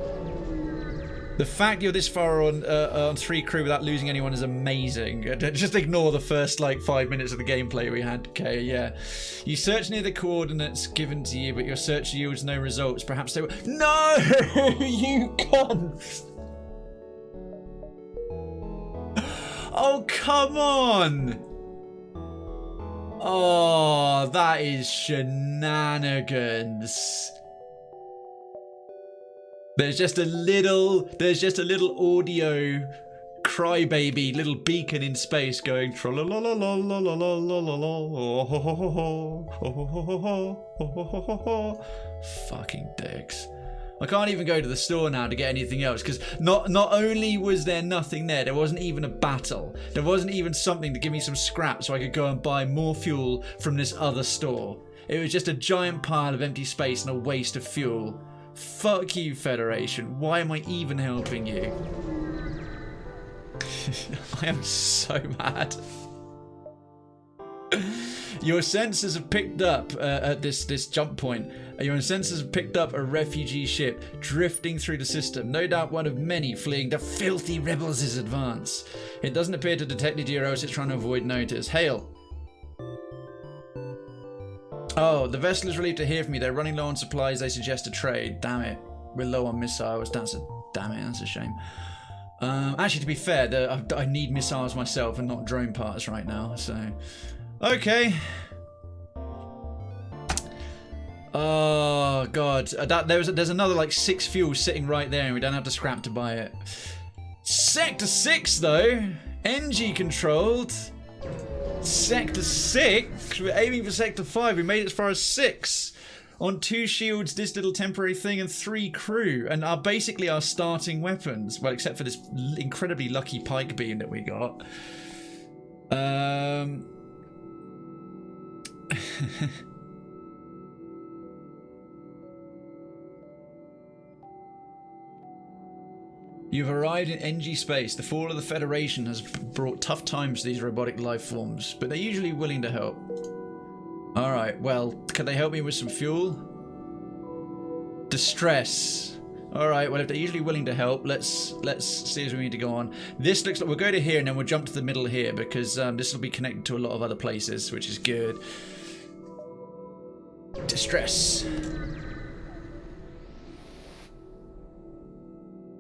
The fact you're this far on 3 crew without losing anyone is amazing. Just ignore the first like 5 minutes of the gameplay we had. Okay, yeah. You search near the coordinates given to you, but your search yields no results. Perhaps they were... No! You can't! Oh, come on! Oh, that is shenanigans. There's just a little audio crybaby little beacon in space going fucking dicks. I can't even go to the store now to get anything else because not only was there nothing there wasn't even a battle. There wasn't even something to give me some scrap so I could go and buy more fuel from this other store. It was just a giant pile of empty space and a waste of fuel. Fuck you, Federation. Why am I even helping you? I am so mad. Your sensors have picked up at this jump point. Your sensors have picked up a refugee ship drifting through the system. No doubt one of many fleeing the filthy rebels' advance. It doesn't appear to detect it, or else it's trying to avoid notice. Hail. Oh, the vessel is relieved to hear from you. They're running low on supplies. They suggest a trade. Damn it. We're low on missiles. Damn it, that's a shame. Actually, to be fair, I need missiles myself and not drone parts right now, so... Okay. Oh, God. There's another, like, 6 fuels sitting right there, and we don't have to scrap to buy it. Sector 6, though. NG controlled. Sector 6? We're aiming for Sector 5. We made it as far as 6. On 2 shields, this little temporary thing, and 3 crew. And are basically our starting weapons. Well, except for this incredibly lucky pike beam that we got. You've arrived in NG space. The fall of the Federation has brought tough times to these robotic life forms, but they're usually willing to help. Alright, well, can they help me with some fuel? Distress. Alright, well, if they're usually willing to help, let's see as we need to go on. This looks like we'll go to here and then we'll jump to the middle here because this will be connected to a lot of other places, which is good. Distress.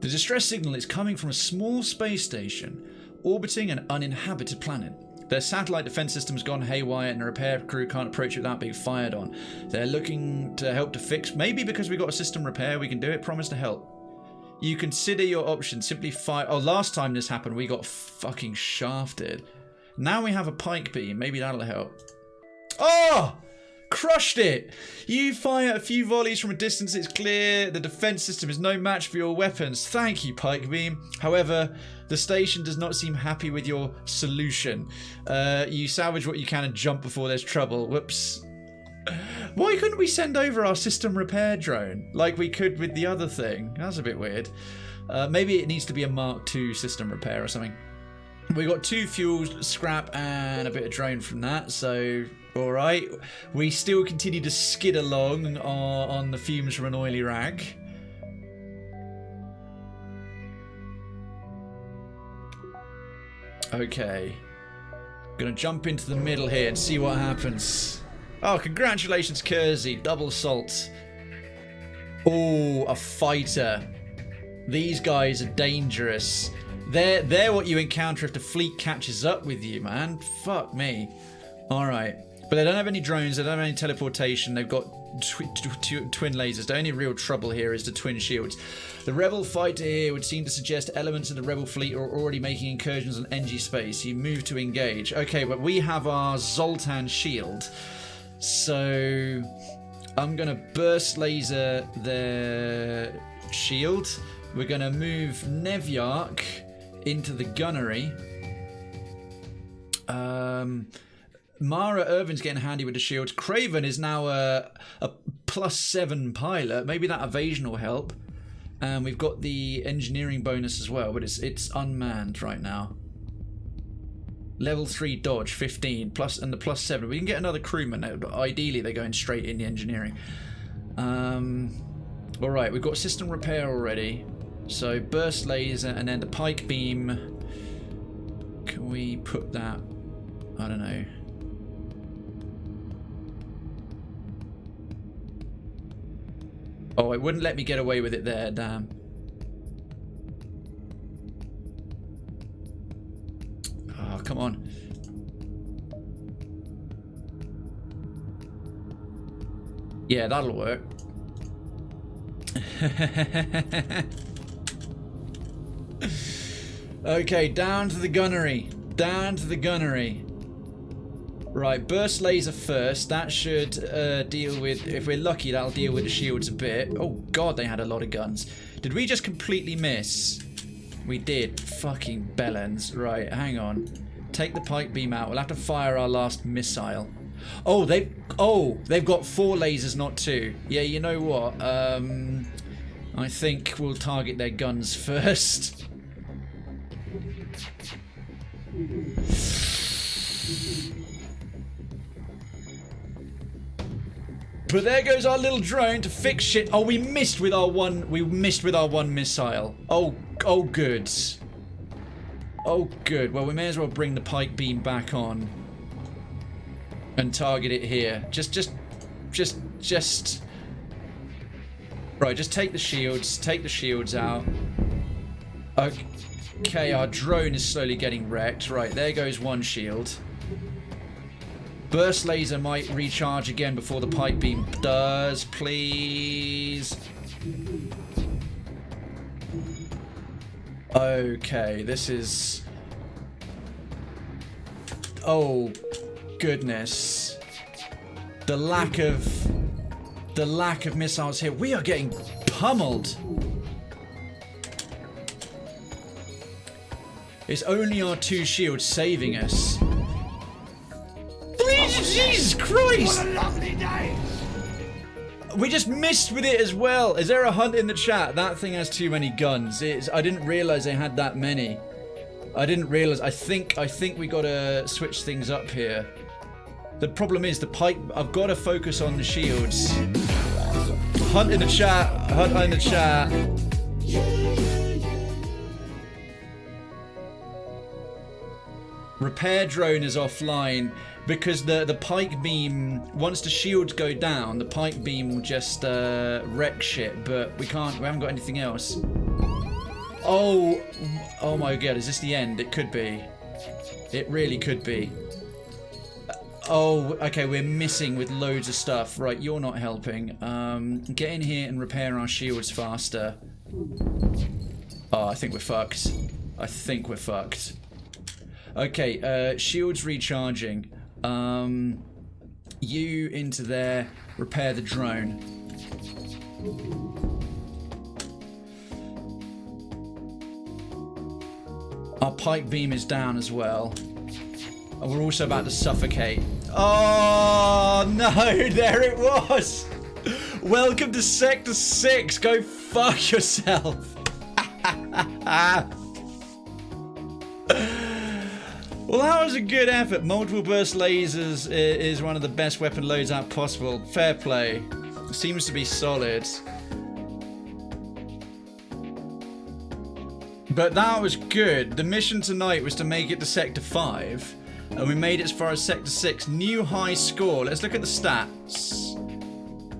The distress signal is coming from a small space station orbiting an uninhabited planet. Their satellite defense system has gone haywire and the repair crew can't approach it without being fired on. They're looking to help to fix. Maybe because we got a system repair, we can do it. Promise to help. You consider your options. Simply fire. Oh, last time this happened, we got fucking shafted. Now we have a pike beam. Maybe that'll help. Oh! Crushed it! You fire a few volleys from a distance, it's clear the defense system is no match for your weapons. Thank you, Pike Beam. However, the station does not seem happy with your solution. You salvage what you can and jump before there's trouble. Whoops. Why couldn't we send over our system repair drone like we could with the other thing? That's a bit weird. Maybe it needs to be a Mark II system repair or something. We got 2 fuel, scrap, and a bit of drone from that, so alright. We still continue to skid along on the fumes from an oily rag. Okay. Gonna jump into the middle here and see what happens. Oh, congratulations, Kersey. Double salt. Oh, a fighter. These guys are dangerous. They're what you encounter if the fleet catches up with you, man. Fuck me. Alright. But they don't have any drones, they don't have any teleportation, they've got twin lasers. The only real trouble here is the twin shields. The rebel fighter here would seem to suggest elements of the rebel fleet are already making incursions on NG space. You move to engage. Okay, but we have our Zoltan shield. So I'm going to burst laser their shield. We're going to move Nevyark into the gunnery. Mara Irvin's getting handy with the shields. Krayven is now a +7 pilot. Maybe that evasion will help. And we've got the engineering bonus as well, but it's unmanned right now. Level 3 dodge, 15, plus, and the +7. We can get another crewman. Ideally, they're going straight in the engineering. Alright, we've got system repair already. So burst laser and then the pike beam. Can we put that? I don't know. Oh, it wouldn't let me get away with it there, damn. Oh, come on. Yeah, that'll work. Okay, down to the gunnery. Down to the gunnery. Right, burst laser first. That should deal with, if we're lucky, that'll deal with the shields a bit. Oh god, they had a lot of guns. Did we just completely miss? We did. Fucking bellends. Right, hang on. Take the pike beam out. We'll have to fire our last missile. Oh, they've got 4 lasers, not 2. Yeah, you know what? I think we'll target their guns first. But there goes our little drone to fix shit. Oh, we missed with our one missile. Oh good. Oh good. Well, we may as well bring the pike beam back on and target it here. Just right, just take the shields out. Okay, our drone is slowly getting wrecked. Right, there goes one shield. Burst laser might recharge again before the pike beam does, please. Okay, this is... Oh, goodness. The lack of missiles here. We are getting pummeled. It's only our 2 shields saving us. Jesus Christ! We just missed with it as well. Is there a hunt in the chat? That thing has too many guns. I didn't realize they had that many. I didn't realize. I think we gotta switch things up here. The problem is the Pike. I've got to focus on the shields. Hunt in the chat. Hunt in the chat. Repair drone is offline because the Pike beam, once the shields go down, the Pike beam will just wreck shit, but we haven't got anything else. Oh my god, is this the end? It could be. It really could be. Oh, okay, we're missing with loads of stuff. Right, you're not helping. Get in here and repair our shields faster. Oh, I think we're fucked. I think we're fucked. Okay, shields recharging. You into there, repair the drone. Our Pike beam is down as well. And we're also about to suffocate. Oh no, there it was! Welcome to Sector 6, go fuck yourself! Well, that was a good effort. Multiple burst lasers is one of the best weapon loads out possible. Fair play. Seems to be solid. But that was good. The mission tonight was to make it to Sector 5. And we made it as far as Sector 6. New high score. Let's look at the stats.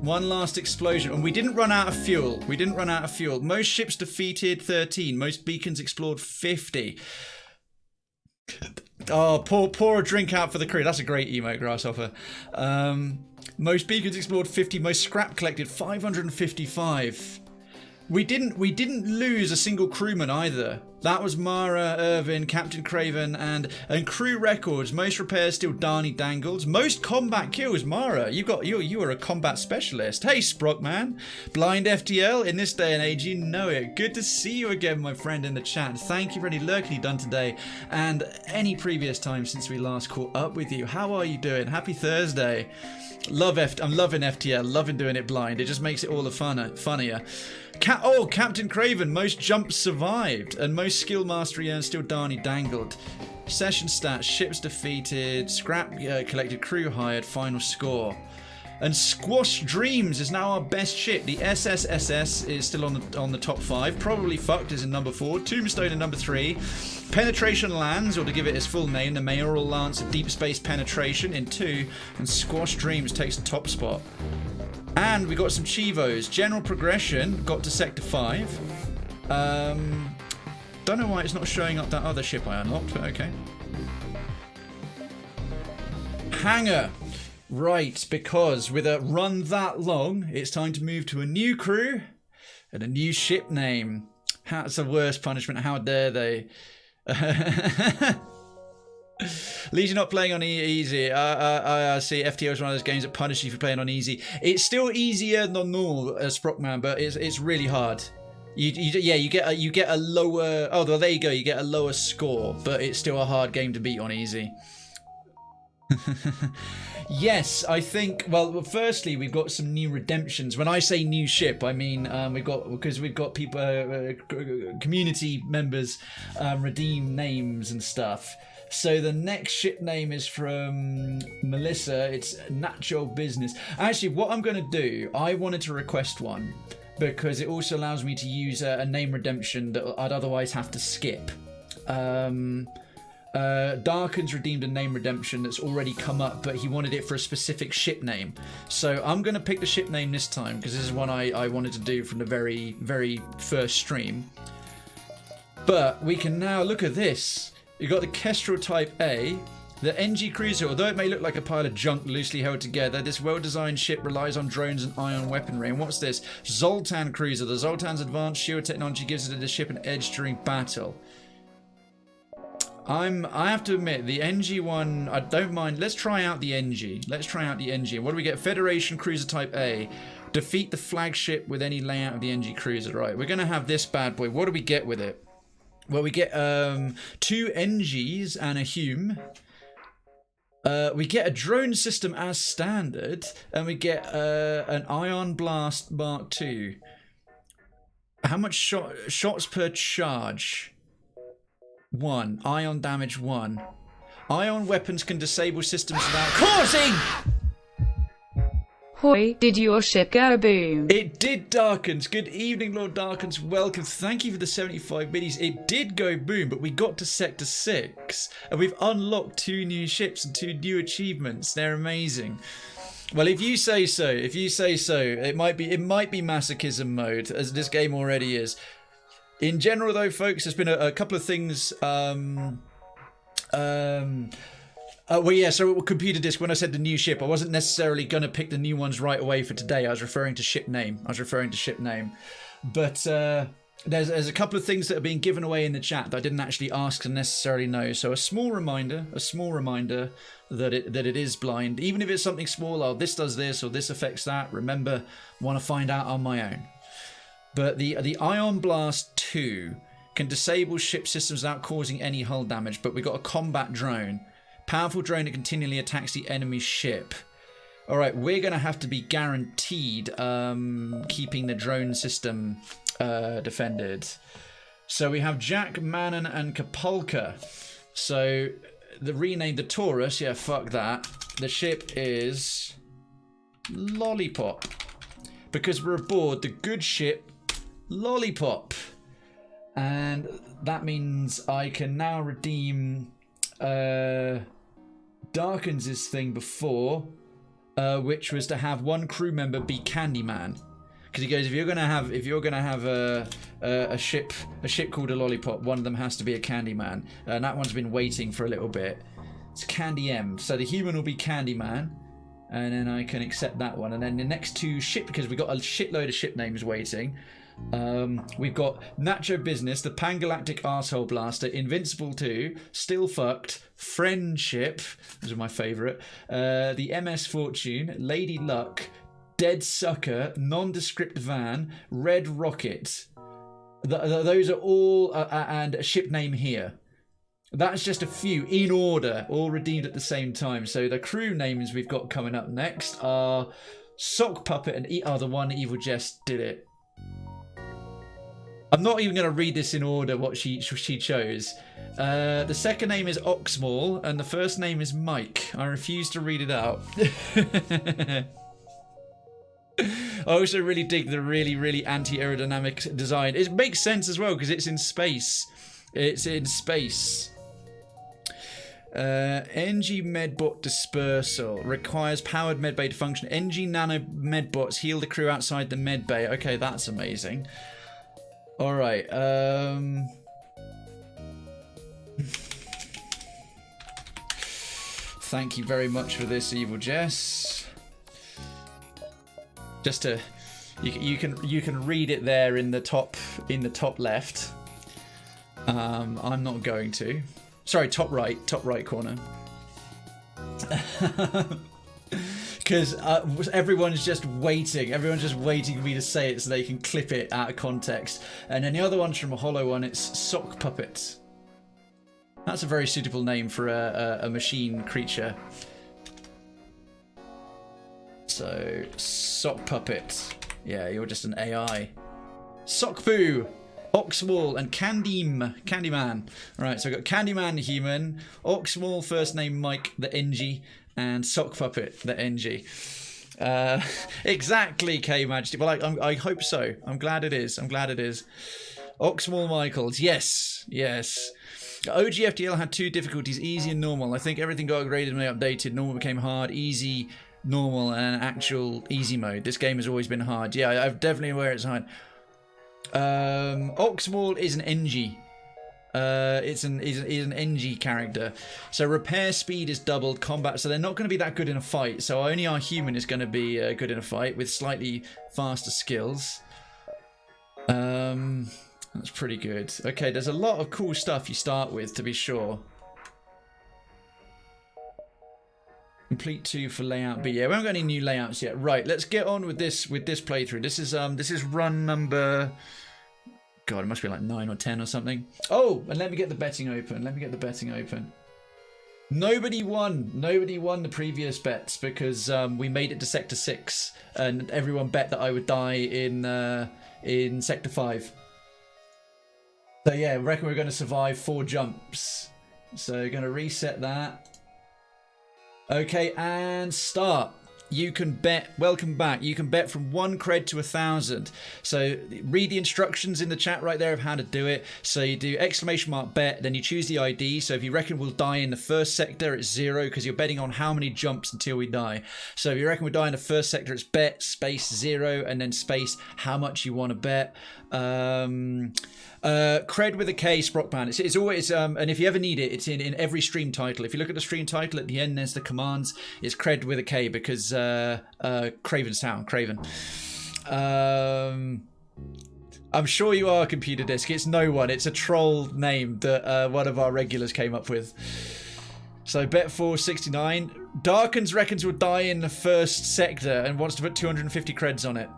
One last explosion. And we didn't run out of fuel. We didn't run out of fuel. Most ships defeated, 13. Most beacons explored, 50. Oh, pour a drink out for the crew. That's a great emote, Grasshopper. Most beacons explored, 50. Most scrap collected, 555. We didn't lose a single crewman either. That was Mara, Irvin, Captain Krayven, and crew records. Most repairs still Darnie Dangles. Most combat kills, Mara. You are a combat specialist. Hey, Sprock man. Blind FTL. In this day and age, you know it. Good to see you again, my friend, in the chat. Thank you for any lurking you've done today and any previous time since we last caught up with you. How are you doing? Happy Thursday. I'm loving FTL. Loving doing it blind. It just makes it all the funnier. Captain Krayven, most jumps survived, and most skill mastery earned still Darnie Dangled. Session stats, ships defeated, scrap collected, crew hired, final score. And Squash Dreams is now our best ship. The SSSS is still on the top 5. Probably Fucked is in number 4. Tombstone in number 3. Penetration Lands, or to give it its full name, the Mayoral Lance of Deep Space Penetration in 2. And Squash Dreams takes the top spot. And we got some Chivos. General Progression got to Sector 5. Don't know why it's not showing up that other ship I unlocked, but okay. Hangar. Right, because with a run that long, it's time to move to a new crew and a new ship name. That's the worst punishment. How dare they? Legion not playing on easy. I see FTL is one of those games that punish you for playing on easy. It's still easier than normal, Sprockman, but it's really hard. You get a lower. Oh, well, there you go. You get a lower score, but it's still a hard game to beat on easy. Yes, I think. Well, firstly, we've got some new redemptions. When I say new ship, I mean we've got people, community members, redeem names and stuff. So the next ship name is from Melissa. It's Natural Business. Actually, what I'm going to do, I wanted to request one because it also allows me to use a name redemption that I'd otherwise have to skip. Darkin's redeemed a name redemption that's already come up, but he wanted it for a specific ship name. So I'm going to pick the ship name this time because this is one I wanted to do from the very, very first stream. But we can now look at this. You've got the Kestrel Type A, the NG Cruiser. Although it may look like a pile of junk loosely held together, this well-designed ship relies on drones and ion weaponry. And what's this? Zoltan Cruiser. The Zoltan's advanced shield technology gives the ship an edge during battle. I have to admit, the NG one, I don't mind. Let's try out the NG. Let's try out the NG. What do we get? Federation Cruiser Type A. Defeat the flagship with any layout of the NG Cruiser. Right, we're going to have this bad boy. What do we get with it? Well, we get 2 NGs and a Hume. We get a drone system as standard, and we get an Ion Blast Mark II. How much shots per charge? 1. Ion damage 1. Ion weapons can disable systems without causing... Hoy, did your ship go boom? It did, Darkens. Good evening, Lord Darkens. Welcome. Thank you for the 75 minis. It did go boom, but we got to Sector 6, and we've unlocked 2 new ships and 2 new achievements. They're amazing. Well, if you say so, it might be masochism mode, as this game already is. In general, though, folks, there's been a couple of things. Well, yeah, so computer disk, when I said the new ship, I wasn't necessarily going to pick the new ones right away for today. I was referring to ship name. But there's a couple of things that are being given away in the chat that I didn't actually ask and necessarily know. So a small reminder that it is blind. Even if it's something small, oh, this does this or this affects that. Remember, I want to find out on my own. But the Ion Blast 2 can disable ship systems without causing any hull damage, but we've got a combat drone. Powerful drone that continually attacks the enemy ship. Alright, we're going to have to be guaranteed keeping the drone system defended. So we have Jack, Manon, and Kapulka. So, renamed the Taurus. Yeah, fuck that. The ship is... Lollipop. Because we're aboard the good ship Lollipop. And that means I can now redeem... Darkens' thing before, which was to have one crew member be Candyman, because he goes, if you're gonna have a ship called a Lollipop, one of them has to be a Candyman, and that one's been waiting for a little bit. It's Candy M, so the human will be Candyman, and then I can accept that one, and then the next 2 ship, because we've got a shitload of ship names waiting. We've got Nacho Business, the Pangalactic Arsehole Blaster, Invincible 2, Still Fucked, Friendship, those are my favourite, the MS Fortune, Lady Luck, Dead Sucker, Nondescript Van, Red Rocket. Those are all, and a ship name here. That's just a few in order, all redeemed at the same time. So the crew names we've got coming up next are Sock Puppet and the one Evil Jest did it. I'm not even going to read this in order what she chose. The second name is Oxmall and the first name is Mike. I refuse to read it out. I also really dig the really anti-aerodynamic design. It makes sense as well because it's in space. NG Medbot Dispersal requires powered medbay to function. NG Nano Medbots heal the crew outside the medbay. Okay, that's amazing. All right. Thank you very much for this, Evil Jess. Just to, you can read it there in the top left. I'm not going to. Sorry, top right corner. Because everyone's just waiting. Everyone's just waiting for me to say it so they can clip it out of context. And then the other one's from a Hollow One. It's Sock Puppet. That's a very suitable name for a machine creature. So, Sock Puppet. Yeah, you're just an AI. Sockboo, Oxwall, and Candyman. Alright, so I've got Candyman, the human, Oxwall, first name Mike, the NG, and Sock Puppet, the NG. Exactly, K Majesty. Well, I hope so. I'm glad it is. Oxwall Michaels, yes. OG FTL had 2 difficulties, easy and normal. I think everything got upgraded when they updated. Normal became hard, easy, normal, and actual easy mode. This game has always been hard. Yeah, I'm definitely aware it's hard. Oxwall is an NG. He's an NG character. So repair speed is doubled, combat, so they're not going to be that good in a fight. So only our human is going to be good in a fight with slightly faster skills. That's pretty good. Okay, there's a lot of cool stuff you start with, to be sure. Complete 2 for layout B. Yeah, we haven't got any new layouts yet. Right, let's get on with this playthrough. This is run number, God, it must be like 9 or 10 or something. Oh, and let me get the betting open. Nobody won. Nobody won the previous bets because we made it to Sector 6 and everyone bet that I would die in Sector 5. So yeah, I reckon we're going to survive 4 jumps. So going to reset that. Okay, and start. You can bet, welcome back, you can bet from 1 cred to 1,000. So read the instructions in the chat right there of how to do it. So you do ! bet, then you choose the ID. So if you reckon we'll die in the first sector, it's 0 because you're betting on how many jumps until we die. So if you reckon we'll die in the first sector, it's bet space 0 and then space how much you want to bet. Cred with a K, Sprockman. It's always and if you ever need it, it's in every stream title. If you look at the stream title at the end, there's the commands. It's cred with a K because Krayven sound, Krayven. I'm sure you are, Computer Disk. It's no one. It's a troll name that one of our regulars came up with. So bet 469. Darkens reckons we'll die in the first sector and wants to put 250 creds on it.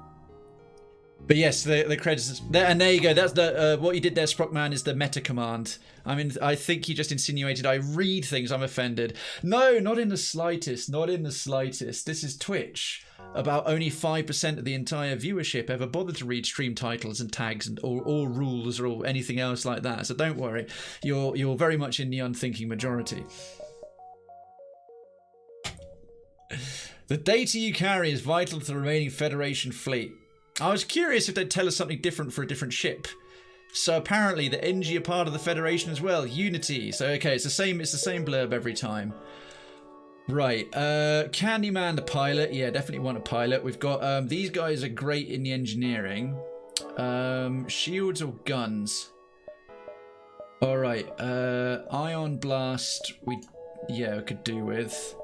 But yes, the creds, and there you go. That's the what you did there, Sprockman, is the meta command. I mean, I think you just insinuated I read things. I'm offended. No, not in the slightest. Not in the slightest. This is Twitch. About only 5% of the entire viewership ever bothered to read stream titles and tags and or rules or anything else like that. So don't worry. You're very much in the unthinking majority. The data you carry is vital to the remaining Federation fleet. I was curious if they'd tell us something different for a different ship. So apparently the NG are part of the Federation as well. Unity. So okay, it's the same blurb every time. Right. Candyman the pilot. Yeah, definitely want a pilot. We've got these guys are great in the engineering. Shields or guns? Alright. Ion blast we could do with.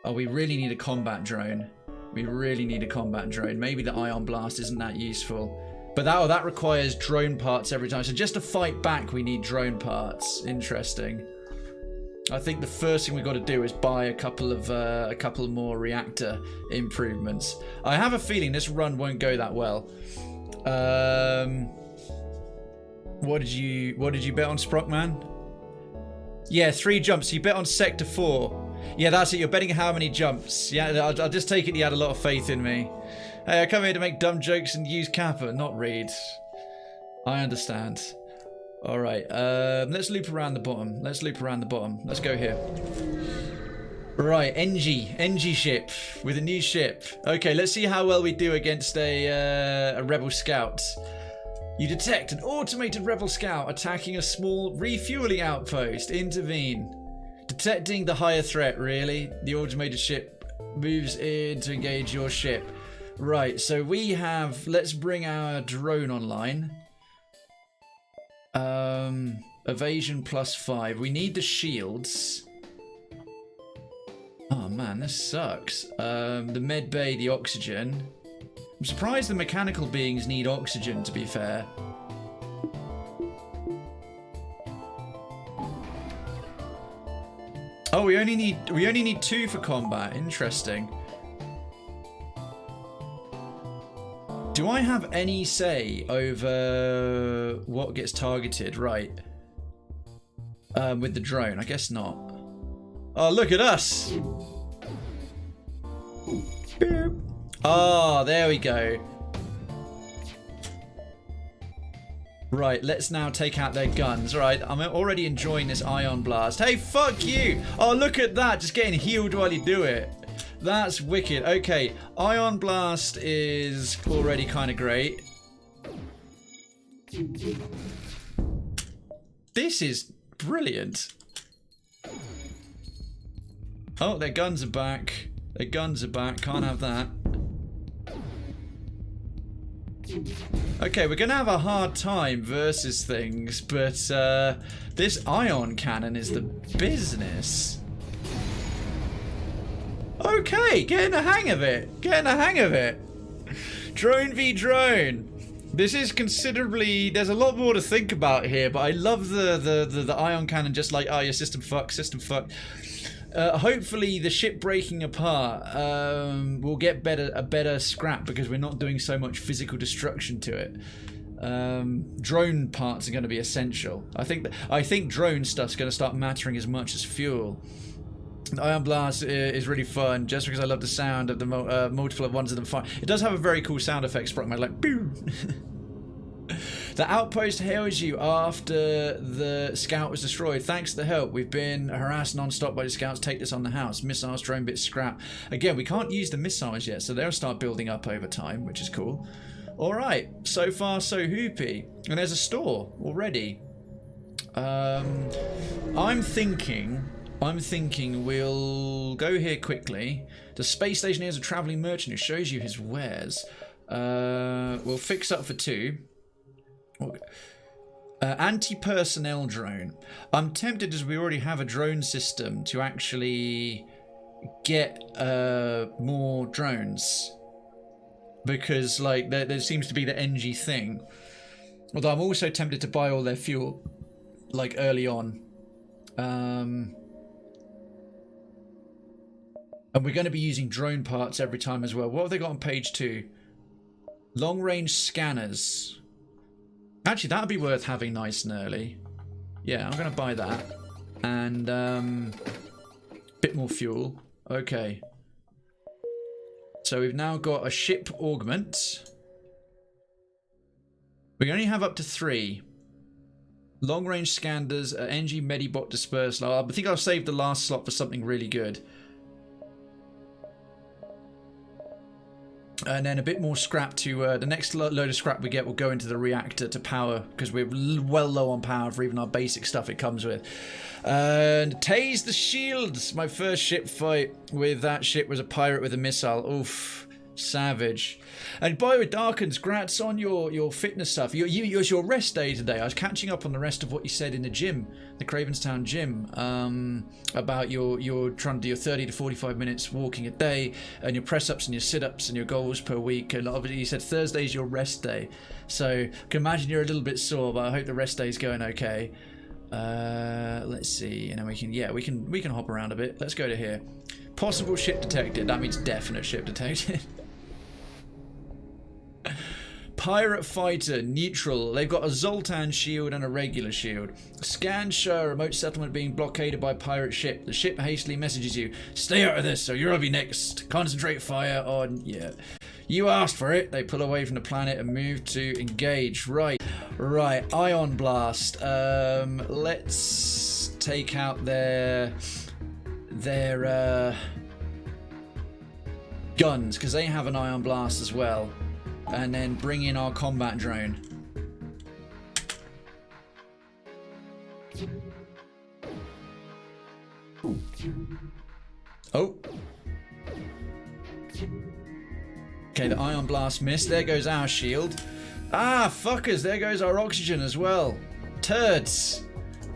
Oh, we really need a combat drone. We really need a combat drone. Maybe the ion blast isn't that useful. But that requires drone parts every time. So just to fight back, we need drone parts. Interesting. I think the first thing we've got to do is buy a couple more reactor improvements. I have a feeling this run won't go that well. What did you bet on, Sprockman? Yeah, 3 jumps. You bet on Sector 4. Yeah, that's it. You're betting how many jumps. Yeah, I'll just take it you had a lot of faith in me. Hey, I come here to make dumb jokes and use Kappa, not read. I understand. Alright, let's loop around the bottom. Let's go here. Right, NG ship with a new ship. Okay, let's see how well we do against a rebel scout. You detect an automated rebel scout attacking a small refueling outpost. Intervene. Detecting the higher threat, really. The automated ship moves in to engage your ship. Right, so we have... Let's bring our drone online. Evasion +5. We need the shields. Oh man, this sucks. The med bay, the oxygen. I'm surprised the mechanical beings need oxygen, to be fair. Oh, we only need 2 for combat. Interesting. Do I have any say over what gets targeted? Right. With the drone, I guess not. Oh, look at us. Oh, there we go. Right, let's now take out their guns. Right, I'm already enjoying this ion blast. Hey, fuck you! Oh, look at that, just getting healed while you do it. That's wicked. Okay, ion blast is already kind of great. This is brilliant. Oh, their guns are back. Their guns are back. Can't have that. Okay, we're gonna have a hard time versus things, but this ion cannon is the business. Okay, getting a hang of it. Getting a hang of it. Drone v drone. This is considerably... There's a lot more to think about here, but I love the ion cannon. Just like, oh, your system fucked, system fucked. Hopefully the ship breaking apart will get a better scrap because we're not doing so much physical destruction to it. Drone parts are going to be essential. I think drone stuff's going to start mattering as much as fuel. The Ion Blast is really fun, just because I love the sound of the multiple ones of them fire. It does have a very cool sound effect, sprite, like boom. The outpost hails you after the scout was destroyed. Thanks to the help, we've been harassed non-stop by the scouts. Take this on the house. Missiles, drone bits, scrap. Again, we can't use the missiles yet, so they'll start building up over time, which is cool. Alright, so far so hoopy. And there's a store already. I'm thinking we'll go here quickly. The space station here is a travelling merchant who shows you his wares. We'll fix up for 2. Anti-personnel drone. I'm tempted, as we already have a drone system, to actually get more drones. Because, like, there seems to be the NG thing. Although I'm also tempted to buy all their fuel, like, early on. And we're going to be using drone parts every time as well. What have they got on page 2? Long-range scanners. Actually, that would be worth having nice and early. Yeah, I'm going to buy that. And bit more fuel. Okay. So we've now got a ship augment. We only have up to 3. Long-range scanners, NG Medibot dispersal. I think I'll save the last slot for something really good. And then a bit more scrap to... the next load of scrap we get will go into the reactor to power, because we're well low on power for even our basic stuff it comes with. And tase the shields! My first ship fight with that ship was a pirate with a missile. Oof. Savage. And by the way, Darkens, grats on your fitness stuff. It's your rest day today. I was catching up on the rest of what you said in the gym, the Cravenstown gym, about you're trying to do your 30 to 45 minutes walking a day, and your press-ups and your sit-ups and your goals per week. And obviously you said Thursday's your rest day. So I can imagine you're a little bit sore, but I hope the rest day's going okay. Let's see, and then we can hop around a bit. Let's go to here. Possible ship detected. That means definite ship detected. Pirate fighter, neutral. They've got a Zoltan shield and a regular shield. Scan show remote settlement being blockaded by pirate ship. The ship hastily messages you, stay out of this or you'll be next. Concentrate fire on... Yeah. You asked for it. They pull away from the planet and move to engage. Right. Ion Blast. Let's take out their guns, because they have an Ion Blast as well. And then bring in our combat drone. Oh. Okay, the Ion Blast missed. There goes our shield. Ah, fuckers. There goes our oxygen as well. Turds.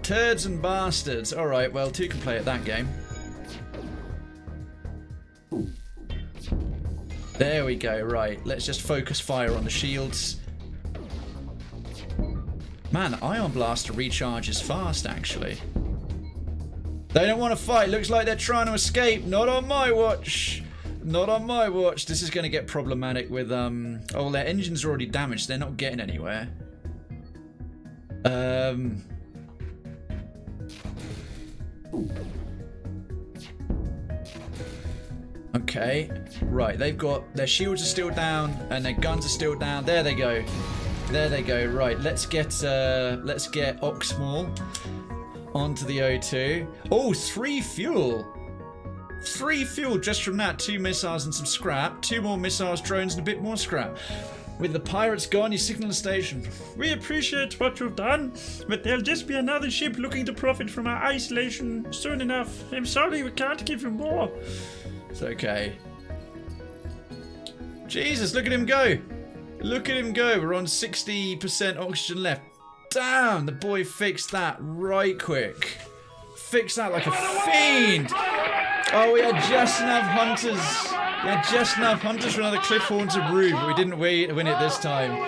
Turds and bastards. Alright, well, 2 can play at that game. There we go, right. Let's just focus fire on the shields. Man, the Ion Blaster recharges fast, actually. They don't want to fight. Looks like they're trying to escape. Not on my watch. Not on my watch. This is going to get problematic with... Oh, their engines are already damaged. They're not getting anywhere. Okay, right, they've got their shields are still down and their guns are still down. There they go. There they go. Right, let's get Oxmall onto the O2. Oh, 3 fuel. 3 fuel just from that. 2 missiles and some scrap. 2 more missiles, drones, and a bit more scrap. With the pirates gone, you signal the station. We appreciate what you've done, but there'll just be another ship looking to profit from our isolation soon enough. I'm sorry, we can't give you more. It's okay. Jesus, look at him go. Look at him go. We're on 60% oxygen left. Damn, the boy fixed that right quick. Fixed that like a fiend. Oh, we had just enough hunters. We had just enough hunters for another cliff haunted room, but we didn't win it this time.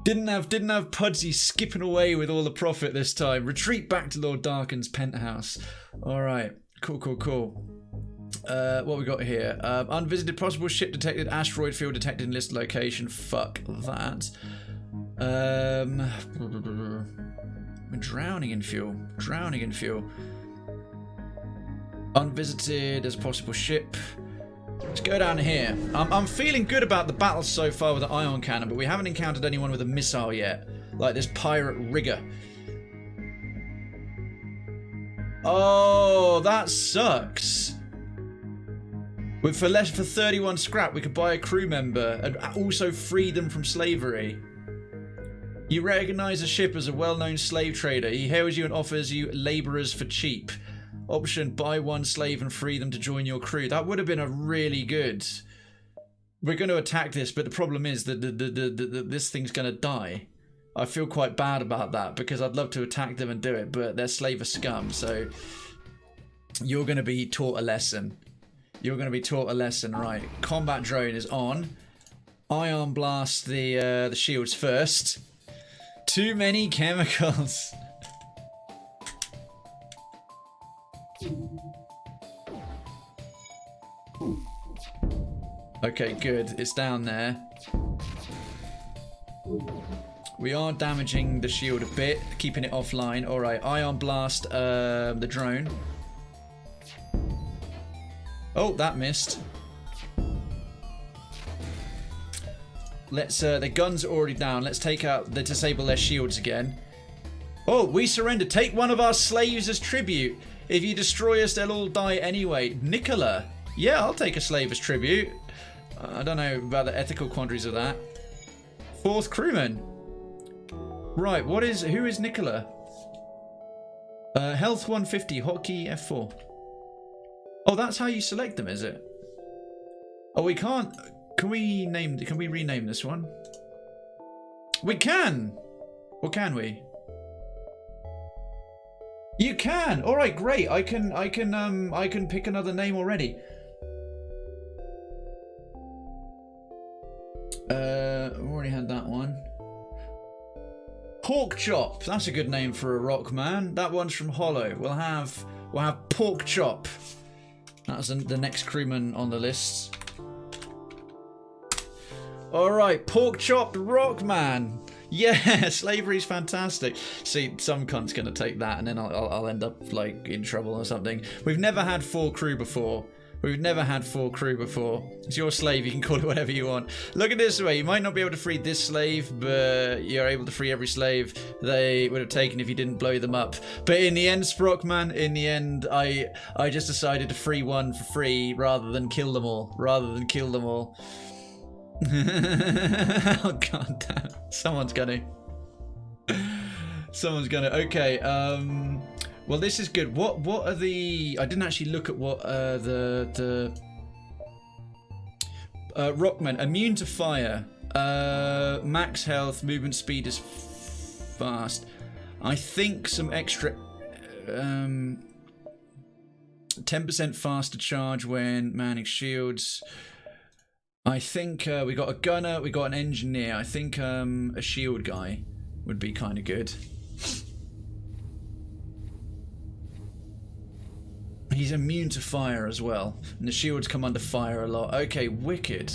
Didn't have Pudsey skipping away with all the profit this time. Retreat back to Lord Darken's penthouse. Alright. Cool. What we got here? Unvisited possible ship detected. Asteroid field detected in listed location. Fuck that. We're drowning in fuel. Drowning in fuel. Unvisited as a possible ship. Let's go down here. I'm feeling good about the battle so far with the ion cannon, but we haven't encountered anyone with a missile yet. Like this pirate rigger. Oh, that sucks. For 31 scrap, we could buy a crew member and also free them from slavery. You recognize a ship as a well-known slave trader. He hails you and offers you laborers for cheap. Option, buy one slave and free them to join your crew. That would have been a really good... We're going to attack this, but the problem is that this thing's going to die. I feel quite bad about that because I'd love to attack them and do it, but they're slaver scum, so... You're going to be taught a lesson. You're going to be taught a lesson, right. Combat drone is on. Ion blast the shields first. Too many chemicals. Okay, good. It's down there. We are damaging the shield a bit, keeping it offline. Alright, ion blast the drone. Oh, that missed. Let's, the guns are already down. Let's disable their shields again. Oh, we surrender. Take one of our slaves as tribute. If you destroy us, they'll all die anyway. Nicola. Yeah, I'll take a slave as tribute. I don't know about the ethical quandaries of that. 4th crewman. Right, who is Nicola? Health 150, hotkey F4. Oh, that's how you select them, is it? Oh, we can't. Can we rename this one? We can! Or can we? You can! Alright, great. I can pick another name already. Already had that one. Pork Chop. That's a good name for a rock man. That one's from Hollow. We'll have Pork Chop. That's the next crewman on the list. Alright, Pork Chopped Rock Man. Yeah, slavery's fantastic. See, some cunt's gonna take that and then I'll end up like in trouble or something. We've never had 4 crew before. It's your slave, you can call it whatever you want. Look at this way, you might not be able to free this slave, but you're able to free every slave they would have taken if you didn't blow them up. But in the end, Sprockman, I just decided to free one for free rather than kill them all. Oh god damn. Someone's gonna. Okay, well, this is good. What are the... I didn't actually look at what the Rockman. Immune to fire. Max health. Movement speed is fast. I think some extra... 10% faster charge when manning shields. I think we got a gunner. We got an engineer. I think a shield guy would be kind of good. He's immune to fire as well, and the shields come under fire a lot. Okay, wicked.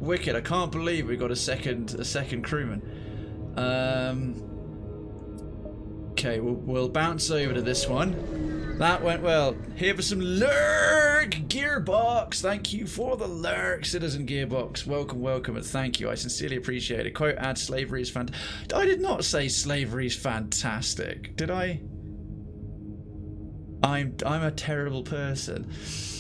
I can't believe we got a second crewman. Okay, we'll bounce over to this one. That went well. Here for some lurk Gearbox. Thank you for the lurk, Citizen Gearbox. Welcome, and thank you. I sincerely appreciate it. Quote: "Add slavery is fantastic." I did not say slavery is fantastic, did I? I'm a terrible person.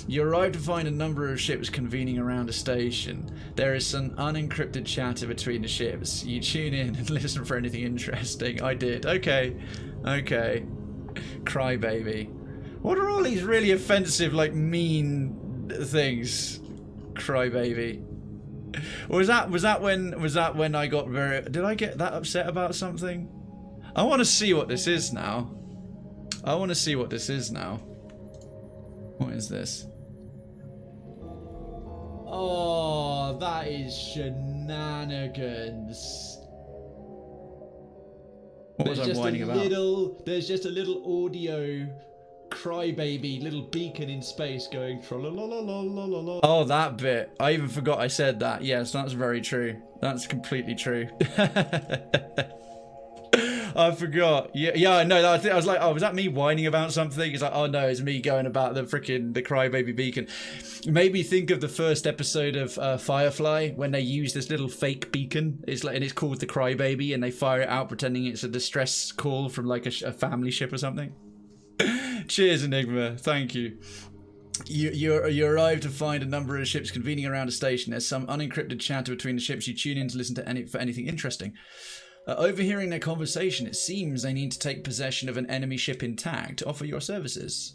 You arrive to find a number of ships convening around a station. There is some unencrypted chatter between the ships. You tune in and listen for anything interesting. I did. Okay. Crybaby. What are all these really offensive, like, mean things? Crybaby. Was that when I got very... Did I get that upset about something? I want to see what this is now. What is this? Oh, that is shenanigans. What was I whining about? There's just a little audio crybaby little beacon in space going tra-la-la-la-la-la-la. Oh, that bit. I even forgot I said that. Yes, that's very true. That's completely true. I forgot. Yeah, I know. I was like, oh, was that me whining about something? It's like, oh no, it's me going about the crybaby beacon. Made me think of the first episode of Firefly when they use this little fake beacon. It's like, and it's called the crybaby, and they fire it out pretending it's a distress call from like a family ship or something. Cheers, Enigma. Thank you. You arrive to find a number of ships convening around a station. There's some unencrypted chatter between the ships. You tune in to listen to for anything interesting. Overhearing their conversation, it seems they need to take possession of an enemy ship intact. Offer your services.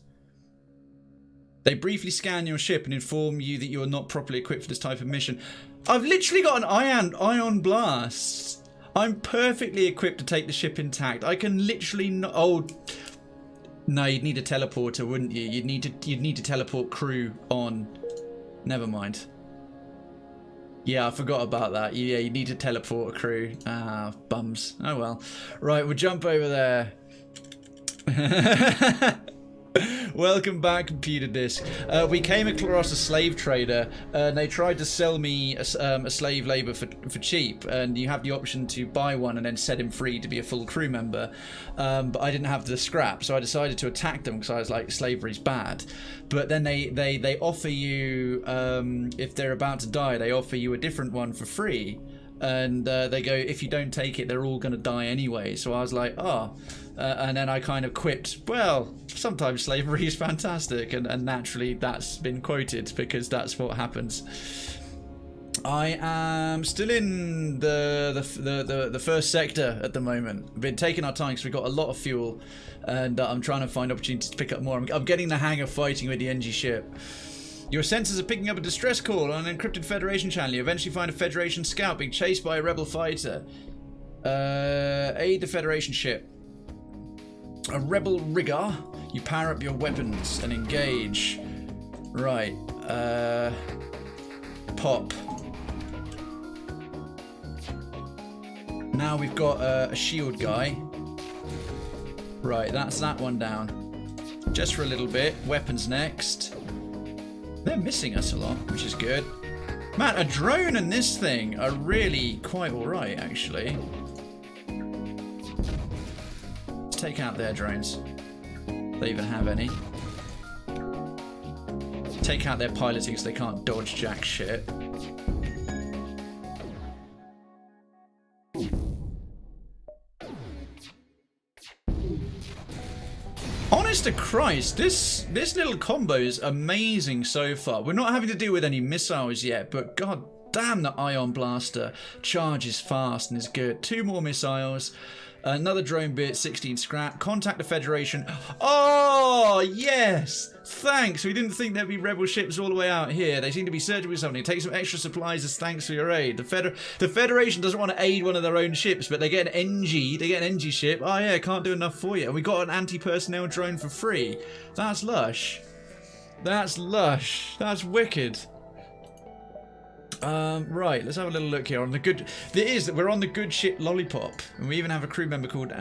They briefly scan your ship and inform you that you are not properly equipped for this type of mission. I've literally got an ion blast. I'm perfectly equipped to take the ship intact. I can literally not. Oh, no, you'd need a teleporter, wouldn't you? You'd need to teleport crew on. Never mind. Yeah, I forgot about that. Yeah, you need to teleport a crew. Ah, bums. Oh well. Right, we'll jump over there. Welcome back, computer disk. We came across a slave trader, and they tried to sell me a slave labor for cheap, and you have the option to buy one and then set him free to be a full crew member. But I didn't have the scrap, so I decided to attack them because I was like, slavery's bad. But then they offer you, if they're about to die, they offer you a different one for free. And they go, if you don't take it, they're all going to die anyway. So I was like, oh. And then I kind of quipped, well, sometimes slavery is fantastic. And naturally, that's been quoted because that's what happens. I am still in the first sector at the moment. We've been taking our time because we've got a lot of fuel. And I'm trying to find opportunities to pick up more. I'm getting the hang of fighting with the NG ship. Your sensors are picking up a distress call on an encrypted Federation channel. You eventually find a Federation scout being chased by a rebel fighter. Aid the Federation ship. A rebel rigger. You power up your weapons and engage. Right. Pop. Now we've got a shield guy. Right, that's that one down. Just for a little bit. Weapons next. They're missing us a lot, which is good. Man, a drone and this thing are really quite alright, actually. Let's take out their drones. They even have any. Take out their piloting so they can't dodge jack shit. Honest to Christ, this little combo is amazing so far. We're not having to deal with any missiles yet, but god damn, the Ion Blaster charges fast and is good. 2 more missiles, another drone bit, 16 scrap. Contact the Federation. Oh, yes! Thanks! We didn't think there'd be rebel ships all the way out here. They seem to be searching for something. Take some extra supplies as thanks for your aid. The Federation doesn't want to aid one of their own ships, but they get an NG. They get an NG ship. Oh yeah, can't do enough for you. And we got an anti-personnel drone for free. That's lush. That's lush. That's wicked. Right, let's have a little look here on the good. We're on the good ship Lollipop, and we even have a crew member called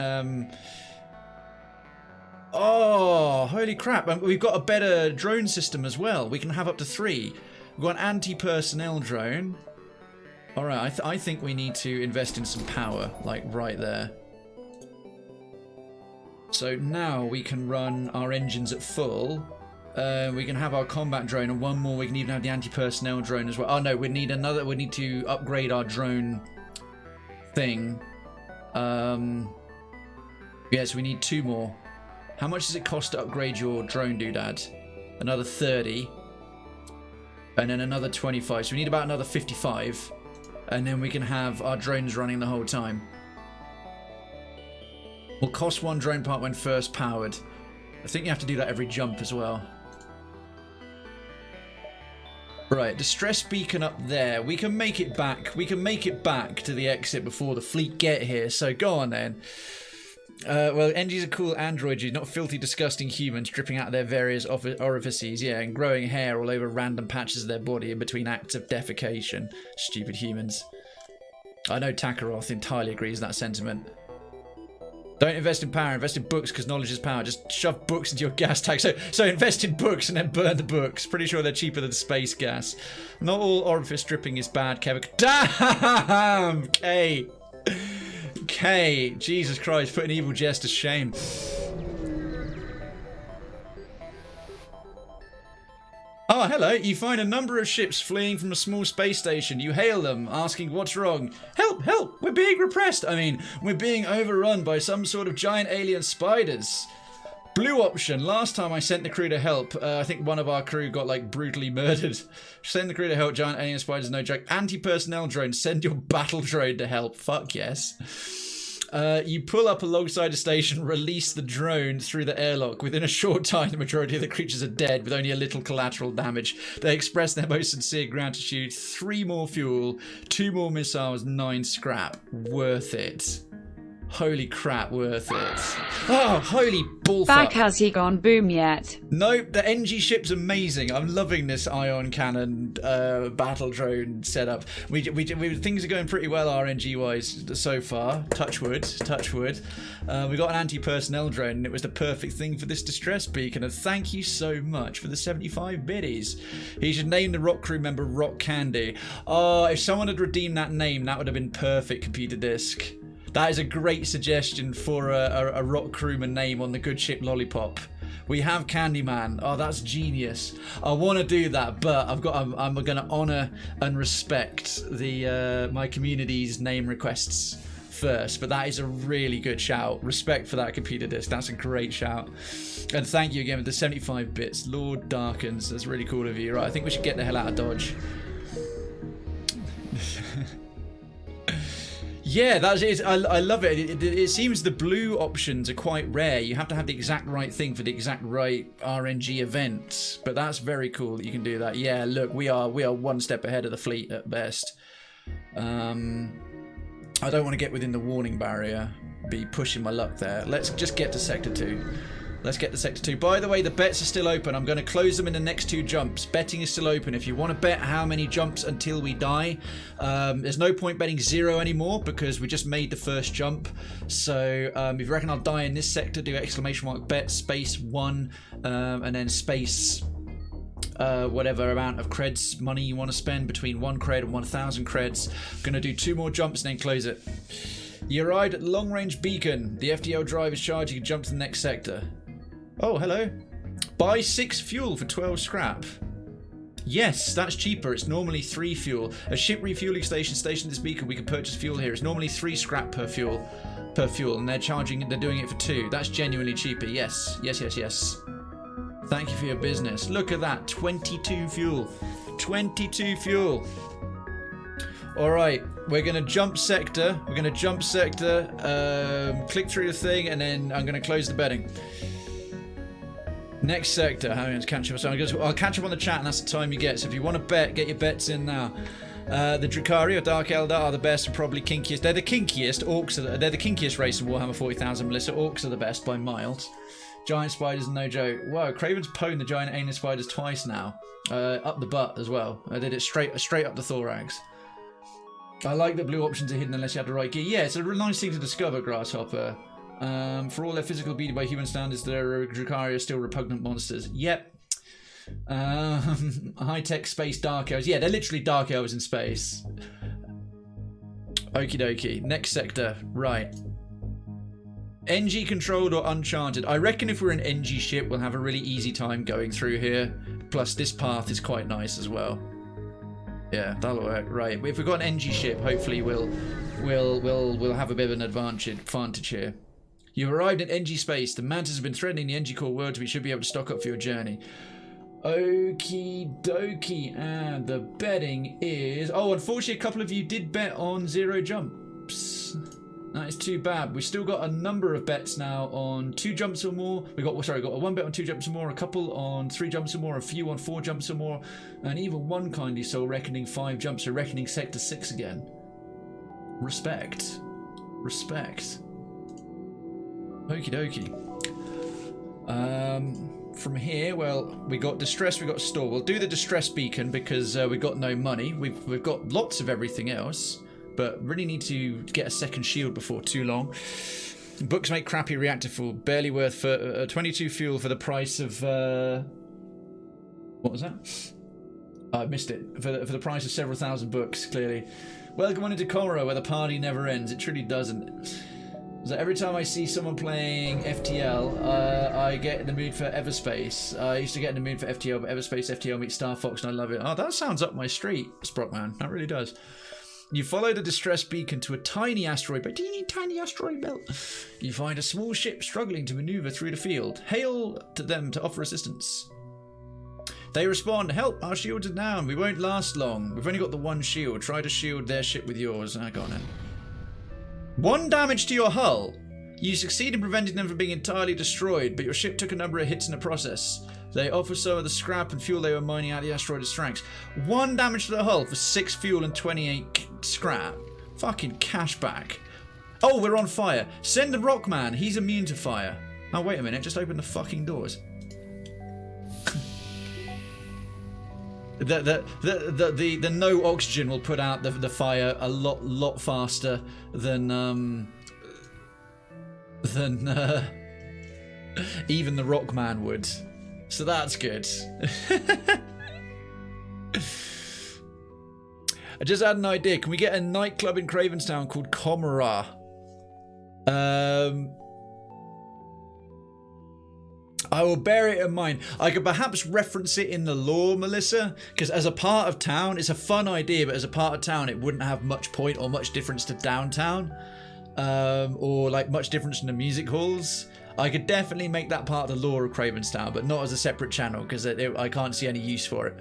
oh, holy crap! And we've got a better drone system as well. We can have up to 3. We've got an anti-personnel drone. All right, I think we need to invest in some power, like right there. So now we can run our engines at full. We can have our combat drone, and one more. We can even have the anti-personnel drone as well. Oh no, we need another. We need to upgrade our drone thing. Yes, we need 2 more. How much does it cost to upgrade your drone doodad? Another 30. And then another 25. So we need about another 55. And then we can have our drones running the whole time. Will cost 1 drone part when first powered. I think you have to do that every jump as well. Right, distress beacon up there. We can make it back. We can make it back to the exit before the fleet get here. So go on then. Well, NGs are cool androids, not filthy, disgusting humans dripping out of their various orifices, yeah, and growing hair all over random patches of their body in between acts of defecation. Stupid humans. I know Takaroth entirely agrees with that sentiment. Don't invest in power, invest in books because knowledge is power. Just shove books into your gas tank. So invest in books and then burn the books. Pretty sure they're cheaper than space gas. Not all orifice dripping is bad, Kevin. Damn! K. Jesus Christ, put an evil jest to shame. Oh, hello. You find a number of ships fleeing from a small space station. You hail them, asking what's wrong. Help, help, we're being repressed. I mean, we're being overrun by some sort of giant alien spiders. Blue option. Last time I sent the crew to help, I think one of our crew got, like, brutally murdered. Send the crew to help, giant alien spiders, no joke. Anti-personnel drone, send your battle drone to help. Fuck yes. You pull up alongside a station, release the drone through the airlock. Within a short time, the majority of the creatures are dead with only a little collateral damage. They express their most sincere gratitude. 3 more fuel, 2 more missiles, 9 scrap. Worth it. Holy crap, worth it. Oh, holy bullfuck. Back, has he gone boom yet? Nope, the NG ship's amazing. I'm loving this ion cannon battle drone setup. Things are going pretty well RNG-wise so far. Touch wood, touch wood. We got an anti-personnel drone, and it was the perfect thing for this distress beacon. And thank you so much for the 75 biddies. He should name the rock crew member Rock Candy. Oh, if someone had redeemed that name, that would have been perfect, computer disc. That is a great suggestion for a rock crewman name on the good ship Lollipop. We have Candyman. Oh, that's genius. I want to do that, but I'm going to honour and respect the my community's name requests first. But that is a really good shout. Respect for that, computer disc. That's a great shout. And thank you again for the 75 bits. Lord Darkens. That's really cool of you. Right, I think we should get the hell out of Dodge. Yeah, that is. I love it. It seems the blue options are quite rare. You have to have the exact right thing for the exact right RNG event. But that's very cool that you can do that. Yeah, look, we are 1 step ahead of the fleet at best. I don't want to get within the warning barrier. Be pushing my luck there. Let's just get to Sector 2. Let's get to Sector 2. By the way, the bets are still open. I'm going to close them in the next 2 jumps. Betting is still open. If you want to bet how many jumps until we die, there's no point betting 0 anymore because we just made the first jump. So if you reckon I'll die in this sector, do ! bet space 1 and then space whatever amount of creds money you want to spend between 1 cred and 1,000 creds. I'm going to do 2 more jumps and then close it. You arrived at the long-range beacon. The FTL drive is charged. You can jump to the next sector. Oh, hello. Buy 6 fuel for 12 scrap. Yes, that's cheaper. It's normally 3 fuel. A ship refueling station stationed at this beacon. We can purchase fuel here. It's normally 3 scrap per fuel, and they're doing it for 2. That's genuinely cheaper. Yes. Thank you for your business. Look at that. 22 fuel. 22 fuel. All right, we're going to jump sector. Click through the thing, and then I'm going to close the betting. Next sector. How am I going to catch up? So I'll catch up on the chat, and that's the time you get. So if you want to bet, get your bets in now. The Drukhari or Dark Eldar are the best and probably kinkiest. They're the kinkiest. They're the kinkiest race in Warhammer 40,000 Melissa. Orcs are the best by miles. Giant spiders, no joke. Whoa, Krayven's pwned the giant alien spiders twice now. Up the butt as well. I did it straight up the thorax. I like that blue options are hidden unless you have the right gear. Yeah, it's a real nice thing to discover, Grasshopper. For all their physical beauty by human standards, their Drukhari are still repugnant monsters. Yep. High-tech space dark elves. Yeah, they're literally dark elves in space. Okie dokie. Next sector. Right. NG controlled or uncharted? I reckon if we're an NG ship, we'll have a really easy time going through here. Plus, this path is quite nice as well. Yeah, that'll work. Right. If we've got an NG ship, hopefully we'll have a bit of an advantage here. You've arrived at NG space. The Mantis has been threatening the NG core world, but we should be able to stock up for your journey. Okie dokie. And the betting is... Oh, unfortunately, a couple of you did bet on 0 jumps. That is too bad. We've still got a number of bets now on 2 jumps or more. We got a 1 bet on 2 jumps or more, a couple on 3 jumps or more, a few on 4 jumps or more, and even one kindly soul reckoning 5 jumps, so reckoning sector 6 again. Respect. Okie dokie. From here, well, we got distress, we got store. We'll do the distress beacon because we've got no money. We've got lots of everything else, but really need to get a second shield before too long. Books make crappy reactor fuel, barely worth for 22 fuel for the price of what was that? I missed it. For the price of several thousand books, clearly. Welcome on into Comora, where the party never ends. It truly doesn't. So every time I see someone playing FTL, I get in the mood for Everspace. I used to get in the mood for FTL, but Everspace FTL meets Star Fox, and I love it. Oh, that sounds up my street, Sprockman. That really does. You follow the distress beacon to a tiny asteroid belt. Tiny asteroid belt. You find a small ship struggling to maneuver through the field. Hail to them to offer assistance. They respond, help, our shields are down. We won't last long. We've only got the one shield. Try to shield their ship with yours. I got it. 1 damage to your hull. You succeed in preventing them from being entirely destroyed, but your ship took a number of hits in the process. They offer some of the scrap and fuel they were mining out of the asteroid's strengths. 1 damage to the hull for 6 fuel and 28 scrap. Fucking cash back. Oh, we're on fire. Send the Rockman. He's immune to fire. Oh, wait a minute. Just open the fucking doors. The no oxygen will put out the fire a lot faster than even the Rockman would. So that's good. I just had an idea. Can we get a nightclub in Cravenstown called Comora? I will bear it in mind. I could perhaps reference it in the lore, Melissa, because as a part of town, it's a fun idea, but as a part of town, it wouldn't have much point or much difference to downtown, or like much difference in the music halls. I could definitely make that part of the lore of Cravenstown, but not as a separate channel, because I can't see any use for it.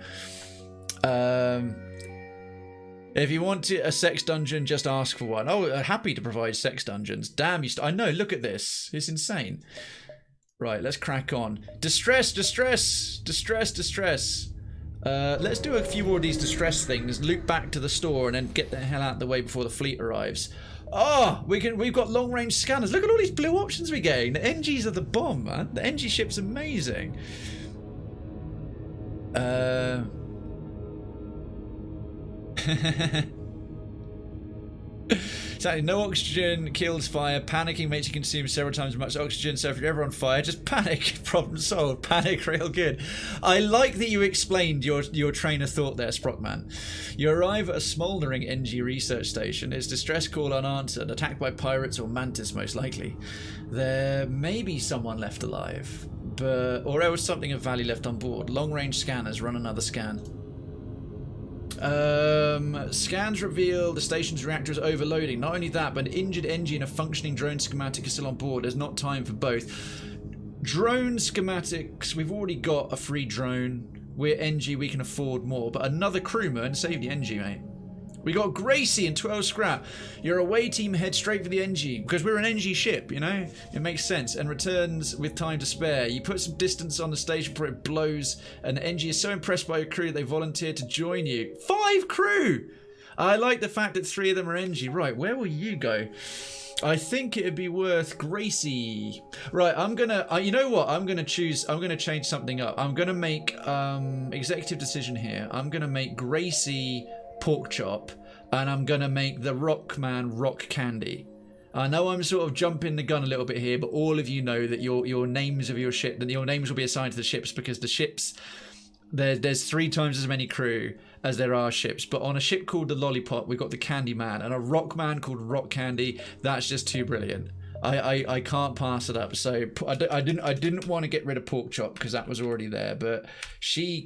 If you want a sex dungeon, just ask for one. Oh, happy to provide sex dungeons. Damn, I know, look at this. It's insane. Right, let's crack on. Distress, distress, distress, distress. Let's do a few more of these distress things, loop back to the store, and then get the hell out of the way before the fleet arrives. Oh, we've got long-range scanners. Look at all these blue options we're getting. The NGs are the bomb, man. The NG ship's amazing. Exactly, no oxygen kills fire. Panicking makes you consume several times as much oxygen, so if you're ever on fire, just panic. Problem solved. Panic real good. I like that you explained your train of thought there, Sprockman. You arrive at a smouldering NG research station. Its distress call unanswered, attacked by pirates or mantis most likely. There may be someone left alive, or else something of value left on board. Long-range scanners, run another scan. Scans reveal the station's reactor is overloading. Not only that, but an injured NG and a functioning drone schematic are still on board. There's not time for both. Drone schematics, we've already got a free drone. We're NG, we can afford more. But another crewman, save the NG, mate. We got Gracie and 12 scrap. Your away team head straight for the NG, because we're an NG ship, you know? It makes sense, and returns with time to spare. You put some distance on the station before it blows, and the NG is so impressed by your crew they volunteer to join you. 5 crew! I like the fact that 3 of them are NG. Right, where will you go? I think it'd be worth Gracie. Right, I'm gonna, you know what? I'm gonna change something up. I'm gonna make, executive decision here. I'm gonna make Gracie pork chop, and I'm gonna make the Rockman rock candy. I know I'm sort of jumping the gun a little bit here, but all of you know that your names of your ship, that your names will be assigned to the ships, because the ships, there's 3 times as many crew as there are ships. But on a ship called the Lollipop, we've got the Candy Man, and a Rockman called Rock Candy. That's just too brilliant. I can't pass it up. So I didn't want to get rid of pork chop because that was already there, but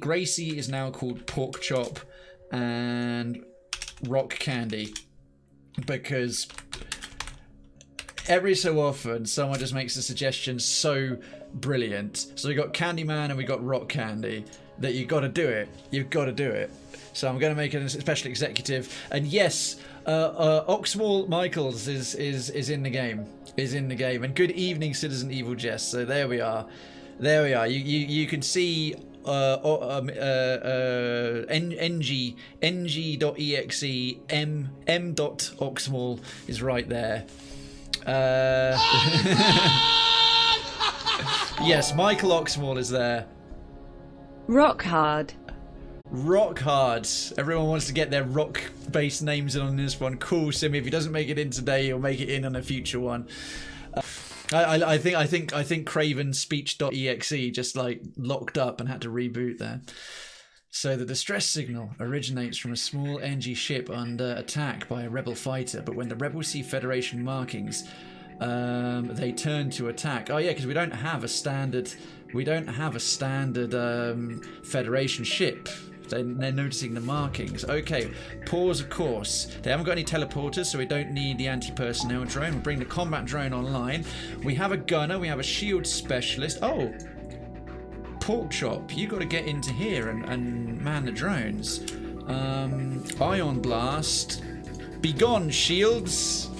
Gracie is now called pork chop and rock candy, because every so often someone just makes a suggestion so brilliant. So we got Candyman and we got rock candy that you got to do it. You've got to do it. So I'm going to make it a special executive. And yes, Oxmal Michaels is in the game. Is in the game. And good evening, Citizen Evil Jess. So there we are. There we are. You can see ng.exe m.oxmal is right there. Yes, Michael Oxmal is there. Rock hard. Rock hard. Everyone wants to get their rock-based names in on this one. Cool, Simi. If he doesn't make it in today, he'll make it in on a future one. I think Krayven speech.exe just like locked up and had to reboot there. So the distress signal originates from a small NG ship under attack by a rebel fighter, but when the rebels see Federation markings, they turn to attack. Oh yeah, because we don't have a standard Federation ship. They're noticing the markings. Okay, pause of course. They haven't got any teleporters, so we don't need the anti-personnel drone. We'll bring the combat drone online. We have a gunner, we have a shield specialist. Oh, Pork Chop, you got to get into here and man the drones. Ion Blast. Begone, shields.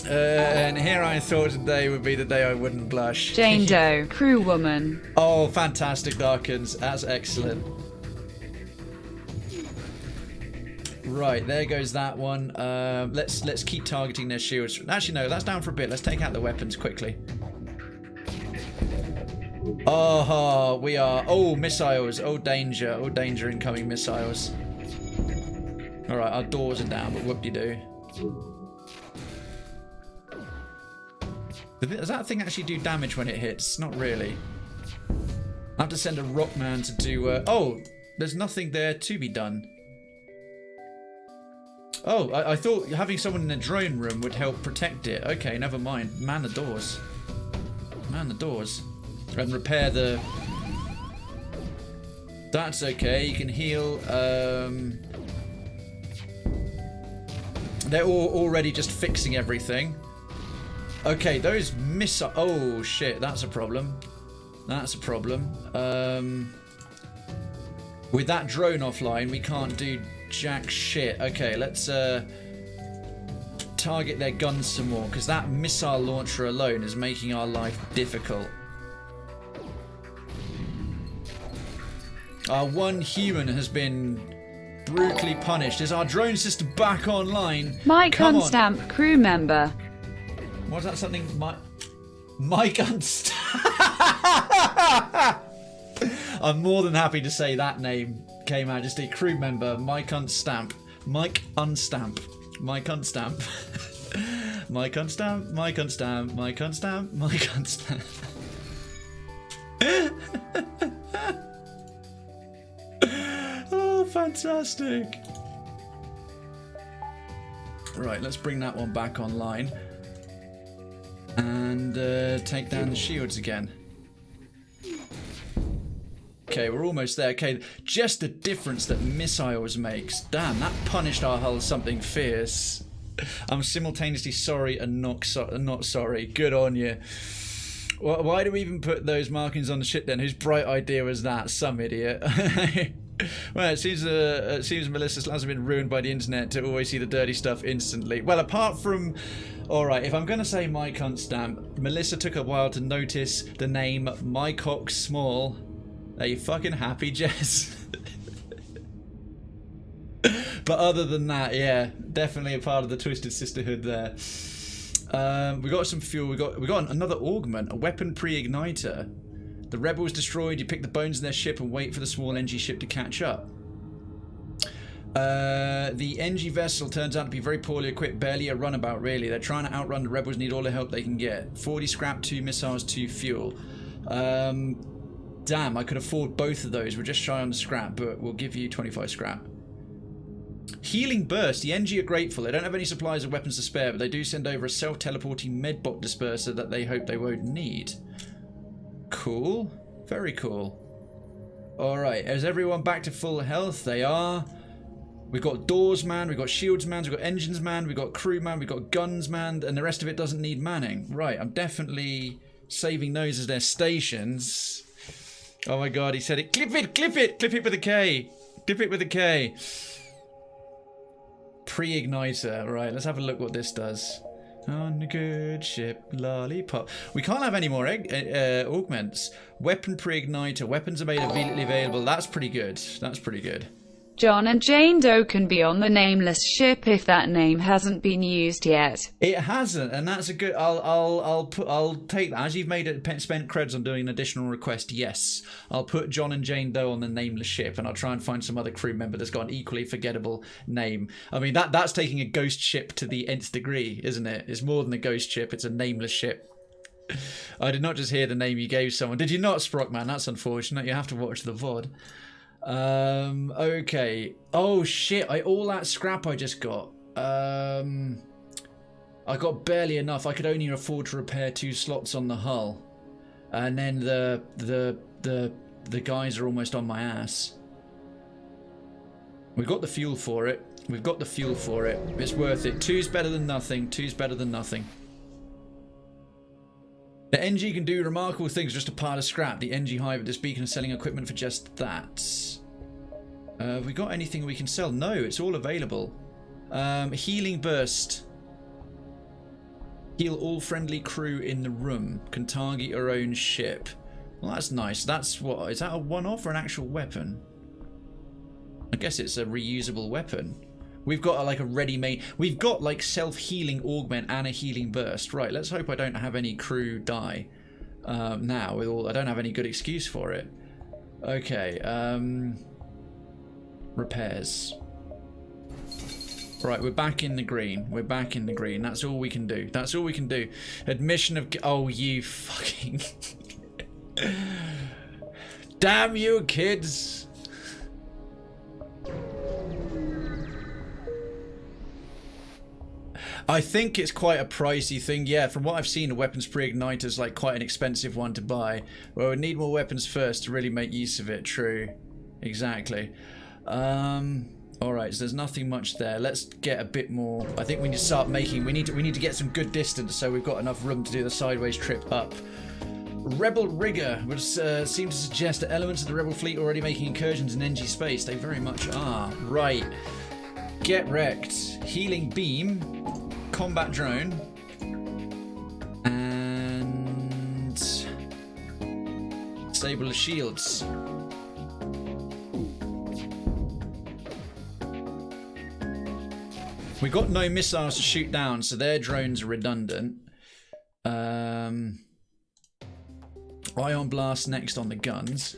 And here I thought today would be the day I wouldn't blush. Jane Doe, crewwoman. Oh, fantastic, Darkins. That's excellent. Right, there goes that one. Let's keep targeting their shields. Actually, no, that's down for a bit. Let's take out the weapons quickly. Oh, we are. Oh, missiles. Oh, danger. Oh, danger, incoming missiles. Alright, our doors are down, but whoop-de-doo. Does that thing actually do damage when it hits? Not really. I have to send a Rockman to do... oh, there's nothing there to be done. Oh, I thought having someone in the drone room would help protect it. Okay, never mind. Man the doors. Man the doors. And repair the... That's okay. You can heal. They're all already just fixing everything. Okay, those missiles... Oh, shit. That's a problem. That's a problem. With that drone offline, we can't do jack shit. Okay, let's target their guns some more, because that missile launcher alone is making our life difficult. Our one human has been brutally punished. Is our drone system back online? Mike Unstamp, crew member. Was that something? Mike Unstamp. I'm more than happy to say that name, K Majesty. Crew member, Mike Unstamp. Mike Unstamp. Mike Unstamp. Mike Unstamp. Mike Unstamp. Mike Unstamp. Mike Unstamp. Oh, fantastic. Right, let's bring that one back online. And take down the shields again. Okay, we're almost there. Okay, just the difference that missiles makes. Damn, that punished our hull something fierce. I'm simultaneously sorry and not sorry. Good on you. Why do we even put those markings on the ship then? Whose bright idea was that? Some idiot. Well, it seems Melissa's plans have been ruined by the internet to always see the dirty stuff instantly. Well, apart from... Alright, if I'm going to say my cunt stamp, Melissa took a while to notice the name My Cock Small. Are you fucking happy, Jess? But other than that, yeah, definitely a part of the Twisted Sisterhood there. We got some fuel. We got another augment, a weapon pre-igniter. The rebels destroyed. You pick the bones in their ship and wait for the small NG ship to catch up. The NG vessel turns out to be very poorly equipped, barely a runabout really. They're trying to outrun the rebels, need all the help they can get. 40 scrap, 2 missiles, 2 fuel. Damn, I could afford both of those. We're just shy on the scrap, but we'll give you 25 scrap. Healing Burst. The NG are grateful. They don't have any supplies or weapons to spare, but they do send over a self-teleporting medbot disperser that they hope they won't need. Cool. Very cool. Alright, is everyone back to full health? They are. We've got doors manned, we've got shields manned, we've got engines manned, we've got crew manned, we've got guns manned, and the rest of it doesn't need manning. Right, I'm definitely saving those as their stations. Oh my god, he said it. Clip it, clip it, clip it with a K. Clip it with a K. Pre-igniter. Right, let's have a look what this does. On a good ship, lollipop. We can't have any more augments. Weapon pre-igniter. Weapons are made immediately available. That's pretty good. That's pretty good. John and Jane Doe can be on the nameless ship if that name hasn't been used yet. It hasn't, and that's a good. I'll take that. As you've made it, spent creds on doing an additional request. Yes, I'll put John and Jane Doe on the nameless ship, and I'll try and find some other crew member that's got an equally forgettable name. I mean, that's taking a ghost ship to the nth degree, isn't it? It's more than a ghost ship. It's a nameless ship. I did not just hear the name you gave someone. Did you not, Sprockman? That's unfortunate. You have to watch the VOD. Okay. Oh shit! All that scrap I just got. I got barely enough. I could only afford to repair 2 slots on the hull, and then the guys are almost on my ass. We've got the fuel for it. We've got the fuel for it. It's worth it. 2's better than nothing. 2's better than nothing. The NG can do remarkable things, just a pile of scrap. The NG hive at this beacon is selling equipment for just that. Have we got anything we can sell? No, it's all available. Healing burst. Heal all friendly crew in the room. Can target your own ship. Well, that's nice. That's what? Is that a one-off or an actual weapon? I guess it's a reusable weapon. We've got like a ready-made... We've got like self-healing augment and a healing burst. Right, let's hope I don't have any crew die now. I don't have any good excuse for it. Okay, repairs. Right, we're back in the green. We're back in the green. That's all we can do. That's all we can do. Admission of... Oh, you fucking... Damn you, kids! I think it's quite a pricey thing. Yeah, from what I've seen, a weapons pre-igniter is like quite an expensive one to buy. Well, we need more weapons first to really make use of it. True. Exactly. Alright, so there's nothing much there. Let's get a bit more. I think we need to start making... We need to get some good distance so we've got enough room to do the sideways trip up. Rebel Rigger would seem to suggest that elements of the Rebel fleet are already making incursions in NG space. They very much are. Right. Get wrecked. Healing beam. Combat drone. And... disable the shields. We got no missiles to shoot down, so their drones are redundant. Ion blast next on the guns.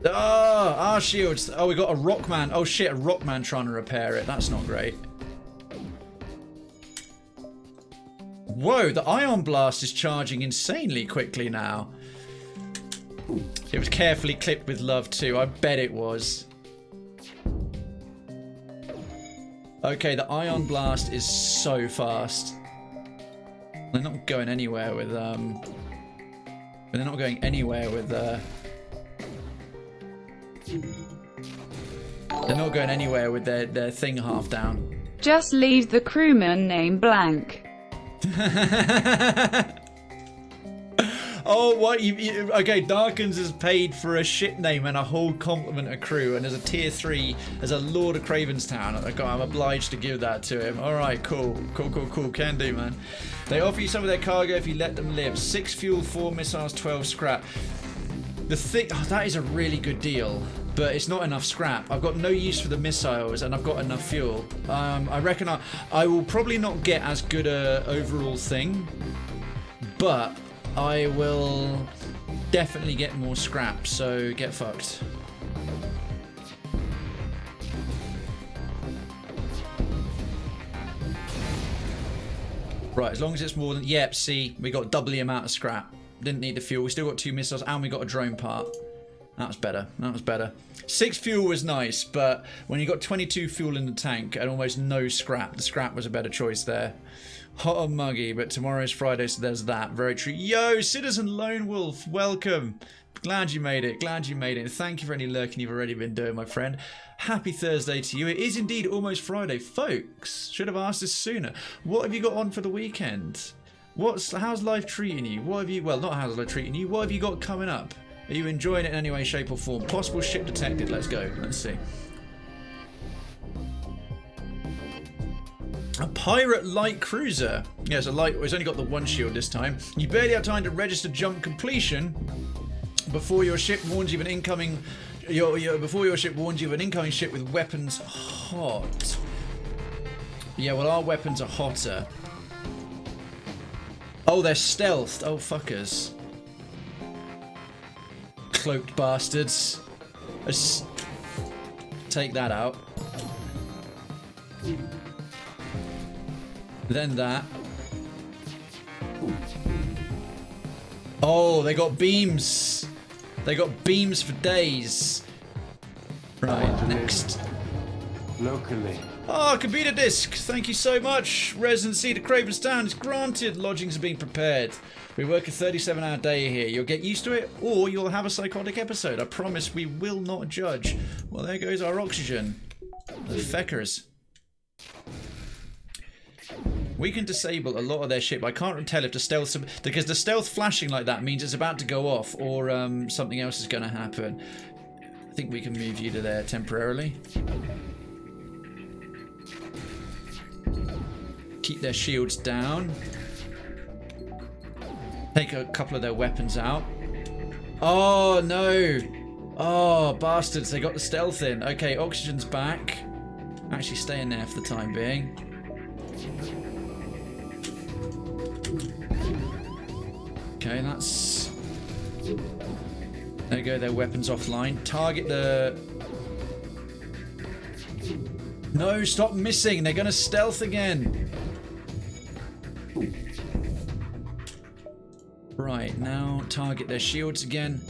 Oh, our shields. Oh, we got a Rockman. Oh shit, a Rockman trying to repair it. That's not great. Whoa, the Ion blast is charging insanely quickly now. It was carefully clipped with love too. I bet it was. Okay, the Ion blast is so fast. They're not going anywhere with they're not going anywhere with they're not going anywhere with their thing half down. Just leave the crewman name blank. Oh, what? Okay, Darkins has paid for a shit name and a whole complement of crew, and as a tier 3, as a Lord of Cravenstown, I'm obliged to give that to him. Alright, cool. Cool. Can do, man. They offer you some of their cargo if you let them live. 6 fuel, 4 missiles, 12 scrap. The thing... Oh, that is a really good deal, but it's not enough scrap. I've got no use for the missiles, and I've got enough fuel. I reckon I will probably not get as good a overall thing, but... I will definitely get more scrap, so get fucked. Right, as long as it's more than... Yep, see, we got double the amount of scrap. Didn't need the fuel. We still got 2 missiles, and we got a drone part. That was better. That was better. 6 fuel was nice, but when you got 22 fuel in the tank and almost no scrap, the scrap was a better choice there. Hot or muggy, but tomorrow's Friday, so there's that. Very true. Yo, Citizen Lone Wolf, welcome. Glad you made it. Glad you made it. Thank you for any lurking you've already been doing, my friend. Happy Thursday to you. It is indeed almost Friday. Folks, should have asked this sooner. What have you got on for the weekend? How's life treating you? What have you... Well, not how's life treating you. What have you got coming up? Are you enjoying it in any way, shape or form? Possible ship detected. Let's go. Let's see. A pirate light cruiser. Yes, a light. It's only got the 1 shield this time. You barely have time to register jump completion before your ship warns you of an incoming. Before your ship warns you of an incoming ship with weapons hot. Yeah, well, our weapons are hotter. Oh, they're stealthed. Oh, fuckers. Cloaked bastards. Let's take that out. Then that. Oh, they got beams. They got beams for days. Right, next. Locally. Oh, computer disk. Thank you so much. Residency to Krayven's Town is granted. Lodgings are being prepared. We work a 37-hour day here. You'll get used to it, or you'll have a psychotic episode. I promise we will not judge. Well, there goes our oxygen. The feckers. We can disable a lot of their shit, but I can't tell if the stealth... Because the stealth flashing like that means it's about to go off, or something else is going to happen. I think we can move you to there temporarily. Keep their shields down. Take a couple of their weapons out. Oh, no. Oh, bastards. They got the stealth in. Okay, oxygen's back. Actually, stay in there for the time being. Okay, that's... There you go, their weapons offline. Target the... No, stop missing. They're going to stealth again. Right, now target their shields again.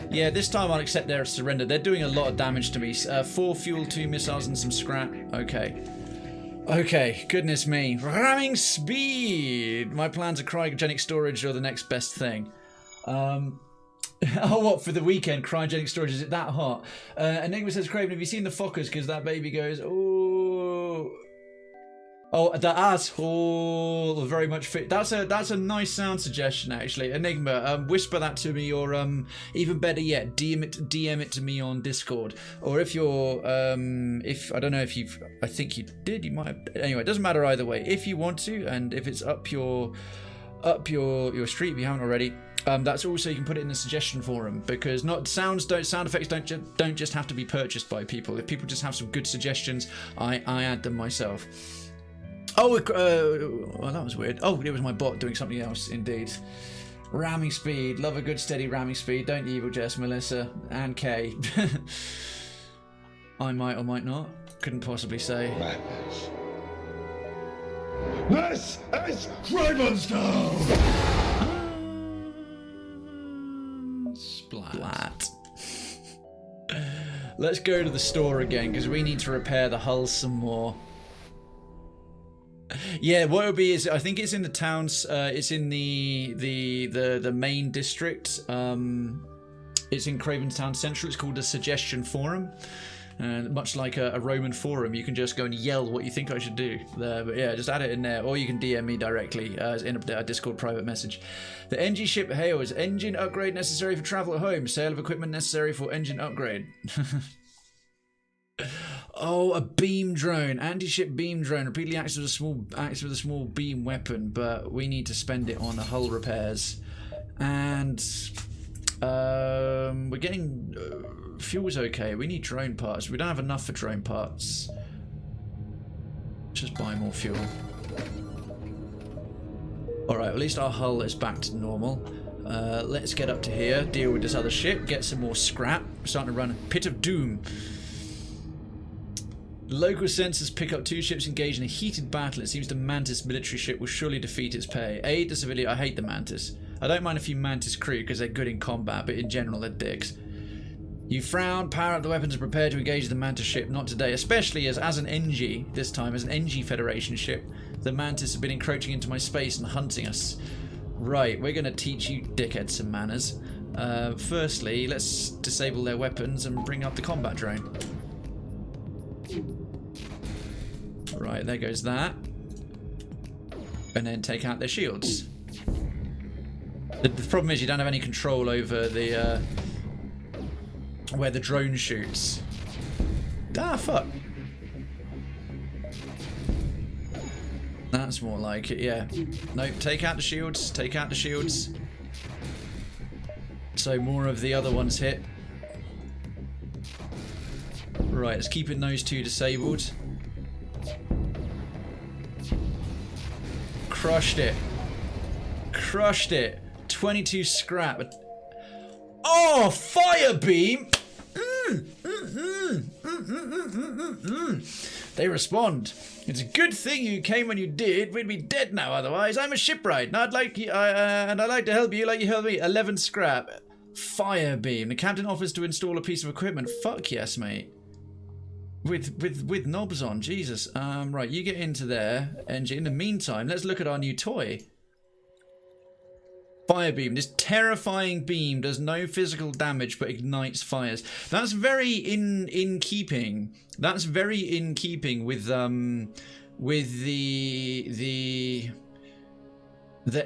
Yeah, this time I'll accept their surrender. They're doing a lot of damage to me. 4 fuel, 2 missiles, and some scrap. Okay. Okay, goodness me. Ramming speed! My plans are cryogenic storage or the next best thing. Oh, what, for the weekend? Cryogenic storage, is it that hot? Enigma says, Krayven, have you seen the Fockers? Because that baby goes, oh... Oh, the asshole very much fit. That's a nice sound suggestion, actually. Enigma, whisper that to me, or even better yet, DM it to me on Discord. Or if you're, if I don't know if you've, I think you did, you might have. Anyway, it doesn't matter either way. If you want to, and if it's up your street, if you haven't already. That's also, you can put it in the suggestion forum, because sound effects don't just have to be purchased by people. If people just have some good suggestions, I add them myself. Oh, well, that was weird. Oh, it was my bot doing something else, indeed. Ramming speed. Love a good steady ramming speed. Don't you, Evil Jess, Melissa, and Kay. I might or might not. Couldn't possibly say. Madness. This is Krayven's Town! Splat. Let's go to the store again, because we need to repair the hull some more. Yeah, what it would be is, I think it's in the towns. It's in the main district. It's in Krayven's Town Central. It's called a suggestion forum. Much like a Roman forum, you can just go and yell what you think I should do there. But yeah, just add it in there, or you can DM me directly in a Discord private message. The NG ship hails. Engine upgrade necessary for travel at home. Sale of equipment necessary for engine upgrade. Oh, a beam drone. Anti-ship beam drone. Repeatedly acts with a small beam weapon, but we need to spend it on the hull repairs. And we're getting fuel's okay. We need drone parts. We don't have enough for drone parts. Just buy more fuel. Alright, at least our hull is back to normal. Let's get up to here, deal with this other ship, get some more scrap. We're starting to run a pit of doom. Local sensors pick up 2 ships engaged in a heated battle. It seems the Mantis military ship will surely defeat its prey. Aid the civilian. I hate the Mantis. I don't mind a few Mantis crew because they're good in combat, but in general they're dicks. You frown, power up the weapons and prepare to engage the Mantis ship. Not today, especially as an NG, this time as an NG Federation ship. The Mantis have been encroaching into my space and hunting us. Right, we're going to teach you dickheads some manners. Firstly, let's disable their weapons and bring up the combat drone. Right, there goes that. And then take out their shields. The problem is you don't have any control over the where the drone shoots. Ah, fuck. That's more like it, yeah. Nope, take out the shields, take out the shields. So more of the other ones hit. Right, it's keeping those 2 disabled. Crushed it. Crushed it. 22 scrap. Oh, fire beam! They respond. It's a good thing you came when you did. We'd be dead now otherwise. I'm a shipwright, and I'd like to help you like you helped me. 11 scrap. Fire beam. The captain offers to install a piece of equipment. Fuck yes, mate. With knobs on. Jesus. Right, you get into there, NG. In the meantime, let's look at our new toy. Fire beam. This terrifying beam does no physical damage but ignites fires. That's very in keeping. That's very in keeping with the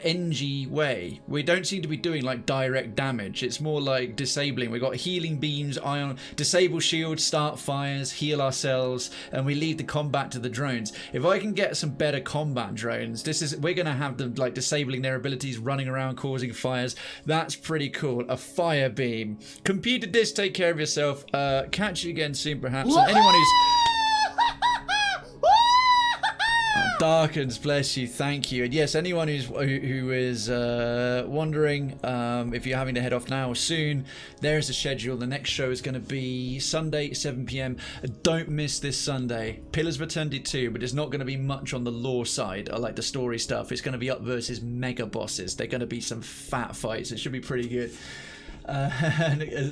NG way. We don't seem to be doing like direct damage. It's more like disabling. We've got healing beams, ion, disable shields, start fires, heal ourselves, and we leave the combat to the drones. If I can get some better combat drones, we're gonna have them like disabling their abilities, running around, causing fires. That's pretty cool. A fire beam. Computer disc, take care of yourself. Catch you again soon, perhaps. And anyone who's Darkens, bless you, thank you. And yes, anyone who is wondering if you're having to head off now or soon, there's a schedule. The next show is going to be Sunday, 7 PM. Don't miss this Sunday. Pillars of Eternity 2, but it's not going to be much on the lore side. I like the story stuff. It's going to be up versus mega bosses. They're going to be some fat fights. It should be pretty good.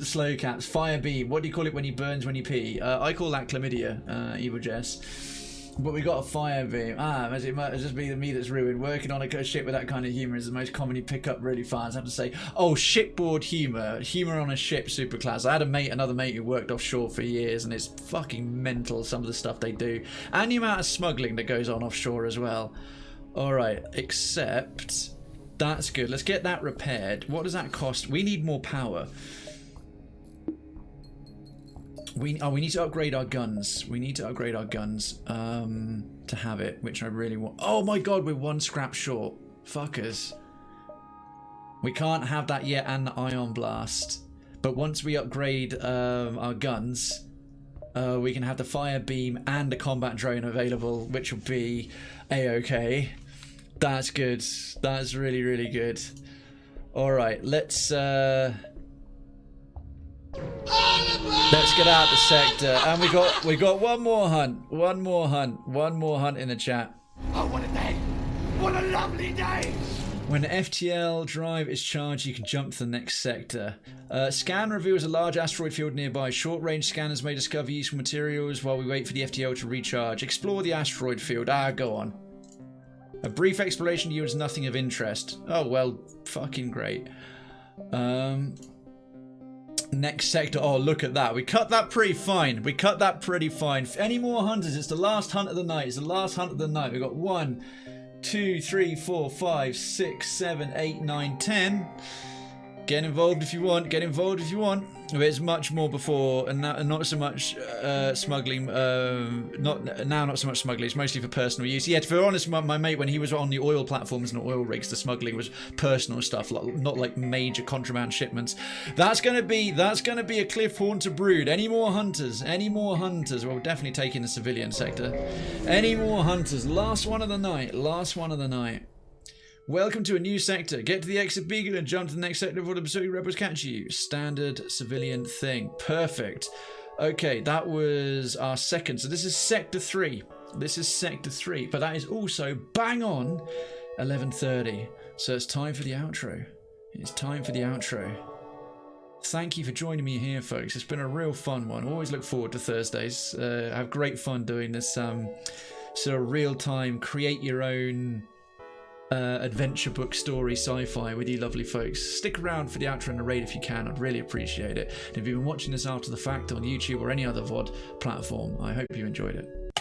Slow caps, fire beam. What do you call it when he burns when you pee? I call that chlamydia, Evil Jess. But we got a fire beam. It might just be me that's ruined. Working on a ship with that kind of humour is the most common you pick up really fast. I have to say, oh, shipboard humour. Humour on a ship, superclass. I had another mate who worked offshore for years, and it's fucking mental, some of the stuff they do. And the amount of smuggling that goes on offshore as well. Alright, except... That's good. Let's get that repaired. What does that cost? We need more power. We need to upgrade our guns. We need to upgrade our guns to have it, which I really want. Oh my god, we're one scrap short. Fuckers. We can't have that yet and the ion blast. But once we upgrade our guns, we can have the fire beam and the combat drone available, which will be a-okay. That's good. That's really, really good. Alright, let's get out the sector. And we got one more hunt. One more hunt in the chat. Oh, what a day! What a lovely day! When the FTL drive is charged, you can jump to the next sector. Scan reveals a large asteroid field nearby. Short-range scanners may discover useful materials while we wait for the FTL to recharge. Explore the asteroid field. Go on. A brief exploration yields nothing of interest. Oh, well, fucking great. Next sector. Oh, look at that. We cut that pretty fine. Any more hunters? It's the last hunt of the night. We've got 1, 2, 3, 4, 5, 6, 7, 8, 9, 10. Get involved if you want. There's much more before, and not so much smuggling. Not so much smuggling. It's mostly for personal use. Yeah, to be honest, my mate, when he was on the oil platforms and the oil rigs, the smuggling was personal stuff, not like major contraband shipments. That's gonna be a cliff haunt to brood. Any more hunters? Well, we're definitely taking the civilian sector. Any more hunters? Last one of the night. Welcome to a new sector. Get to the exit beacon and jump to the next sector before the pursuing rebels catch you. Standard civilian thing. Perfect. Okay, that was our second. So this is sector 3. But that is also bang on 11:30. So it's time for the outro. Thank you for joining me here, folks. It's been a real fun one. Always look forward to Thursdays. I have great fun doing this sort of real-time, create your own adventure book story sci-fi with you lovely folks. Stick around for the outro and the raid if you can. I'd really appreciate it. And if you've been watching this after the fact on YouTube or any other VOD platform, I hope you enjoyed it.